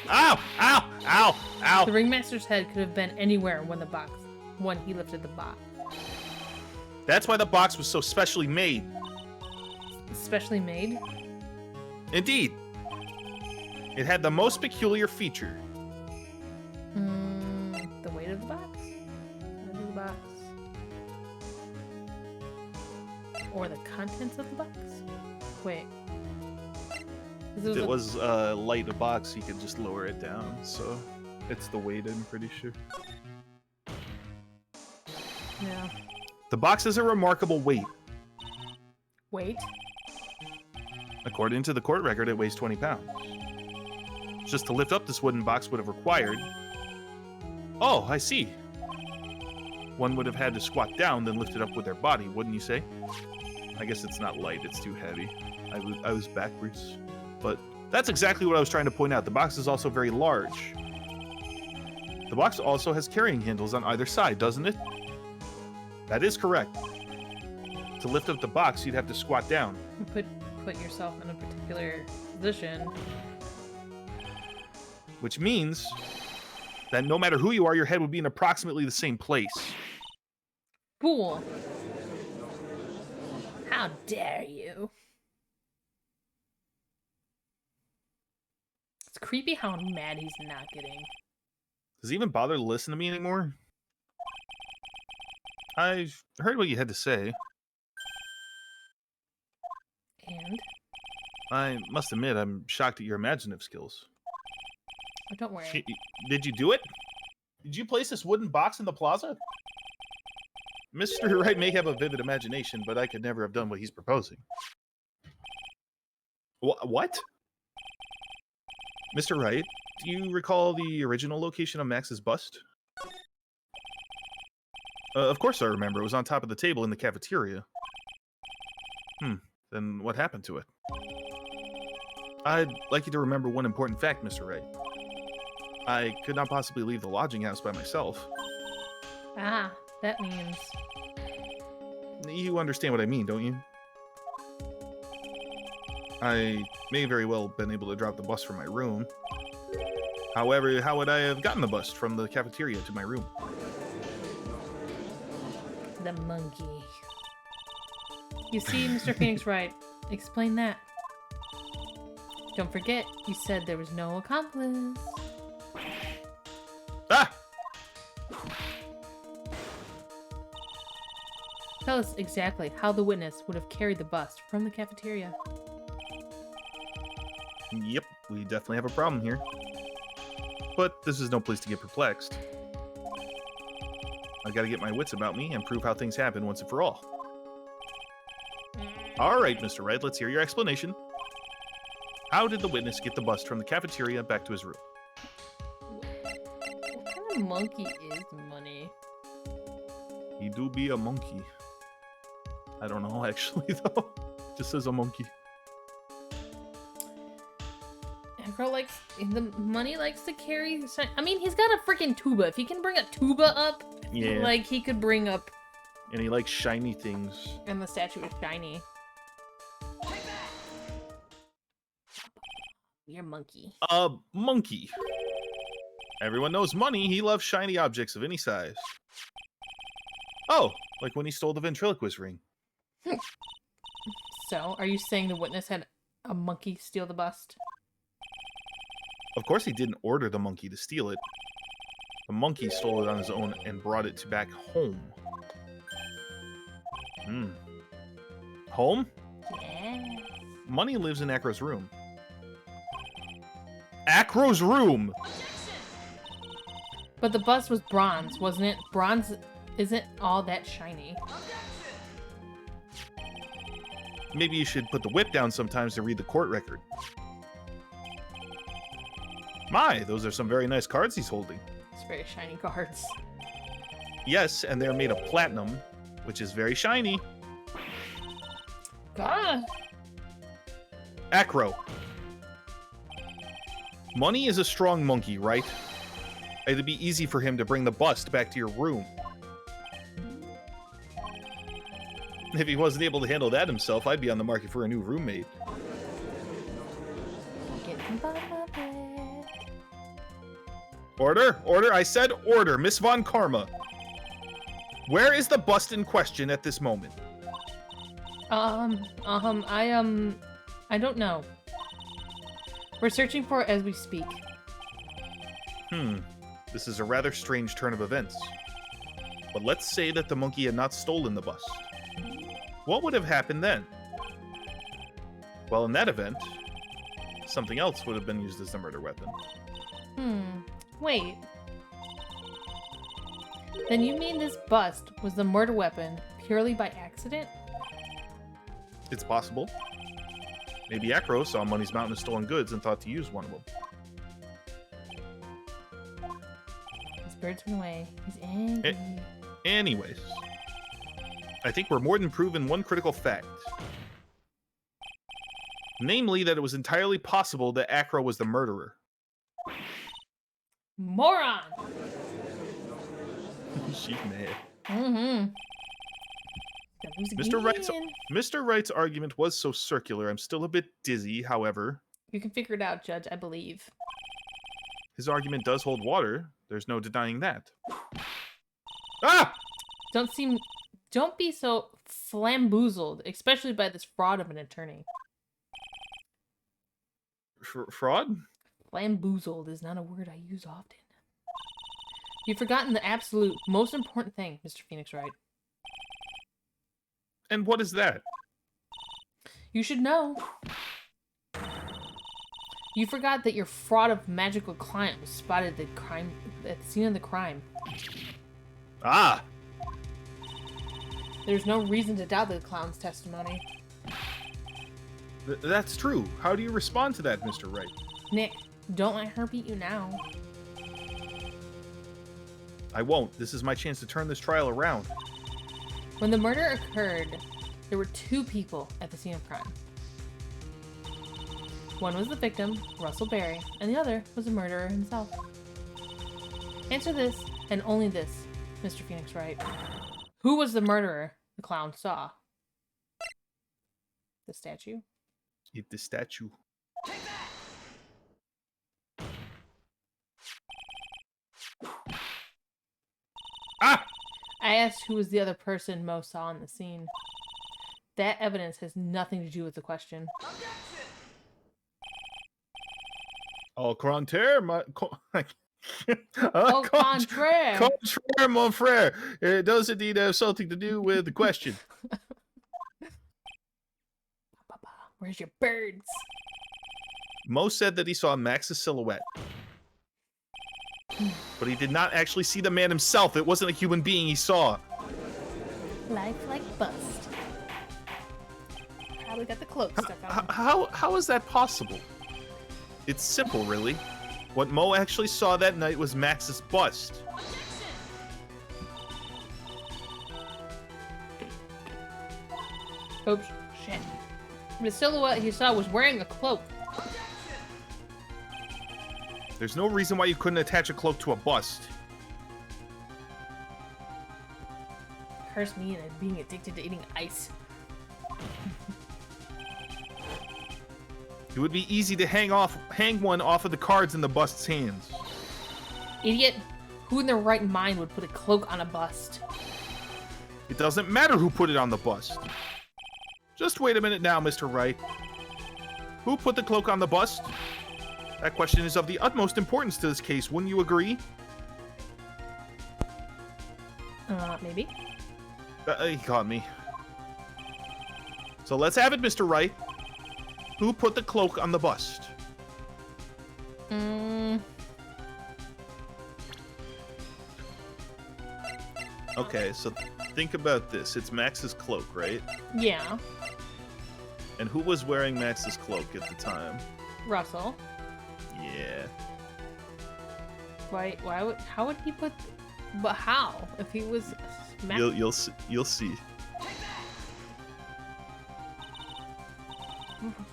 Ow! Ow! Ow! Ow! The ringmaster's head could have been anywhere when he lifted the box. That's why the box was so specially made. Specially made? Indeed. It had the most peculiar feature. The weight of the box? The weight of the box. Or the content contents of the box? Wait. If it was light a box, you could just lower it down. So it's the weight, I'm pretty sure. Yeah. The box is a remarkable weight. Wait. According to the court record, it weighs 20 pounds. Just to lift up this wooden box would have required... Oh, I see. One would have had to squat down, then lift it up with their body, wouldn't you say? I guess it's not light, it's too heavy. I was backwards. But that's exactly what I was trying to point out. The box is also very large. The box also has carrying handles on either side, doesn't it? That is correct. To lift up the box, you'd have to squat down. Put yourself in a particular position. Which means that no matter who you are, your head would be in approximately the same place. Fool. How dare you? It's creepy how mad he's not getting. Does he even bother to listen to me anymore? I've heard what you had to say. And? I must admit, I'm shocked at your imaginative skills. Oh, don't worry. Did you do it? Did you place this wooden box in the plaza? Mr. Wright may have a vivid imagination, but I could never have done what he's proposing. What? Mr. Wright, do you recall the original location of Max's bust? Of course I remember. It was on top of the table in the cafeteria. Then what happened to it? I'd like you to remember one important fact, Mr. Wright. I could not possibly leave the lodging house by myself. Ah, that means... You understand what I mean, don't you? I may very well have been able to drop the bus from my room. However, how would I have gotten the bus from the cafeteria to my room? The monkey. You see, Mr. Phoenix Wright, explain that. Don't forget, you said there was no accomplice. Ah! Tell us exactly how the witness would have carried the bust from the cafeteria. Yep, we definitely have a problem here. But this is no place to get perplexed. I've got to get my wits about me and prove how things happen once and for all. All right, Mr. Wright, let's hear your explanation. How did the witness get the bust from the cafeteria back to his room? What kind of monkey is Money? He do be a monkey. I don't know, actually, though. Just says a monkey. Girl likes the Money likes to carry. I mean, he's got a freaking tuba. If he can bring a tuba up, Yeah. like he could bring up. And he likes shiny things. And the statue is shiny. You're monkey. Monkey. Everyone knows Money. He loves shiny objects of any size. Oh, like when he stole the ventriloquist ring. So, are you saying the witness had a monkey steal the bust? Of course he didn't order the monkey to steal it. The monkey stole it on his own and brought it back home. Home? Yeah. Money lives in Acro's room. Acro's room! But the bust was bronze, wasn't it? Bronze isn't all that shiny. Maybe you should put the whip down sometimes to read the court record. My, those are some very nice cards he's holding. It's very shiny cards. Yes, and they're made of platinum, which is very shiny. God. Acro. Money is a strong monkey, right? It'd be easy for him to bring the bust back to your room. If he wasn't able to handle that himself, I'd be on the market for a new roommate. Get above it. Order! Order! I said order! Miss Von Karma! Where is the bust in question at this moment? I don't know. We're searching for it as we speak. This is a rather strange turn of events. But let's say that the monkey had not stolen the bust. What would have happened then? Well, in that event, something else would have been used as the murder weapon. Wait. Then you mean this bust was the murder weapon purely by accident? It's possible. Maybe Acro saw Money's Mountain of stolen goods and thought to use one of them. His birds went away. He's angry. Anyways, I think we're more than proven one critical fact. Namely, that it was entirely possible that Acro was the murderer. Moron! She's mad. Mm-hmm. Mr. Wright's argument was so circular, I'm still a bit dizzy, however. You can figure it out, Judge, I believe. His argument does hold water. There's no denying that. Ah! Don't be so flamboozled, especially by this fraud of an attorney. Fraud? Flamboozled is not a word I use often. You've forgotten the absolute most important thing, Mr. Phoenix Wright. And what is that? You should know. You forgot that your fraud of magical client was spotted at the scene of the crime. Ah! There's no reason to doubt the clown's testimony. That's true. How do you respond to that, Mr. Wright? Nick, don't let her beat you now. I won't. This is my chance to turn this trial around. When the murder occurred, there were 2 people at the scene of crime. One was the victim, Russell Berry, and the other was the murderer himself. Answer this, and only this, Mr. Phoenix Wright. Who was the murderer the clown saw? The statue? The statue. Ah! I asked who was the other person Mo saw on the scene. That evidence has nothing to do with the question. Au contraire, Au contraire! Contraire, mon frère. It does indeed have something to do with the question. Where's your birds? Mo said that he saw Max's silhouette. But he did not actually see the man himself. It wasn't a human being he saw. Life like bust. Probably got the cloak stuck on. How is that possible? It's simple, really. What Mo actually saw that night was Max's bust. Oops, shit. The silhouette he saw was wearing a cloak. There's no reason why you couldn't attach a cloak to a bust. Curse me and being addicted to eating ice. It would be easy to hang one off of the cards in the bust's hands. Idiot! Who in their right mind would put a cloak on a bust? It doesn't matter who put it on the bust. Just wait a minute now, Mr. Wright. Who put the cloak on the bust? That question is of the utmost importance to this case, wouldn't you agree? Maybe. He caught me. So let's have it, Mr. Wright. Who put the cloak on the bust? Okay, so think about this. It's Max's cloak, right? Yeah. And who was wearing Max's cloak at the time? Russell. Yeah. How would he put... But how? If he was... You'll see.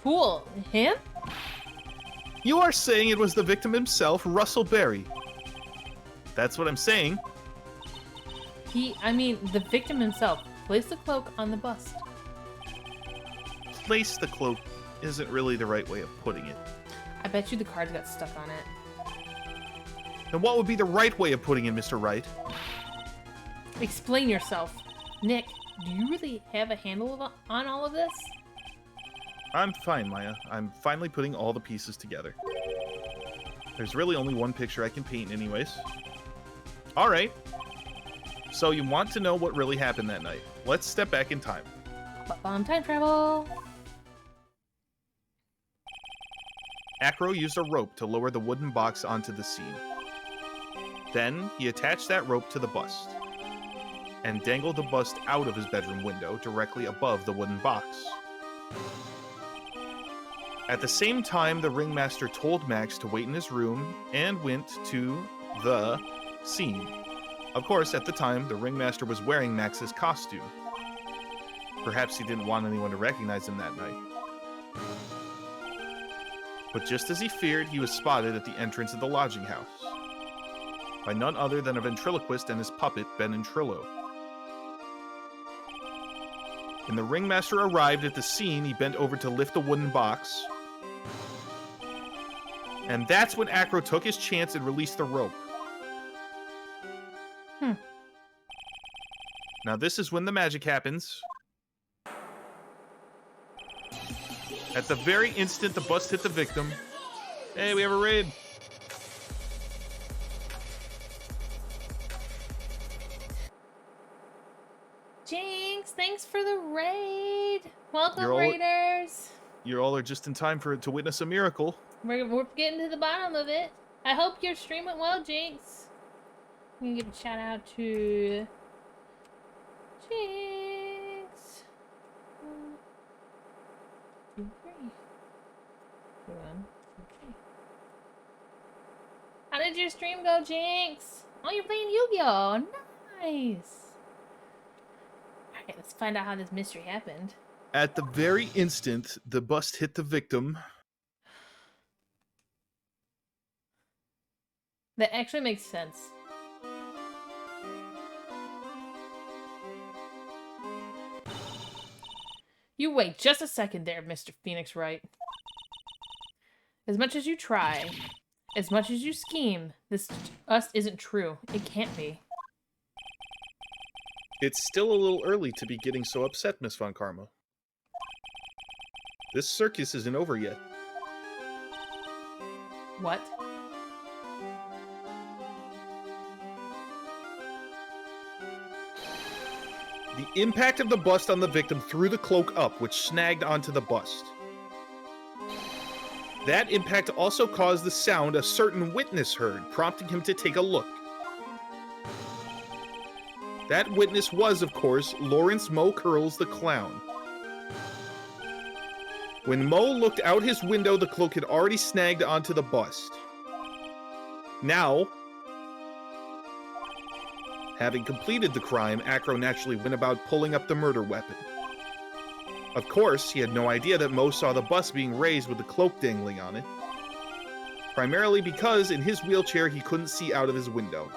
Fool. Him? You are saying it was the victim himself, Russell Berry. That's what I'm saying. The victim himself placed the cloak on the bust. Place the cloak isn't really the right way of putting it. I bet you the cards got stuck on it. Then what would be the right way of putting it, Mr. Wright? Explain yourself. Nick, do you really have a handle on all of this? I'm fine, Maya. I'm finally putting all the pieces together. There's really only one picture I can paint anyways. Alright. So you want to know what really happened that night. Let's step back in time. Time travel! Acro used a rope to lower the wooden box onto the scene. Then, he attached that rope to the bust, and dangled the bust out of his bedroom window directly above the wooden box. At the same time, the ringmaster told Max to wait in his room and went to the scene. Of course, at the time, the ringmaster was wearing Max's costume. Perhaps he didn't want anyone to recognize him that night. But just as he feared, he was spotted at the entrance of the lodging house by none other than a ventriloquist and his puppet, Benentrillo. When the ringmaster arrived at the scene, he bent over to lift the wooden box. And that's when Acro took his chance and released the rope. Now this is when the magic happens. At the very instant the bust hit the victim. Hey, we have a raid. Jinx, thanks for the raid. Welcome, You're all- raiders. You all are just in time to witness a miracle. We're getting to the bottom of it. I hope your stream went well, Jinx. I'm gonna give a shout out to Jinx. 1, 2, 3. 1, 2, 3. How did your stream go, Jinx? Oh, you're playing Yu-Gi-Oh! Nice. Alright, let's find out how this mystery happened. At the very instant the bust hit the victim, That actually makes sense. You wait just a second there, Mr. Phoenix Wright. As much as you try, as much as you scheme, this just isn't true. It can't be. it's still a little early to be getting so upset, Miss Von Karma. This circus isn't over yet. What? The impact of the bust on the victim threw the cloak up, which snagged onto the bust. That impact also caused the sound a certain witness heard, prompting him to take a look. That witness was, of course, Lawrence Mo Curls the Clown. When Mo looked out his window, the cloak had already snagged onto the bust. Now, having completed the crime, Acro naturally went about pulling up the murder weapon. Of course, he had no idea that Mo saw the bust being raised with the cloak dangling on it. Primarily because in his wheelchair he couldn't see out of his window.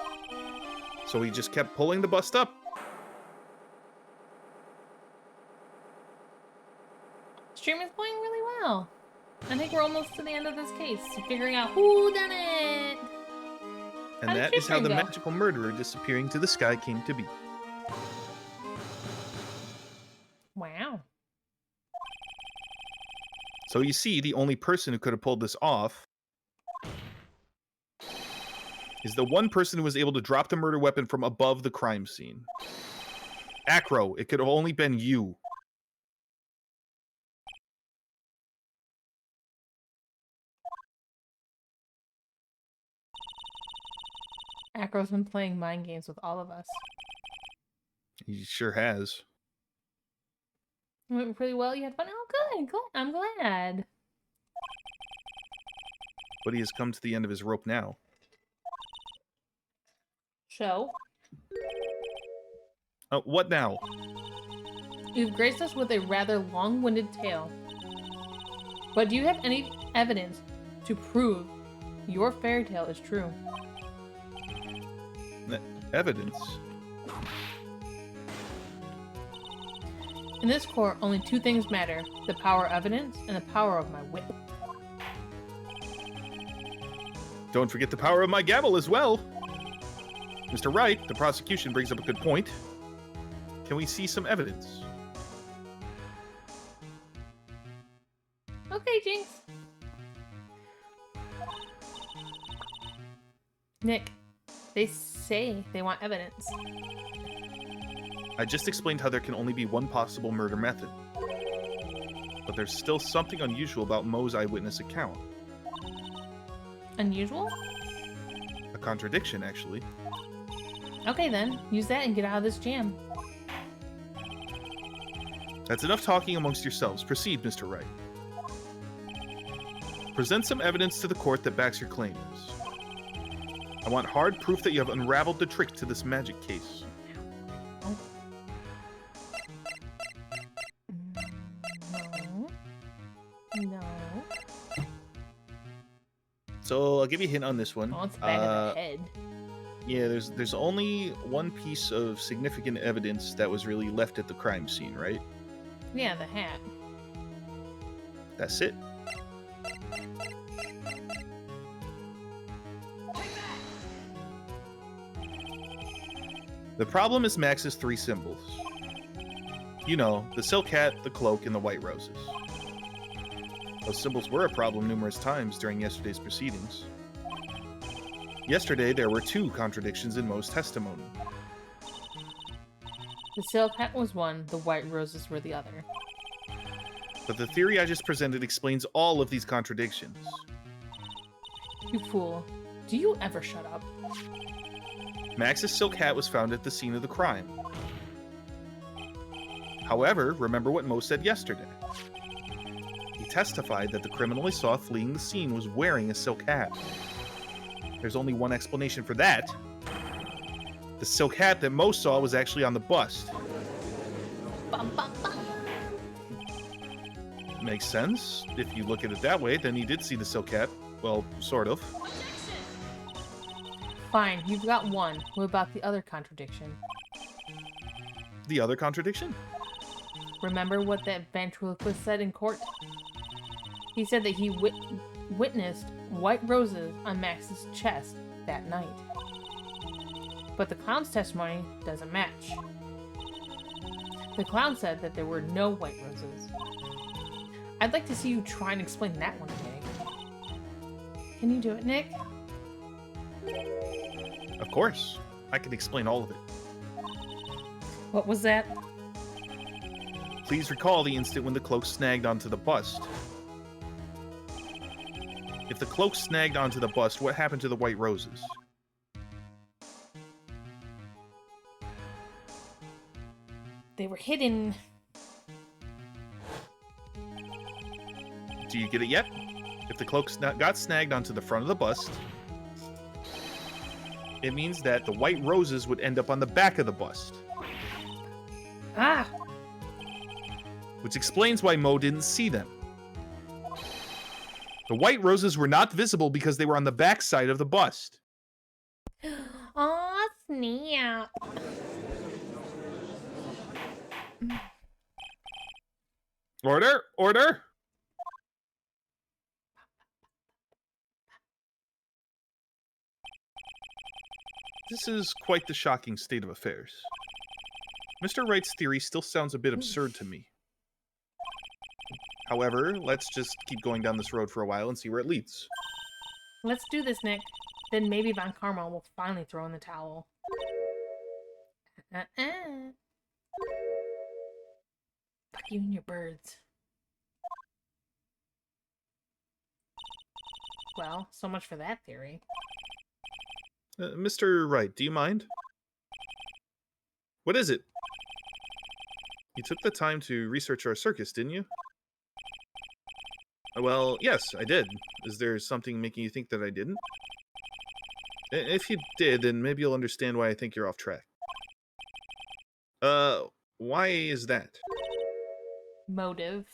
So he just kept pulling the bust up. Stream is going really well. I think we're almost to the end of this case, figuring out who done it. And How did that your is how stream the go? magical murderer disappearing to the sky came to be. Wow. So you see, the only person who could have pulled this off is the one person who was able to drop the murder weapon from above the crime scene. Acro, it could have only been you. Acro's been playing mind games with all of us. He sure has. It went pretty well. You had fun. Oh, good. Good. I'm glad. But he has come to the end of his rope now. So, What now? you've graced us with a rather long-winded tale. But do you have any evidence to prove your fairy tale is true? Evidence? In this court, only two things matter. The power of evidence and the power of my wit. Don't forget the power of my gavel as well. Mr. Wright, the prosecution brings up a good point. Can we see some evidence? Okay, Jinx. Nick, they say they want evidence. I just explained how there can only be one possible murder method. But there's still something unusual about Mo's eyewitness account. Unusual? A contradiction, actually. Okay then, use that and get out of this jam. That's enough talking amongst yourselves. Proceed, Mr. Wright. Present some evidence to the court that backs your claims. I want hard proof that you have unraveled the trick to this magic case. No. So I'll give you a hint on this one. Oh, it's the back of the head. Yeah, there's only one piece of significant evidence that was really left at the crime scene, right? Yeah, the hat. That's it. The problem is Max's three symbols. You know, the silk hat, the cloak, and the white roses. Those symbols were a problem numerous times during yesterday's proceedings. Yesterday, there were 2 contradictions in Mo's testimony. The silk hat was one, the white roses were the other. But the theory I just presented explains all of these contradictions. You fool. Do you ever shut up? Max's silk hat was found at the scene of the crime. However, remember what Mo said yesterday. He testified that the criminal he saw fleeing the scene was wearing a silk hat. There's only one explanation for that. The silk hat that Mo saw was actually on the bust. Bum, bum, bum. Makes sense. If you look at it that way, then he did see the silk hat. Well, sort of. Fine, you've got one. What about the other contradiction? The other contradiction? Remember what that ventriloquist said in court? He said that he witnessed white roses on Max's chest that night. But the clown's testimony doesn't match. The clown said that there were no white roses. I'd like to see you try and explain that one, Nick. Can you do it, Nick? Of course. I can explain all of it. What was that? Please recall the instant when the cloak snagged onto the bust. If the cloak snagged onto the bust, what happened to the white roses? They were hidden. Do you get it yet? If the cloak got snagged onto the front of the bust, it means that the white roses would end up on the back of the bust. Ah! Which explains why Mo didn't see them. The white roses were not visible because they were on the back side of the bust. Aw, snap. Order! Order! This is quite the shocking state of affairs. Mr. Wright's theory still sounds a bit absurd to me. However, let's just keep going down this road for a while and see where it leads. Let's do this, Nick. Then maybe Von Karma will finally throw in the towel. Fuck you and your birds. Well, so much for that theory. Mr. Wright, do you mind? What is it? You took the time to research our circus, didn't you? Well, yes, I did. Is there something making you think that I didn't? If you did, then maybe you'll understand why I think you're off track. Why is that? Motive.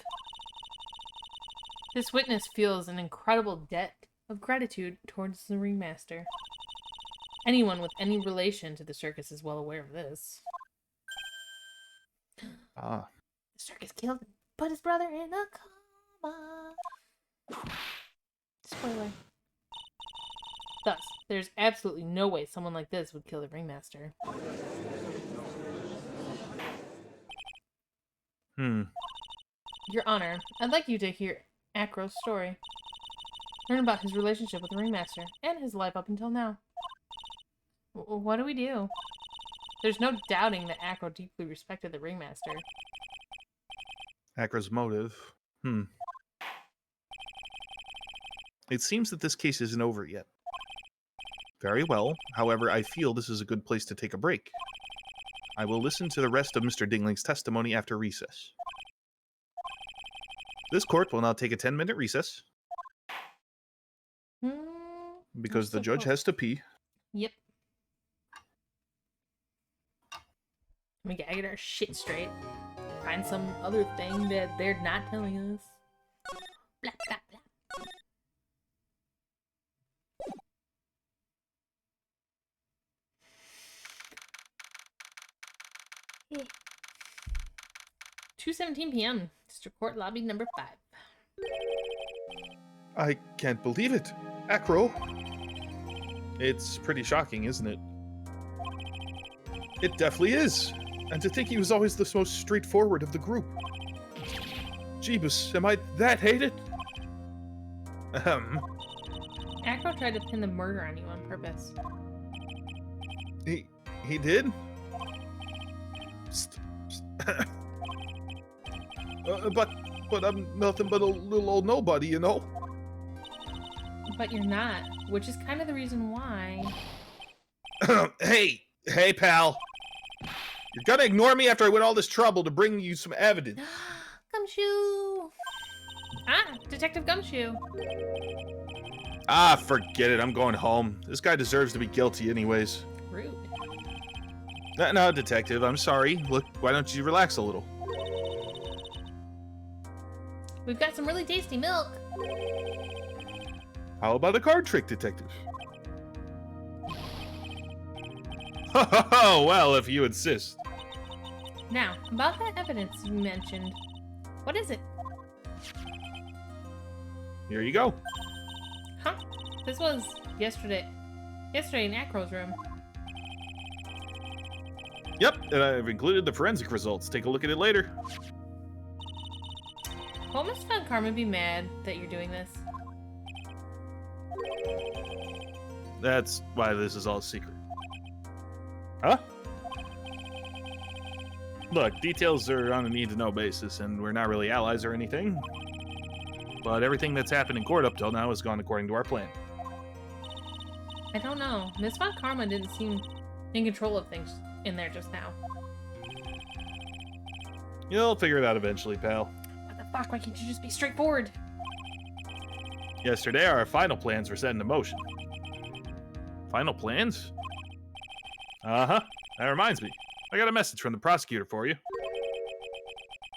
This witness feels an incredible debt of gratitude towards the ringmaster. Anyone with any relation to the circus is well aware of this. Ah. The circus killed him, put his brother in a coma. Spoiler. Thus, there's absolutely no way someone like this would kill the ringmaster. Your Honor, I'd like you to hear Acro's story. Learn about his relationship with the ringmaster and his life up until now. What do we do? There's no doubting that Acro deeply respected the ringmaster. Acro's motive. It seems that this case isn't over yet. Very well. However, I feel this is a good place to take a break. I will listen to the rest of Mr. Dingling's testimony after recess. This court will now take a 10-minute recess because the judge has to pee. Yep. We gotta get our shit straight. Find some other thing that they're not telling us. Blah, blah, blah. Yeah. 2:17 p.m. District Court Lobby number 5. I can't believe it. Acro. It's pretty shocking, isn't it? It definitely is. And to think he was always the most straightforward of the group. Jeebus, am I that hated? Ahem. Acro tried to pin the murder on you on purpose. He did? But I'm nothing but a little old nobody, you know? But you're not, which is kind of the reason why. Hey, pal. You're gonna ignore me after I went all this trouble to bring you some evidence. Gumshoe! Ah, Detective Gumshoe. Ah, forget it. I'm going home. This guy deserves to be guilty anyways. Rude. No, Detective, I'm sorry. Look, why don't you relax a little? We've got some really tasty milk. How about a card trick, Detective? Oh, well, if you insist. Now, about that evidence you mentioned. What is it? Here you go. Huh? This was yesterday in Acro's room. Yep, and I've included the forensic results. Take a look at it later. Won't Miss Von Carmen be mad that you're doing this? That's why this is all secret. Huh? Look, details are on a need-to-know basis, and we're not really allies or anything. But everything that's happened in court up till now has gone according to our plan. I don't know. Miss Von Karma didn't seem in control of things in there just now. You'll figure it out eventually, pal. What the fuck? Why can't you just be straightforward? Yesterday, our final plans were set into motion. Final plans? Uh-huh. That reminds me. I got a message from the prosecutor for you.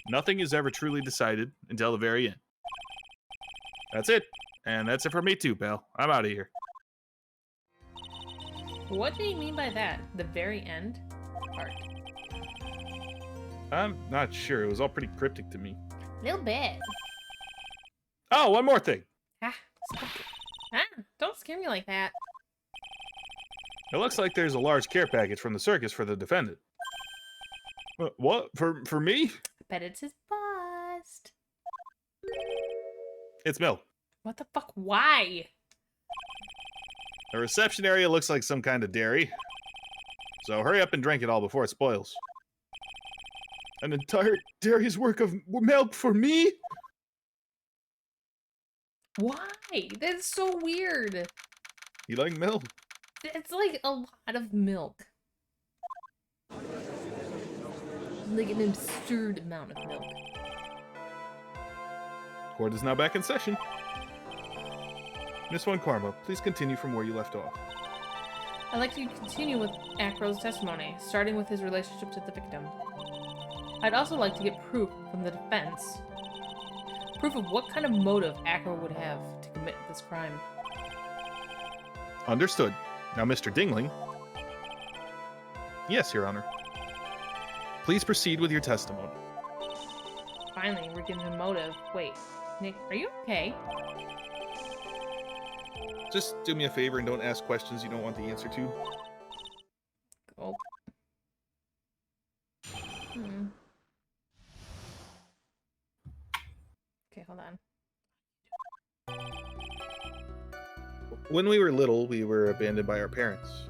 Nothing is ever truly decided until the very end. That's it. And that's it for me too, pal. I'm out of here. What do you mean by that? The very end part? I'm not sure. It was all pretty cryptic to me. Little bit. Oh, one more thing. Ah, spooky. Ah, don't scare me like that. It looks like there's a large care package from the circus for the defendant. What? For me? I bet it's his bust. It's milk. What the fuck? Why? The reception area looks like some kind of dairy. So hurry up and drink it all before it spoils. An entire dairy's worth of milk for me? Why? That's so weird. You like milk? It's like a lot of milk. Like an absurd amount of milk. Court is now back in session. Miss Von Karma, please continue from where you left off. I'd like to continue with Acro's testimony, starting with his relationship to the victim. I'd also like to get proof from the defense. Proof of what kind of motive Acro would have to commit this crime. Understood. Now, Mr. Dingling. Yes, Your Honor. Please proceed with your testimony. Finally, we're getting a motive. Wait, Nick, are you okay? Just do me a favor and don't ask questions you don't want the answer to. Oh. Okay, hold on. When we were little, we were abandoned by our parents.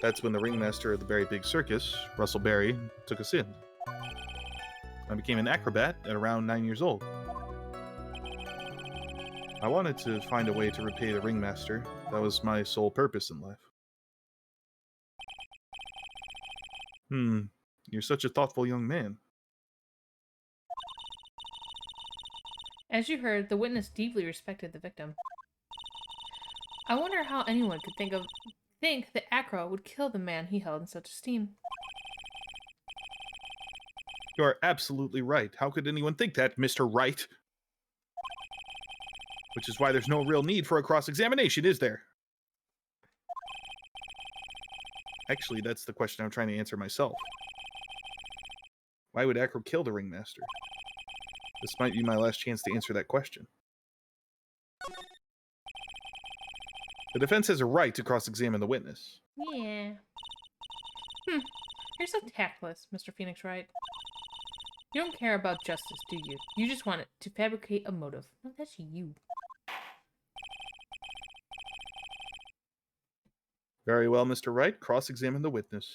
That's when the ringmaster of the very big circus, Russell Berry, took us in. I became an acrobat at around 9 years old. I wanted to find a way to repay the ringmaster. That was my sole purpose in life. You're such a thoughtful young man. As you heard, the witness deeply respected the victim. I wonder how anyone could think that Acro would kill the man he held in such esteem. You are absolutely right. How could anyone think that, Mr. Wright? Which is why there's no real need for a cross-examination, is there? Actually, that's the question I'm trying to answer myself. Why would Acro kill the ringmaster? This might be my last chance to answer that question. The defense has a right to cross-examine the witness. Yeah. You're so tactless, Mr. Phoenix Wright. You don't care about justice, do you? You just want it to fabricate a motive. No, that's you. Very well, Mr. Wright. Cross-examine the witness.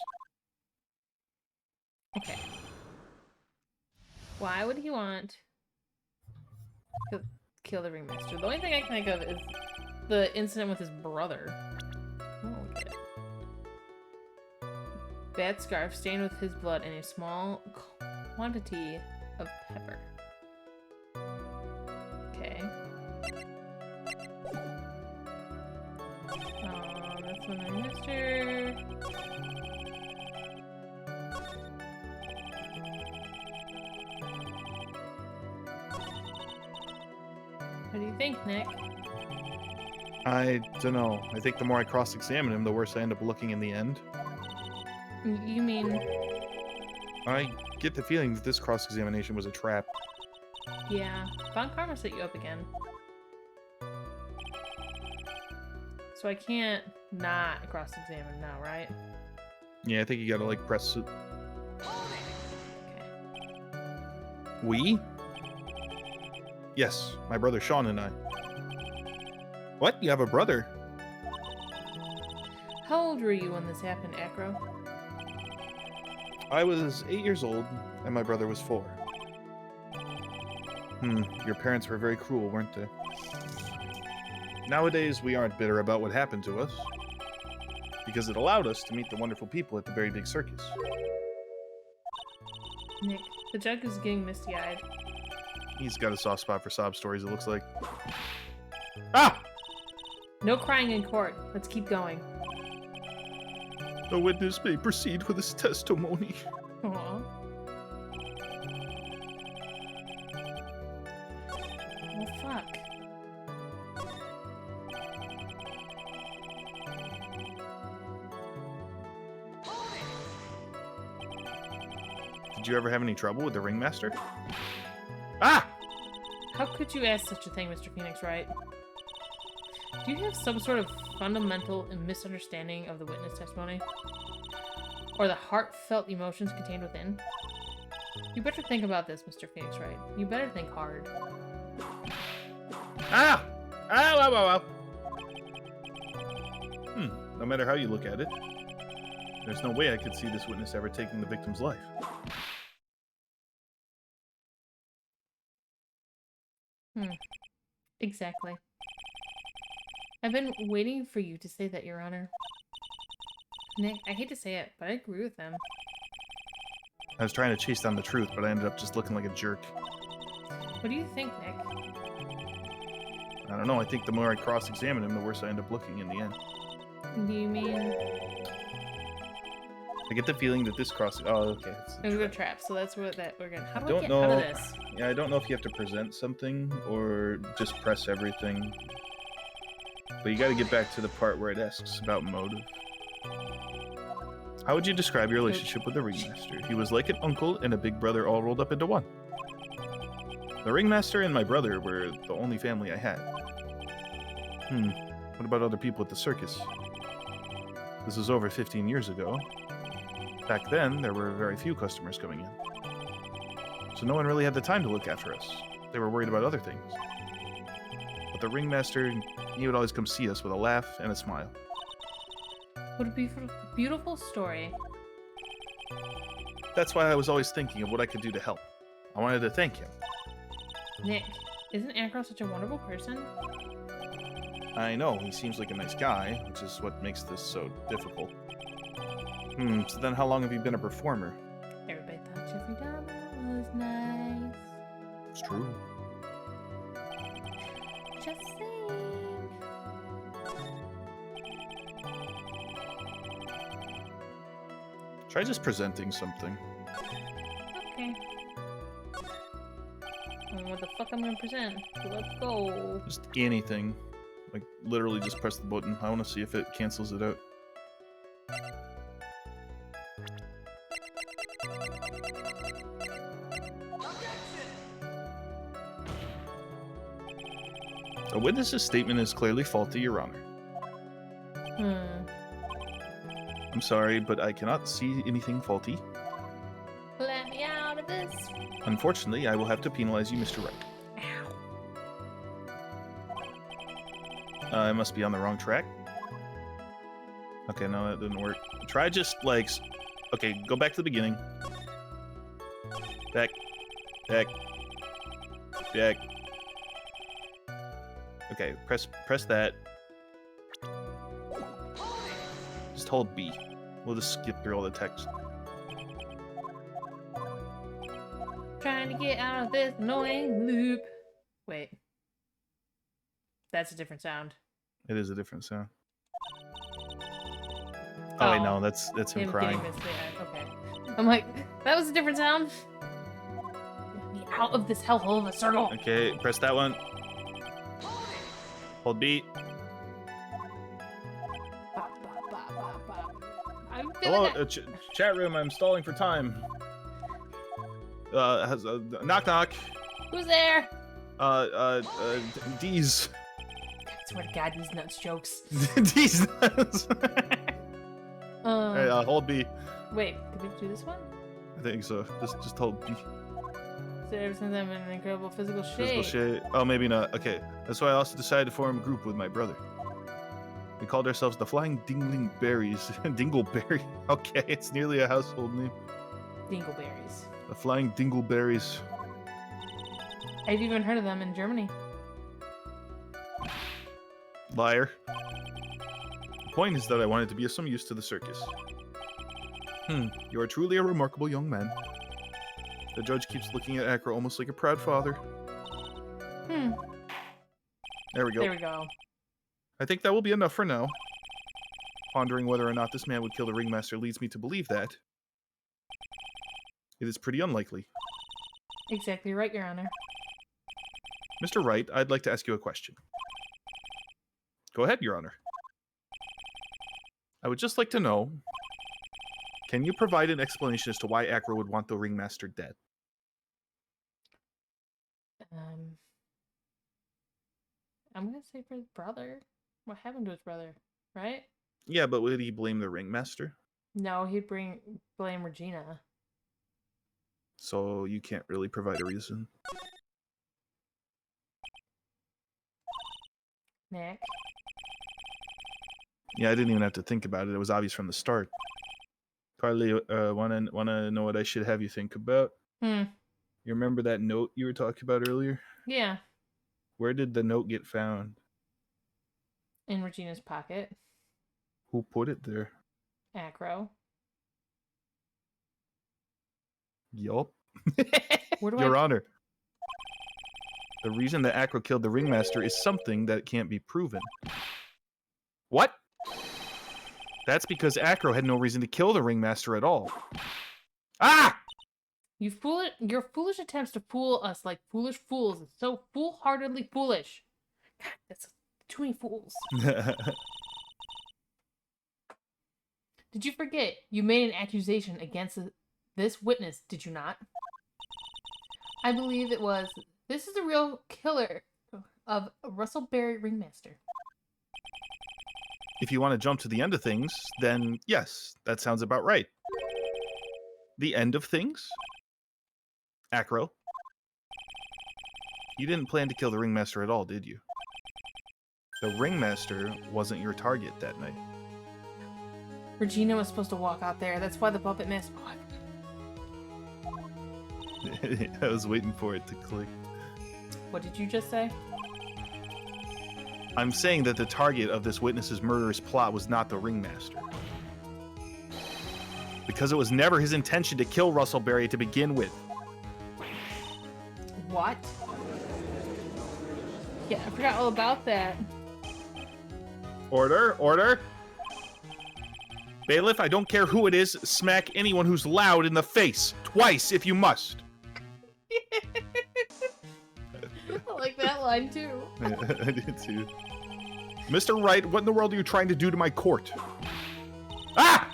Okay. Why would he want to kill the ringmaster? The only thing I can think of is the incident with his brother. Oh, okay. Bad scarf stained with his blood and a small quantity of pepper. Okay. That's when I missed her. What do you think, Nick? I don't know. I think the more I cross-examine him, the worse I end up looking in the end. You mean... I get the feeling that this cross-examination was a trap. Yeah. Von Karma set you up again. So I can't not cross-examine now, right? Yeah, I think you gotta, like, press... Okay. We? Yes, my brother Sean and I. What? You have a brother? How old were you when this happened, Acro? I was 8 years old, and my brother was 4. Your parents were very cruel, weren't they? Nowadays, we aren't bitter about what happened to us, because it allowed us to meet the wonderful people at the very big circus. Nick, the judge is getting misty-eyed. He's got a soft spot for sob stories, it looks like. Ah! No crying in court. Let's keep going. The witness may proceed with his testimony. Aww. Well, fuck. Did you ever have any trouble with the ringmaster? Ah! How could you ask such a thing, Mr. Phoenix Wright? Do you have some sort of fundamental misunderstanding of the witness testimony? Or the heartfelt emotions contained within? You better think about this, Mr. Phoenix Wright. You better think hard. Ah! Ow, ow, ow, ow. No matter how you look at it, there's no way I could see this witness ever taking the victim's life. Exactly. I've been waiting for you to say that, Your Honor. Nick, I hate to say it, but I agree with them. I was trying to chase down the truth, but I ended up just looking like a jerk. What do you think, Nick? I don't know, I think the more I cross-examine him, the worse I end up looking in the end. Do you mean... I get the feeling that this cross... Oh, okay. It was a trap, so that's what we're gonna... How do I Don't get know. out of this? Yeah, I don't know if you have to present something or just press everything. But you gotta get back to the part where it asks about motive. How would you describe your relationship with the ringmaster? He was like an uncle and a big brother all rolled up into one. The ringmaster and my brother were the only family I had. What about other people at the circus? This was over 15 years ago. Back then, there were very few customers coming in. So no one really had the time to look after us. They were worried about other things. But the ringmaster, he would always come see us with a laugh and a smile. What a beautiful, beautiful story. That's why I was always thinking of what I could do to help. I wanted to thank him. Nick, Isn't Acro such a wonderful person? I know, he seems like a nice guy, which is what makes this so difficult. So then how long have you been a performer? Everybody thought Jeffrey Dahmer was nice. It's true. Just saying. Try just presenting something. Okay. What the fuck I'm gonna present? Let's go. Just anything. Like, literally just press the button. I want to see if it cancels it out. A witness's statement is clearly faulty, Your Honor. I'm sorry, but I cannot see anything faulty. Let me out of this. Unfortunately, I will have to penalize you, Mr. Wright. I must be on the wrong track. Okay, no, that didn't work. Try just, like... Okay, go back to the beginning. Back. Back. Back. Okay, press that. Just hold B. We'll just skip through all the text. Trying to get out of this annoying loop. Wait. That's a different sound. It is a different sound. Oh, wait, no, that's him crying. getting this thing. Okay. I'm like, that was a different sound. Get me out of this hellhole of a circle. Okay, press that one. Hold B. I'm Hello, feeling it. chat room. I'm stalling for time. Knock knock. Who's there? D's. I swear to God, these nuts jokes. D's nuts. Alright, hold B. Wait, did we do this one? I think so. Just hold B. So ever since I'm in an incredible physical shape. Physical shape. Oh, maybe not. Okay, that's why I also decided to form a group with my brother. We called ourselves the Flying Dingleberries. Dingleberry. Okay, it's nearly a household name. Dingleberries. The Flying Dingleberries. I've even heard of them in Germany. Liar. The point is that I wanted to be of some use to the circus. You are truly a remarkable young man. The judge keeps looking at Acro almost like a proud father. There we go. There we go. I think that will be enough for now. Pondering whether or not this man would kill the ringmaster leads me to believe that it is pretty unlikely. Exactly right, Your Honor. Mr. Wright, I'd like to ask you a question. Go ahead, Your Honor. I would just like to know, can you provide an explanation as to why Acro would want the ringmaster dead? I'm gonna say for his brother. What happened to his brother, right? Yeah, but would he blame the ringmaster? No, he'd blame Regina. So you can't really provide a reason. Nick. Yeah, I didn't even have to think about it. It was obvious from the start. Carly, wanna know what I should have you think about? You remember that note you were talking about earlier? Yeah. Where did the note get found? In Regina's pocket. Who put it there? Acro. Yup. Where do Your Honor. The reason that Acro killed the ringmaster is something that can't be proven. What? That's because Acro had no reason to kill the ringmaster at all. Ah! Your foolish attempts to fool us like foolish fools is so foolhardily foolish. God, that's too many fools. Did you forget you made an accusation against this witness, did you not? I believe it was, this is the real killer of Russell Berry Ringmaster. If you want to jump to the end of things, then yes, that sounds about right. The end of things? Acro? You didn't plan to kill the ringmaster at all, did you? The ringmaster wasn't your target that night. Regina was supposed to walk out there. That's why the puppet missed. I was waiting for it to click. What did you just say? I'm saying that the target of this witness's murderous plot was not the ringmaster. Because it was never his intention to kill Russell Berry to begin with. What? Yeah, I forgot all about that. Order, order. Bailiff, I don't care who it is, smack anyone who's loud in the face. Twice, if you must. I like that line too. I did too. Mr. Wright, what in the world are you trying to do to my court? Ah!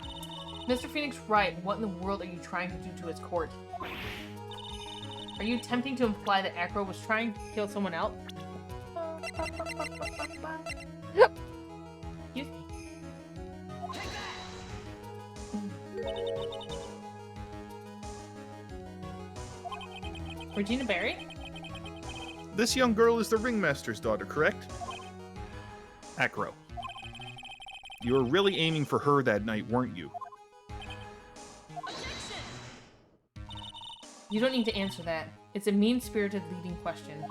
Mr. Phoenix Wright, what in the world are you trying to do to his court? Are you attempting to imply that Acro was trying to kill someone else? Excuse me. Regina Berry? This young girl is the ringmaster's daughter, correct? Acro. You were really aiming for her that night, weren't you? You don't need to answer that. It's a mean-spirited leading question.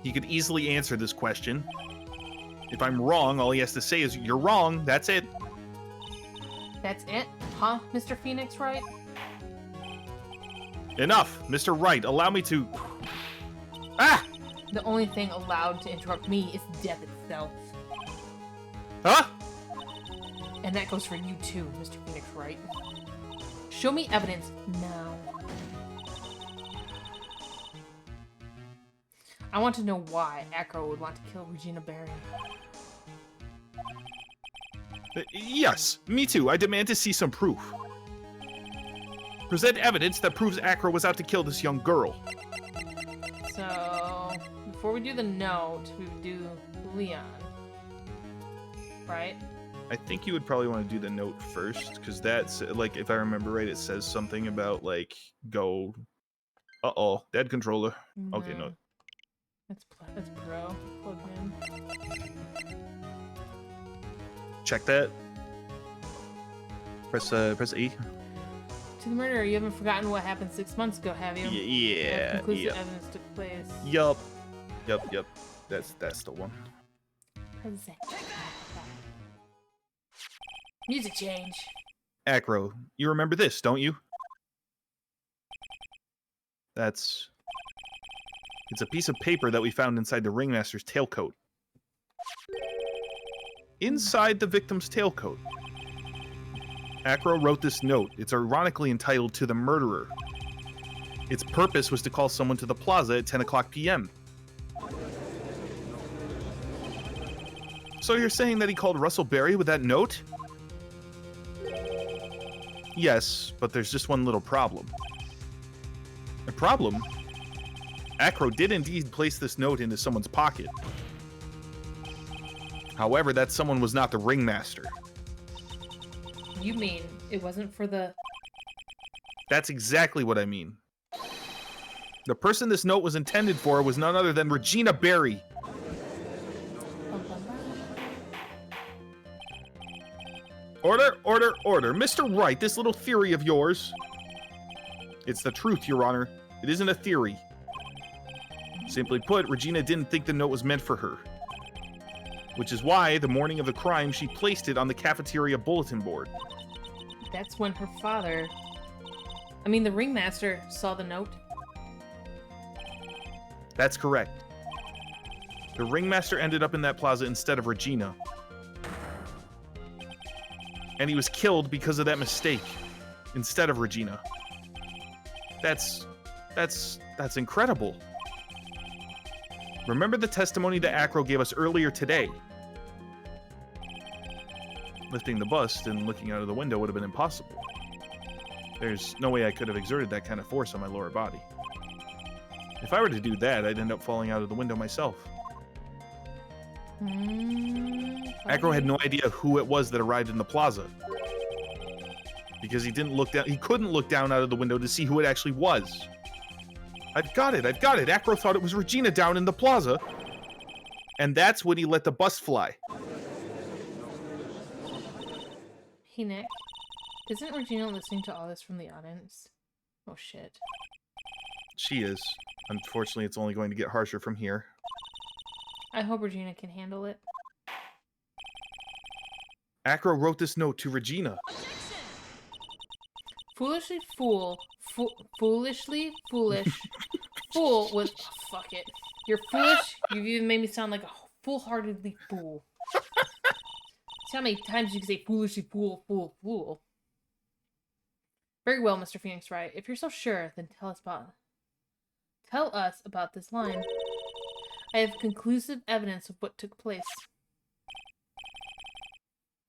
He could easily answer this question. If I'm wrong, all he has to say is, you're wrong, that's it. That's it? Huh, Mr. Phoenix Wright? Enough! Mr. Wright, allow me to... Ah! The only thing allowed to interrupt me is death itself. Huh? And that goes for you too, Mr. Phoenix Wright. Show me evidence now. I want to know why Acro would want to kill Regina Berry. Yes, me too. I demand to see some proof. Present evidence that proves Acro was out to kill this young girl. So, before we do the note, we would do Leon. Right? I think you would probably want to do the note first, because that's, like, if I remember right, it says something about, like, go... Uh-oh, dead controller. Okay, no. That's pro. Plug in. Check that. Press E. To the murderer, you haven't forgotten what happened 6 months ago, have you? Yeah, Conclusive evidence took place. Yup. That's the one. Present. Music change. Acro, you remember this, don't you? It's a piece of paper that we found inside the ringmaster's tailcoat. Inside the victim's tailcoat. Acro wrote this note. It's ironically entitled To the Murderer. Its purpose was to call someone to the plaza at 10 o'clock p.m. So you're saying that he called Russell Berry with that note? Yes, but there's just one little problem. A problem? Acro did indeed place this note into someone's pocket. However, that someone was not the ringmaster. You mean it wasn't for the... That's exactly what I mean. The person this note was intended for was none other than Regina Berry. Order, order, order. Mr. Wright, this little theory of yours... It's the truth, Your Honor. It isn't a theory. Simply put, Regina didn't think the note was meant for her. Which is why, the morning of the crime, she placed it on the cafeteria bulletin board. That's when her father... I mean, the ringmaster saw the note. That's correct. The ringmaster ended up in that plaza instead of Regina. And he was killed because of that mistake, instead of Regina. That's incredible. Remember the testimony that Acro gave us earlier today? Lifting the bust and looking out of the window would have been impossible. There's no way I could have exerted that kind of force on my lower body. If I were to do that, I'd end up falling out of the window myself. Acro had no idea who it was that arrived in the plaza. Because he didn't look down, he couldn't look down out of the window to see who it actually was. I've got it. Acro thought it was Regina down in the plaza. And that's when he let the bus fly. Hey, Nick. Isn't Regina listening to all this from the audience? Oh, shit. She is. Unfortunately, it's only going to get harsher from here. I hope Regina can handle it. Acro wrote this note to Regina. Foolishly foolishly foolish. Fool with... Oh, fuck it. You're foolish. You've even made me sound like a foolhardily fool. See how many times you can say foolishly fool. Very well, Mr. Phoenix Wright. If you're so sure, then tell us about this line. I have conclusive evidence of what took place.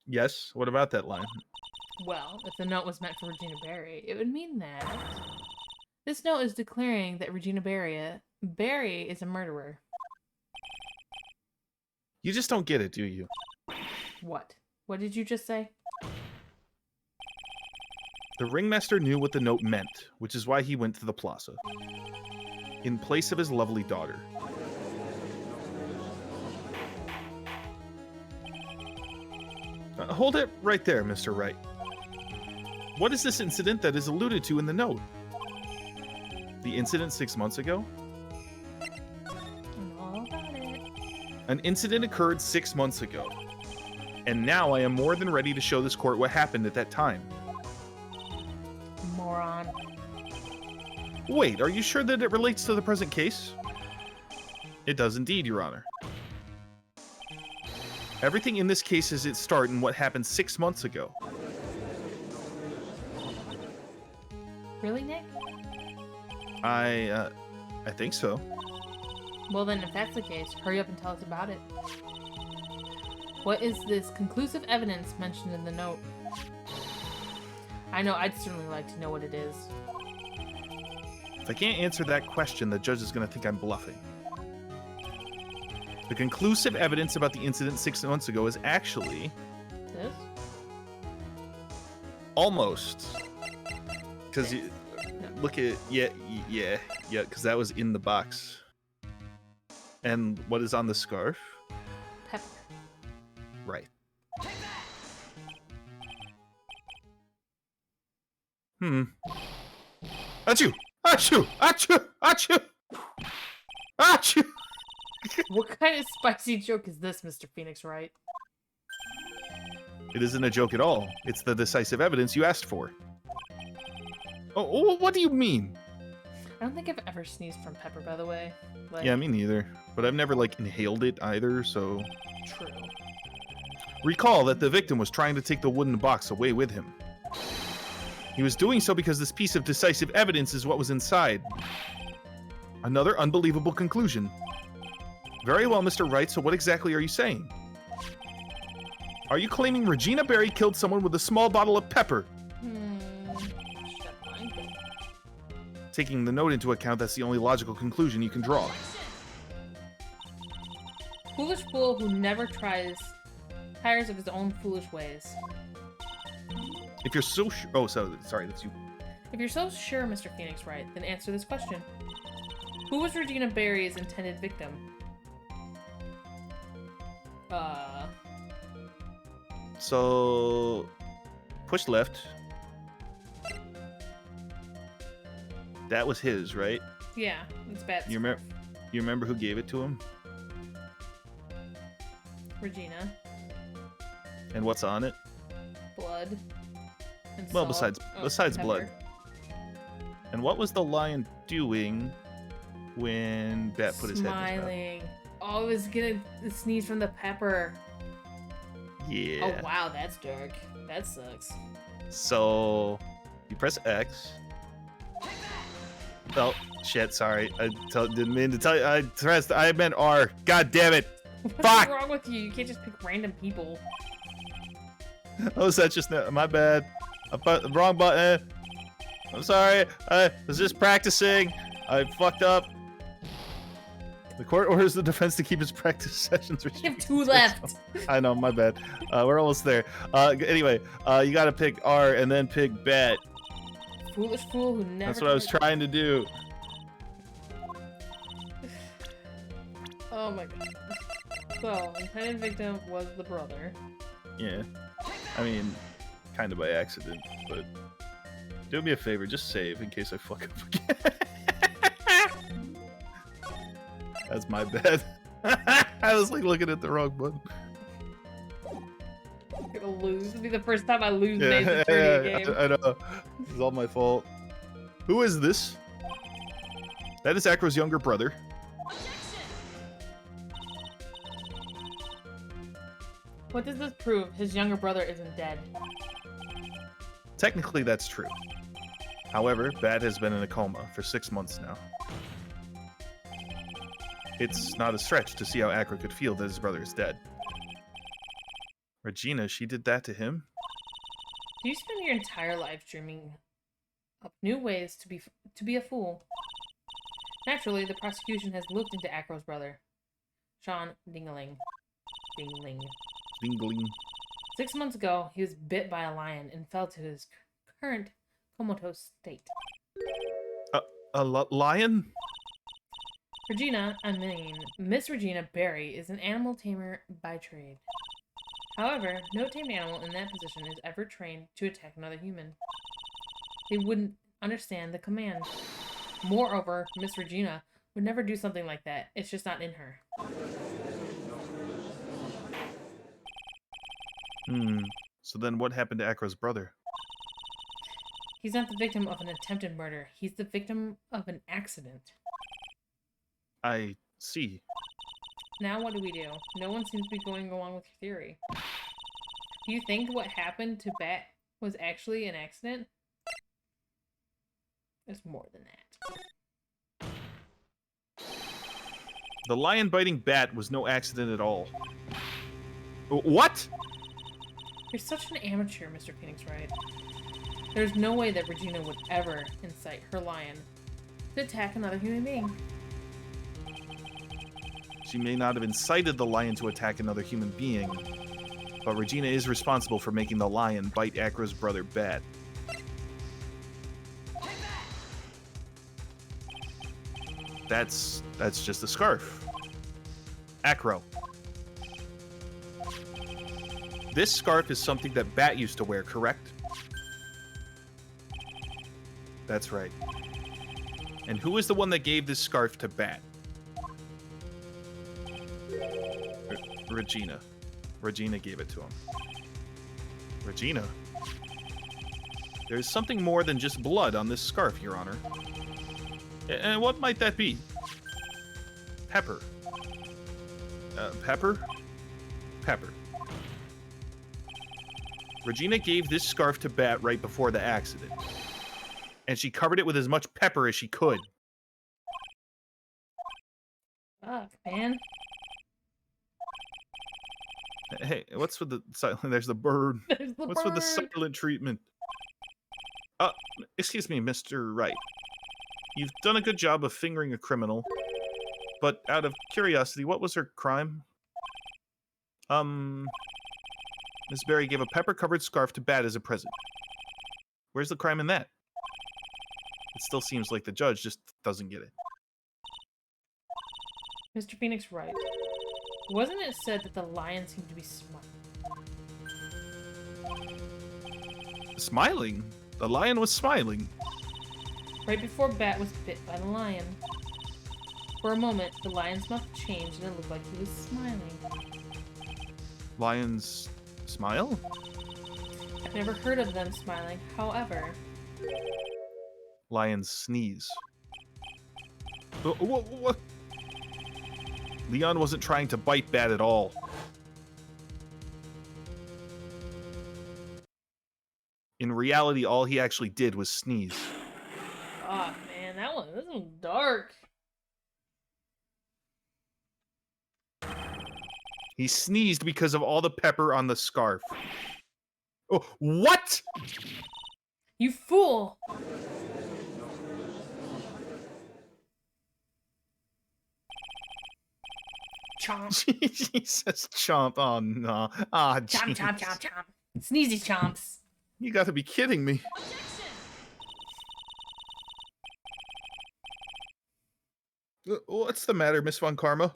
Yes, what about that line? Well, if the note was meant for Regina Barry, it would mean that this note is declaring that Regina Barry is a murderer. You just don't get it, do you? What? What did you just say? The ringmaster knew what the note meant, which is why he went to the plaza. In place of his lovely daughter. Hold it right there, Mr. Wright. What is this incident that is alluded to in the note? The incident 6 months ago? All about it. An incident occurred 6 months ago. And now I am more than ready to show this court what happened at that time. Moron. Wait, are you sure that it relates to the present case? It does indeed, Your Honor. Everything in this case is its start in what happened 6 months ago. Really, Nick? I think so. Well then, if that's the case, hurry up and tell us about it. What is this conclusive evidence mentioned in the note? I know I'd certainly like to know what it is. If I can't answer that question, the judge is going to think I'm bluffing. The conclusive evidence about the incident 6 months ago is actually... This? Almost. Because you look at... Yeah, because that was in the box. And what is on the scarf? Pepper. Right. Achoo! Achoo! Achoo! Achoo! Achoo! What kind of spicy joke is this, Mr. Phoenix Wright? It isn't a joke at all. It's the decisive evidence you asked for. Oh, what do you mean? I don't think I've ever sneezed from pepper, by the way. Like, Yeah, me neither. But I've never, inhaled it either, so... True. Recall that the victim was trying to take the wooden box away with him. He was doing so because this piece of decisive evidence is what was inside. Another unbelievable conclusion. Very well, Mr. Wright, so what exactly are you saying? Are you claiming Regina Barry killed someone with a small bottle of pepper? Taking the note into account, that's the only logical conclusion you can draw. Foolish fool who never tires of his own foolish ways. If you're so sure... Oh, sorry, that's you. If you're so sure, Mr. Phoenix Wright, then answer this question. Who was Regina Barry's intended victim? So... Push left. That was his, right? Yeah, it's bad. You remember who gave it to him? Regina. And what's on it? Blood. And Well, salt. besides pepper. blood. And what was the lion doing when Bat put his head in his mouth? Smiling. Oh, I was gonna sneeze from the pepper. Yeah. Oh, wow, that's dark. That sucks. So, you press X. Oh, shit, sorry. Didn't mean to tell you. I meant R. God damn it. What's Fuck! wrong with you? You can't just pick random people. Oh, that's just my bad. I put the wrong button. I'm sorry. I was just practicing. I fucked up. The court orders the defense to keep its practice sessions. You have 2 left. I know, my bad. We're almost there. Anyway, you gotta pick R and then pick Bet. Foolish fool who never... That's what I was trying to do. Oh my god. So, intended victim was the brother. Yeah. I mean, kind of by accident, but do me a favor, just save in case I fuck up again. That's my bad. I was like looking at the wrong button. I'm gonna lose. It'll be the first time I lose Yeah, an Ace Attorney game. I know. It's all my fault. Who is this? That is Acro's younger brother. What does this prove? His younger brother isn't dead. Technically, that's true. However, Bat has been in a coma for 6 months now. It's not a stretch to see how Acro could feel that his brother is dead. Regina, she did that to him? Do you spend your entire life dreaming up new ways to be a fool? Naturally, the prosecution has looked into Acro's brother, Sean Dingaling. Dingling. Dingling. 6 months ago, he was bit by a lion and fell to his current comatose state. A lion? Miss Regina Berry is an animal tamer by trade. However, no tamed animal in that position is ever trained to attack another human. They wouldn't understand the command. Moreover, Miss Regina would never do something like that. It's just not in her. So then what happened to Acro's brother? He's not the victim of an attempted murder. He's the victim of an accident. I see. Now what do we do? No one seems to be going along with your theory. Do you think what happened to Bat was actually an accident? There's more than that. The lion biting Bat was no accident at all. What? You're such an amateur, Mr. Phoenix Wright. There's no way that Regina would ever incite her lion to attack another human being. She may not have incited the lion to attack another human being, but Regina is responsible for making the lion bite Acro's brother Bat. That's just a scarf. Acro. This scarf is something that Bat used to wear, correct? That's right. And who is the one that gave this scarf to Bat? Regina. Regina gave it to him. Regina? There's something more than just blood on this scarf, Your Honor. And what might that be? Pepper. Pepper? Pepper. Regina gave this scarf to Bat right before the accident. And she covered it with as much pepper as she could. Fuck, man. Hey, what's with the silent? There's the bird. There's the What's with the bird. silent treatment? Excuse me, Mr. Wright. You've done a good job of fingering a criminal, but out of curiosity, what was her crime? Miss Berry gave a pepper-covered scarf to Bat as a present. Where's the crime in that? It still seems like the judge just doesn't get it. Mr. Phoenix Wright. Wasn't it said that the lion seemed to be smiling? Smiling? The lion was smiling. Right before Bat was bit by the lion. For a moment, the lion's mouth changed and it looked like he was smiling. Lions smile? I've never heard of them smiling, however... Lions sneeze. What? Leon wasn't trying to bite Bat at all. In reality, all he actually did was sneeze. Oh man, this one's dark. He sneezed because of all the pepper on the scarf. Oh, what? You fool! Chomp. Jesus, chomp. Oh, no. Ah, Chomp, jeez. chomp, chomp, chomp. Sneezy chomps. You gotta be kidding me. What's the matter, Miss Von Karma?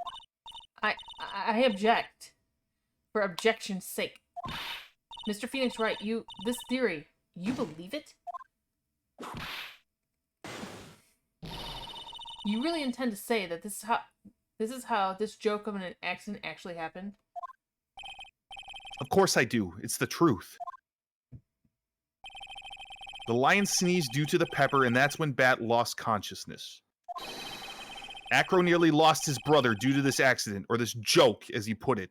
I object. For objection's sake. Mr. Phoenix Wright, this theory, you believe it? You really intend to say that this This is how this joke of an accident actually happened. Of course I do. It's the truth. The lion sneezed due to the pepper, and that's when Bat lost consciousness. Acro nearly lost his brother due to this accident, or this joke, as he put it.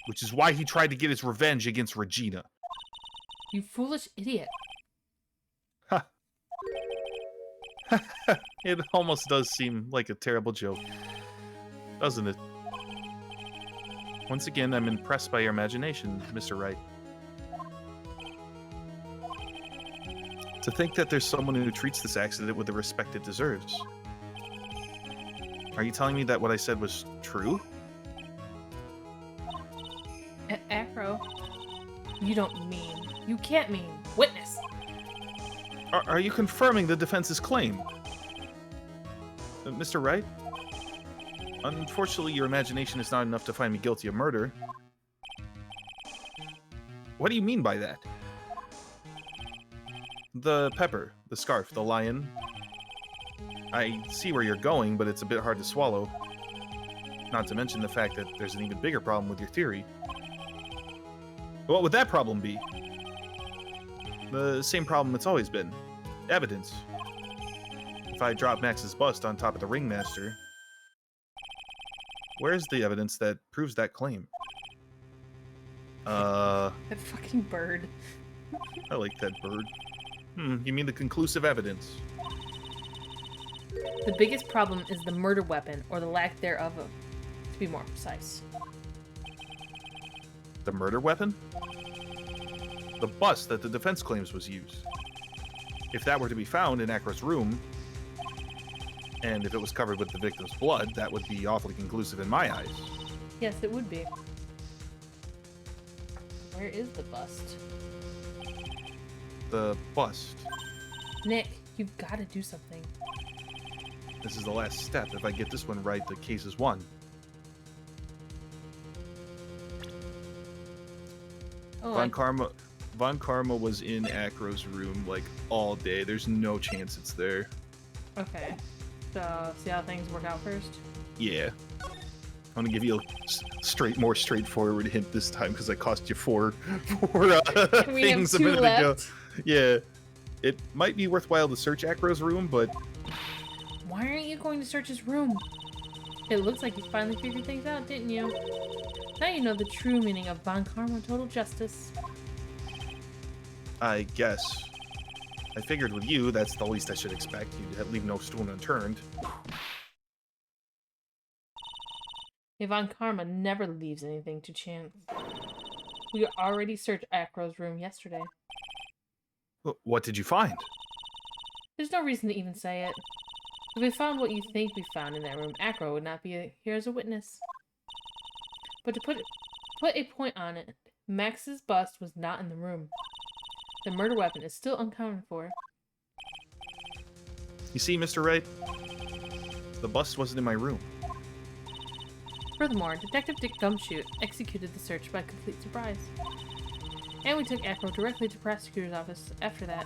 Which is why he tried to get his revenge against Regina. You foolish idiot. Ha. It almost does seem like a terrible joke, doesn't it? Once again, I'm impressed by your imagination, Mr. Wright. To think that there's someone who treats this accident with the respect it deserves. Are you telling me that what I said was true? Acro, you don't mean. You can't mean. Witness. Are you confirming the defense's claim? Mr. Wright? Unfortunately, your imagination is not enough to find me guilty of murder. What do you mean by that? The pepper, the scarf, the lion. I see where you're going, but it's a bit hard to swallow. Not to mention the fact that there's an even bigger problem with your theory. What would that problem be? The same problem it's always been. Evidence. If I drop Max's bust on top of the ringmaster, where's the evidence that proves that claim? That fucking bird. I like that bird. You mean the conclusive evidence? The biggest problem is the murder weapon, or the lack thereof, to be more precise. The murder weapon? The bust that the defense claims was used. If that were to be found in Acro's room, and if it was covered with the victim's blood, that would be awfully conclusive in my eyes. Yes, it would be. Where is the bust? The bust. Nick, you've got to do something. This is the last step. If I get this one right, the case is won. Oh, Von Karma was in Acro's room like all day. There's no chance it's there. Okay. So, see how things work out first? Yeah. I'm gonna give you a more straightforward hint this time because I cost you four things a minute ago. Yeah. It might be worthwhile to search Acro's room, but Why aren't you going to search his room? It looks like you finally figured things out, didn't you? Now you know the true meaning of Von Karma Total Justice. I guess. I figured with you, that's the least I should expect. You'd leave no stone unturned. Von Karma never leaves anything to chance. We already searched Acro's room yesterday. What did you find? There's no reason to even say it. If we found what you think we found in that room, Acro would not be here as a witness. But to put a point on it, Max's bust was not in the room. The murder weapon is still unaccounted for. You see, Mr. Wright? The bust wasn't in my room. Furthermore, Detective Dick Gumshoe executed the search by complete surprise. And we took Acro directly to prosecutor's office after that.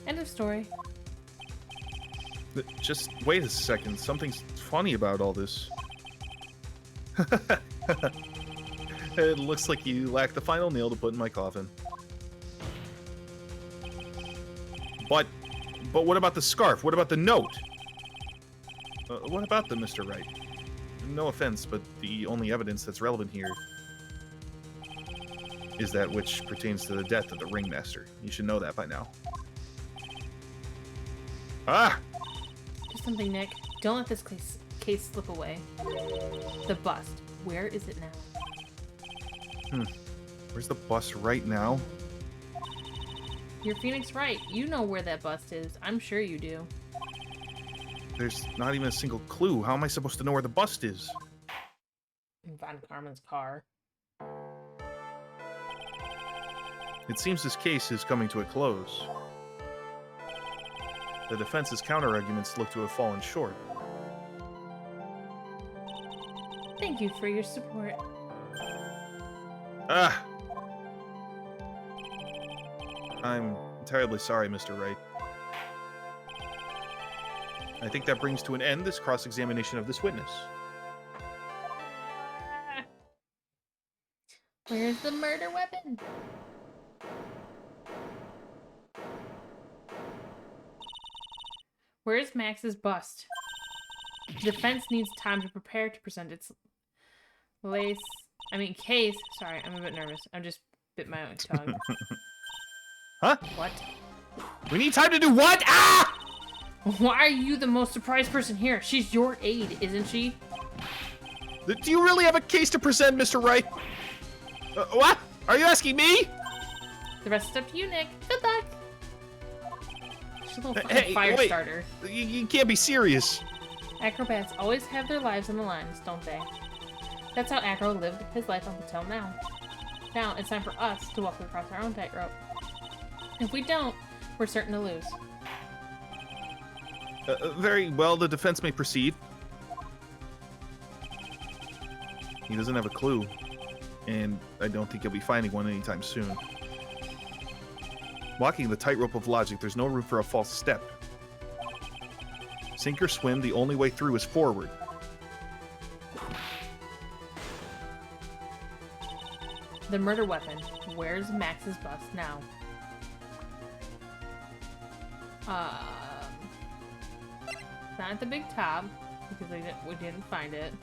End of story. Just wait a second. Something's funny about all this. It looks like you lack the final nail to put in my coffin. But what about the scarf? What about the note? What about them, Mr. Wright? No offense, but the only evidence that's relevant here is that which pertains to the death of the ringmaster. You should know that by now. Ah! Do something, Nick. Don't let this case slip away. The bust. Where is it now? Where's the bust right now? You're Phoenix Wright. You know where that bust is. I'm sure you do. There's not even a single clue. How am I supposed to know where the bust is? In Von Karma's car. It seems this case is coming to a close. The defense's counter-arguments look to have fallen short. Thank you for your support. Ah! I'm terribly sorry, Mr. Wright. I think that brings to an end this cross-examination of this witness. Where's the murder weapon? Where's Max's bust? The defense needs time to prepare to present its case. Sorry, I'm a bit nervous. I just bit my own tongue. Huh? What? We need time to do what? Ah! Why are you the most surprised person here? She's your aide, isn't she? Do you really have a case to present, Mr. Wright? What? Are you asking me? The rest is up to you, Nick. Good luck. She's a little fucking Hey, fire wait. starter. You can't be serious. Acrobats always have their lives on the lines, don't they? That's how Acro lived his life up until now. Now, it's time for us to walk across our own tightrope. If we don't, we're certain to lose. Very well, the defense may proceed. He doesn't have a clue, and I don't think he'll be finding one anytime soon. Walking the tightrope of logic, there's no room for a false step. Sink or swim, the only way through is forward. The murder weapon. Where's Max's bust now? It's not at the big top because we didn't find it.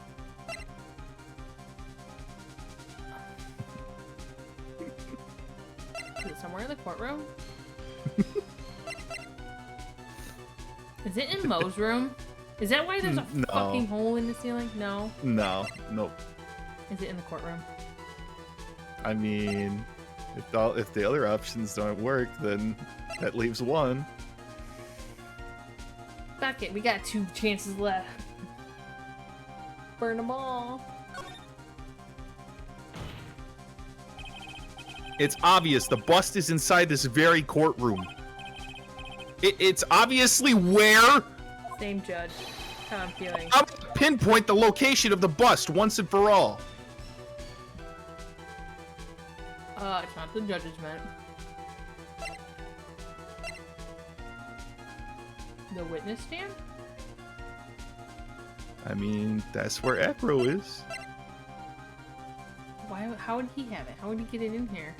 Is it somewhere in the courtroom? Is it in Mo's room? Is that why there's a No. fucking hole in the ceiling? No. No. Is it in the courtroom? I mean, if the other options don't work, then that leaves one. Fuck it, we got 2 chances left. Burn them all. It's obvious the bust is inside this very courtroom. It's obviously where. Same judge. How I'm feeling. I'm gonna pinpoint the location of the bust once and for all. It's not the judge's meant. The witness stand? I mean, that's where Acro is. Why? How would he have it? How would he get it in here?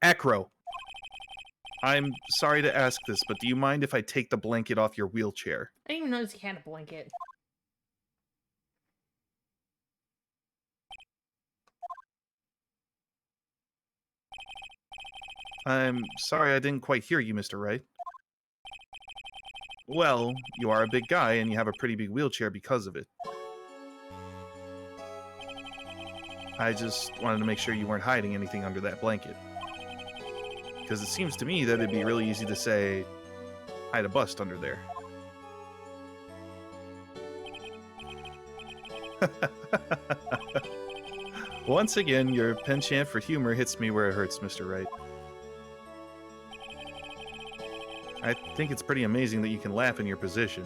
Acro, I'm sorry to ask this, but do you mind if I take the blanket off your wheelchair? I didn't even notice he had a blanket. I'm sorry I didn't quite hear you, Mr. Wright. Well, you are a big guy and you have a pretty big wheelchair because of it. I just wanted to make sure you weren't hiding anything under that blanket. Because it seems to me that it'd be really easy to say, hide a bust under there. Once again, your penchant for humor hits me where it hurts, Mr. Wright. I think it's pretty amazing that you can laugh in your position.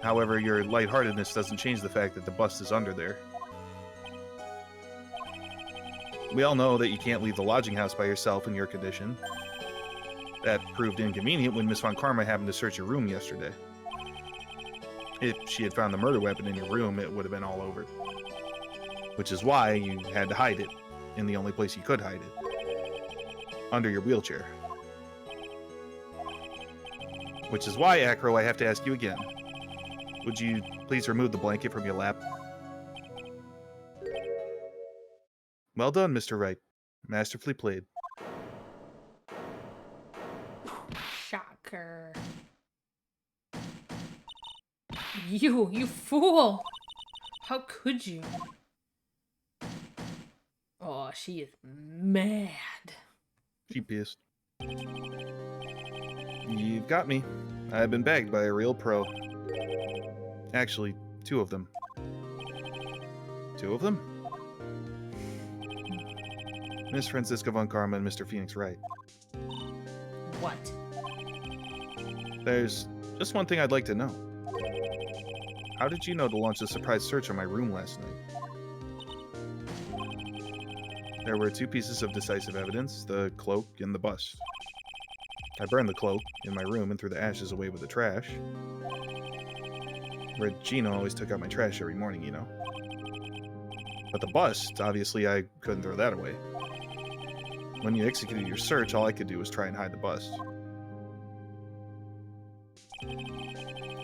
However, your lightheartedness doesn't change the fact that the bust is under there. We all know that you can't leave the lodging house by yourself in your condition. That proved inconvenient when Miss Von Karma happened to search your room yesterday. If she had found the murder weapon in your room, it would have been all over. Which is why you had to hide it in the only place you could hide it. Under your wheelchair. Which is why, Acro, I have to ask you again. Would you please remove the blanket from your lap? Well done, Mr. Wright. Masterfully played. Shocker. You fool! How could you? Oh, she is mad. She pissed. You've got me. I've been bagged by a real pro. Actually, 2 of them. 2 of them? Miss Francisca Von Karma and Mr. Phoenix Wright. What? There's just one thing I'd like to know. How did you know to launch a surprise search on my room last night? There were 2 pieces of decisive evidence, the cloak and the bust. I burned the cloak in my room and threw the ashes away with the trash. Regina always took out my trash every morning, you know. But the bust, obviously I couldn't throw that away. When you executed your search, all I could do was try and hide the bust.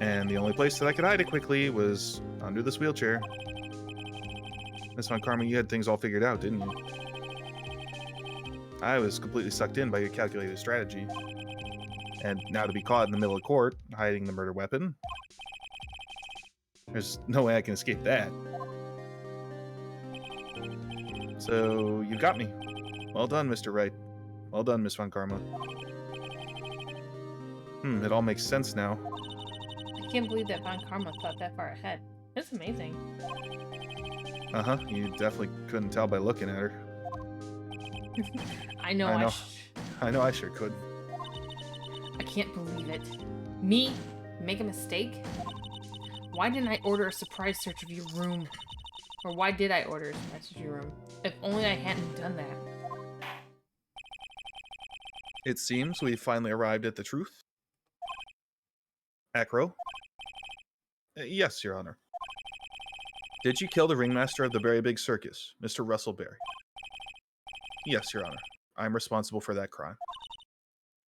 And the only place that I could hide it quickly was under this wheelchair. Miss Von Karma, you had things all figured out, didn't you? I was completely sucked in by your calculated strategy. And now to be caught in the middle of court, hiding the murder weapon, there's no way I can escape that. So, you got me. Well done, Mr. Wright. Well done, Miss Von Karma. It all makes sense now. I can't believe that Von Karma thought that far ahead. It's amazing. Uh-huh, you definitely couldn't tell by looking at her. I know. I know I sure could. I can't believe it. Me? Make a mistake? Why didn't I order a surprise search of your room? Or why did I order a surprise search of your room? If only I hadn't done that. It seems we've finally arrived at the truth. Acro? Yes, Your Honor. Did you kill the ringmaster of the Very Big Circus, Mr. Russell Berry? Yes, Your Honor. I'm responsible for that crime.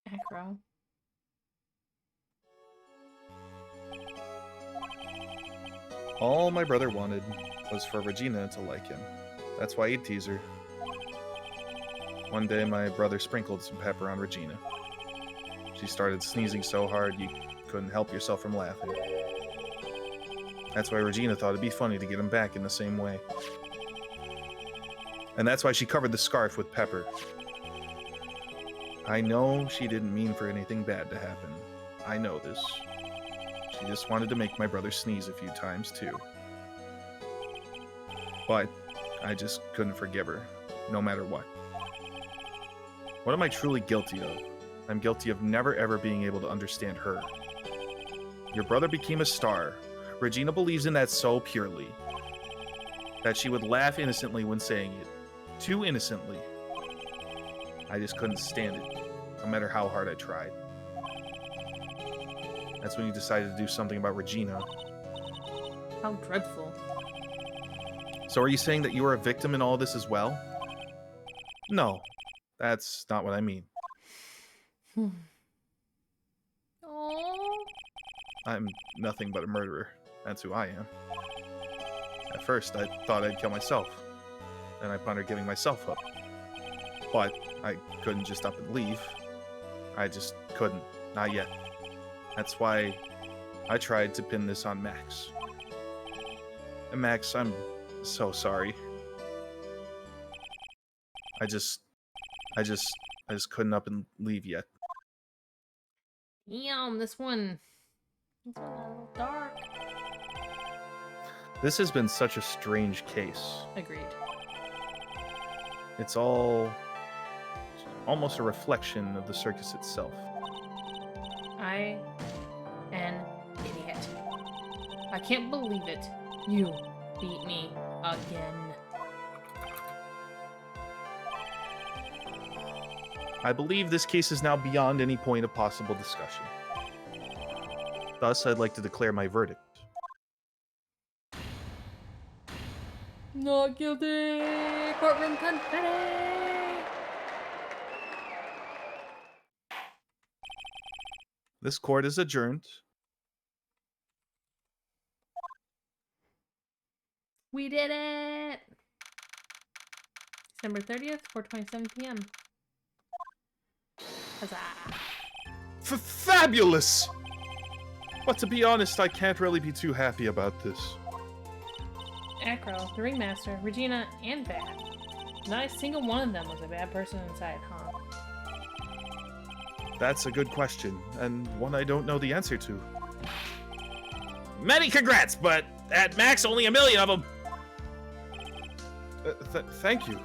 Acro. All my brother wanted was for Regina to like him. That's why he'd tease her. One day, my brother sprinkled some pepper on Regina. She started sneezing so hard you couldn't help yourself from laughing. That's why Regina thought it'd be funny to get him back in the same way. And that's why she covered the scarf with pepper. I know she didn't mean for anything bad to happen. I know this. She just wanted to make my brother sneeze a few times, too. But I just couldn't forgive her, no matter what. What am I truly guilty of? I'm guilty of never ever being able to understand her. Your brother became a star. Regina believes in that so purely that she would laugh innocently when saying it. Too innocently. I just couldn't stand it, no matter how hard I tried. That's when you decided to do something about Regina. How dreadful. So are you saying that you were a victim in all this as well? No, that's not what I mean. Oh. I'm nothing but a murderer. That's who I am. At first, I thought I'd kill myself. Then I pondered giving myself up. But I couldn't just up and leave. I just couldn't. Not yet. That's why I tried to pin this on Max. And Max, I'm so sorry. I just couldn't up and leave yet. Yum, this one a little dark. This has been such a strange case. Agreed. It's all almost a reflection of the circus itself. I an idiot. I can't believe it. You beat me again. I believe this case is now beyond any point of possible discussion. Thus, I'd like to declare my verdict. Not guilty! Courtroom confetti! This court is adjourned. We did it! December 30th, 4:27 p.m. Huzzah! Fabulous! But to be honest, I can't really be too happy about this. Acro, the ringmaster, Regina, and Bad. Not a single one of them was a bad person inside, huh? That's a good question, and one I don't know the answer to. Many congrats, but at max only 1 million of them. Thank you.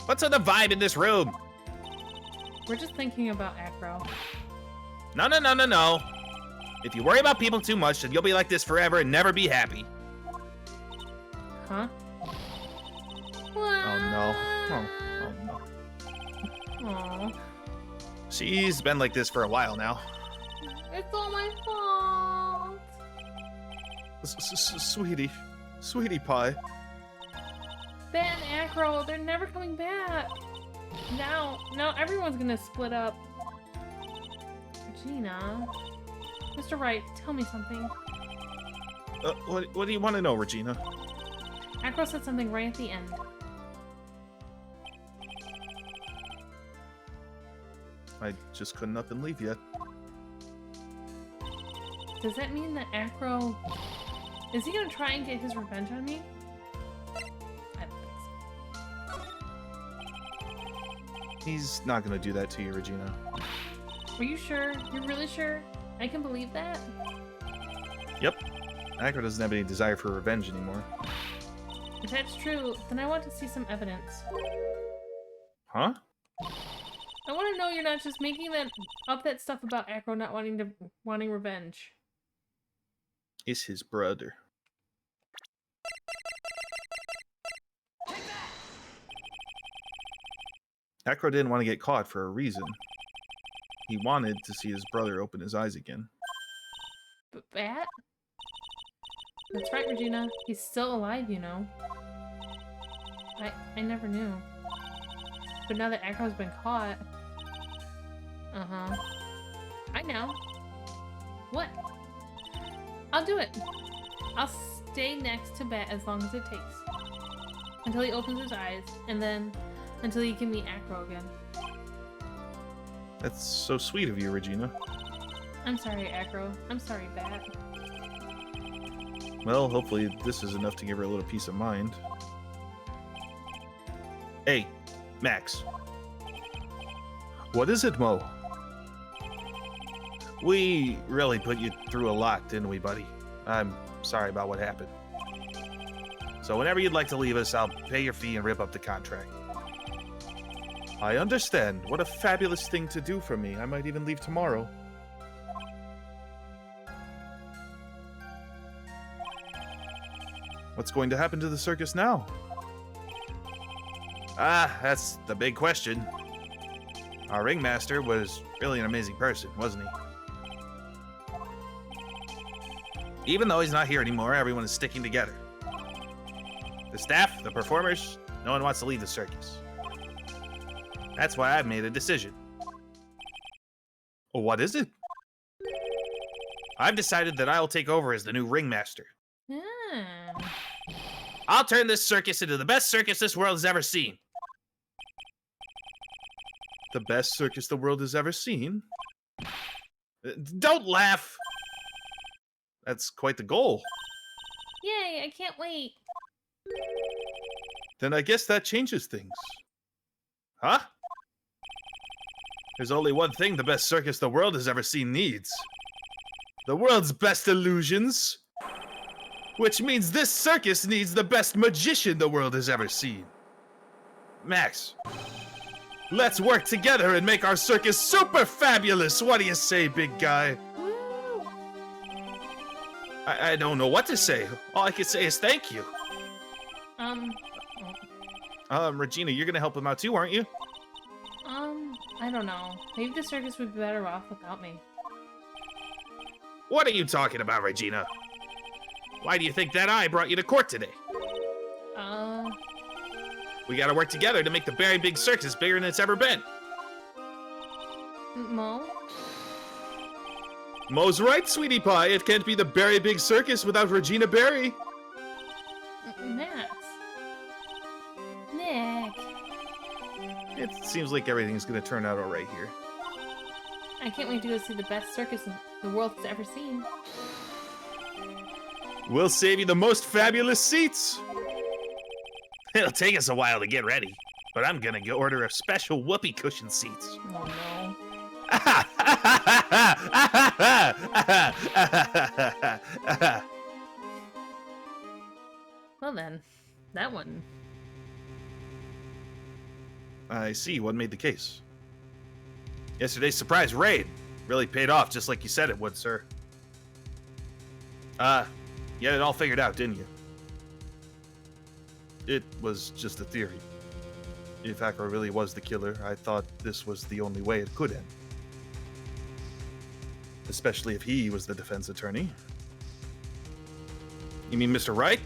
What's the vibe in this room? We're just thinking about Acro. No. If you worry about people too much, then you'll be like this forever and never be happy. Huh? Oh no. Oh no. Aw. She's been like this for a while now. It's all my fault. Sweetie pie. Ben, Acro, they're never coming back. Now everyone's gonna split up. Regina. Mr. Wright, tell me something. What do you want to know, Regina? Acro said something right at the end. I just couldn't up and leave yet. Does that mean that Acro... Is he gonna try and get his revenge on me? I don't think so. He's not gonna do that to you, Regina. Are you sure? You're really sure? I can believe that? Yep. Acro doesn't have any desire for revenge anymore. If that's true, then I want to see some evidence. Huh? I want to know you're not just making that stuff about Acro not wanting revenge. It's his brother. Acro didn't want to get caught for a reason. He wanted to see his brother open his eyes again. But Bat? That's right, Regina. He's still alive, you know. I never knew. But now that Acro's been caught... Uh-huh. I know. What? I'll do it. I'll stay next to Bat as long as it takes. Until he opens his eyes, and then until he can meet Acro again. That's so sweet of you, Regina. I'm sorry, Acro. I'm sorry, Bat. Well, hopefully this is enough to give her a little peace of mind. Hey, Max. What is it, Mo? We really put you through a lot, didn't we, buddy? I'm sorry about what happened. So whenever you'd like to leave us, I'll pay your fee and rip up the contract. I understand. What a fabulous thing to do for me. I might even leave tomorrow. What's going to happen to the circus now? Ah, that's the big question. Our ringmaster was really an amazing person, wasn't he? Even though he's not here anymore, everyone is sticking together. The staff, the performers, no one wants to leave the circus. That's why I've made a decision. Well, what is it? I've decided that I'll take over as the new ringmaster. Hmm. I'll turn this circus into the best circus this world has ever seen. The best circus the world has ever seen? Don't laugh! That's quite the goal. Yay, I can't wait. Then I guess that changes things. Huh? There's only one thing the best circus the world has ever seen needs. The world's best illusions. Which means this circus needs the best magician the world has ever seen. Max, Let's work together and make our circus super fabulous. What do you say, big guy? Woo! I don't know what to say. All I can say is thank you. Regina, you're gonna help him out too, aren't you? I don't know. Maybe the circus would be better off without me. What are you talking about, Regina? Why do you think that I brought you to court today? We gotta work together to make the Berry Big Circus bigger than it's ever been. Mo? Mo's right, sweetie pie. It can't be the Berry Big Circus without Regina Berry. Max? Nick? It seems like everything's gonna turn out alright here. I can't wait to go see the best circus the world has ever seen. We'll save you the most fabulous seats. It'll take us a while to get ready, but I'm gonna go order a special whoopee cushion seats. Oh no. Well then, that one. I see. What made the case? Yesterday's surprise raid really paid off just like you said it would, sir. You had it all figured out, didn't you? It was just a theory. If Akra really was the killer, I thought this was the only way it could end. Especially if he was the defense attorney. You mean Mr. Wright?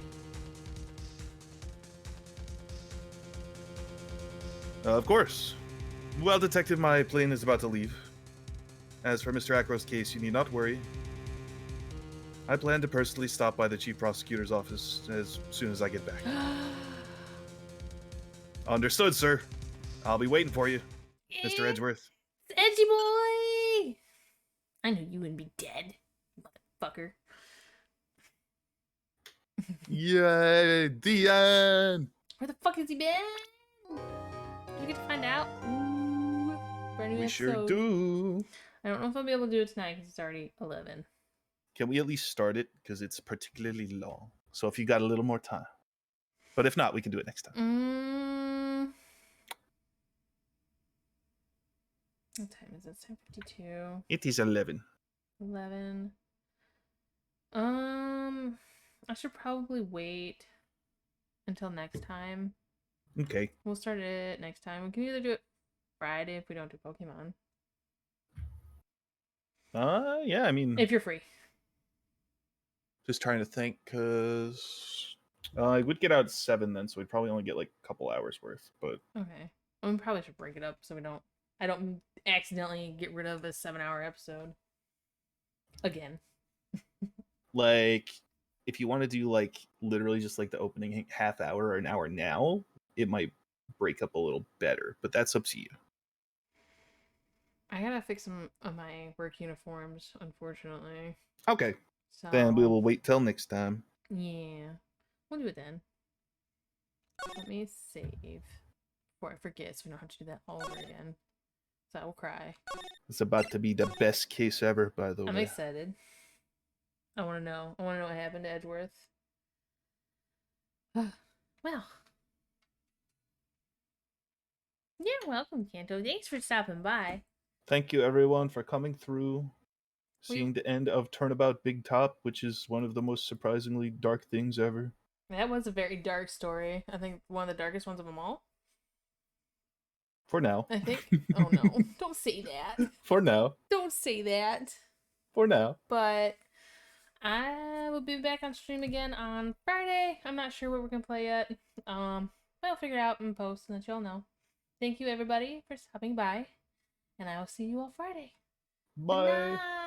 Of course. Well, Detective, my plane is about to leave. As for Mr. Akra's case, you need not worry. I plan to personally stop by the Chief Prosecutor's office as soon as I get back. Understood, sir. I'll be waiting for you, Mr. Edgeworth. It's Edgy Boy! I knew you wouldn't be dead, motherfucker. Yay, Diane! Where the fuck has he been? Did we get to find out? Ooh, brand new We episode. sure do. I don't know if I'll be able to do it tonight because it's already 11. Can we at least start it? Because it's particularly long. So if you got a little more time. But if not, we can do it next time. What time is it? 10:52. It is 11. 11. I should probably wait until next time. Okay. We'll start it next time. We can either do it Friday if we don't do Pokemon. Yeah, I mean, If you're free. just trying to think, because I would get out at 7 then, so we'd probably only get like a couple hours worth, but... Okay. Well, we probably should break it up so I don't accidentally get rid of a 7-hour episode. Again. Like, if you want to do, like, literally just, like, the opening half hour or an hour now, it might break up a little better, but that's up to you. I gotta fix some of my work uniforms, unfortunately. Okay. So, Then we will wait till next time. Yeah. We'll do it then. Let me save. Before I forget, so we don't have to do that all over again. So I will cry. It's about to be the best case ever, by the way. I'm excited. I want to know. I want to know what happened to Edgeworth. Well. You're welcome, Kanto. Thanks for stopping by. Thank you, everyone, for coming through, seeing the end of Turnabout Big Top, which is one of the most surprisingly dark things ever. That was a very dark story. I think one of the darkest ones of them all. For now. I think. Oh no. Don't say that. For now. Don't say that. For now. But I will be back on stream again on Friday. I'm not sure what we're gonna play yet. I'll figure it out and post and let y'all know. Thank you everybody for stopping by. And I will see you all Friday. Bye. Good night.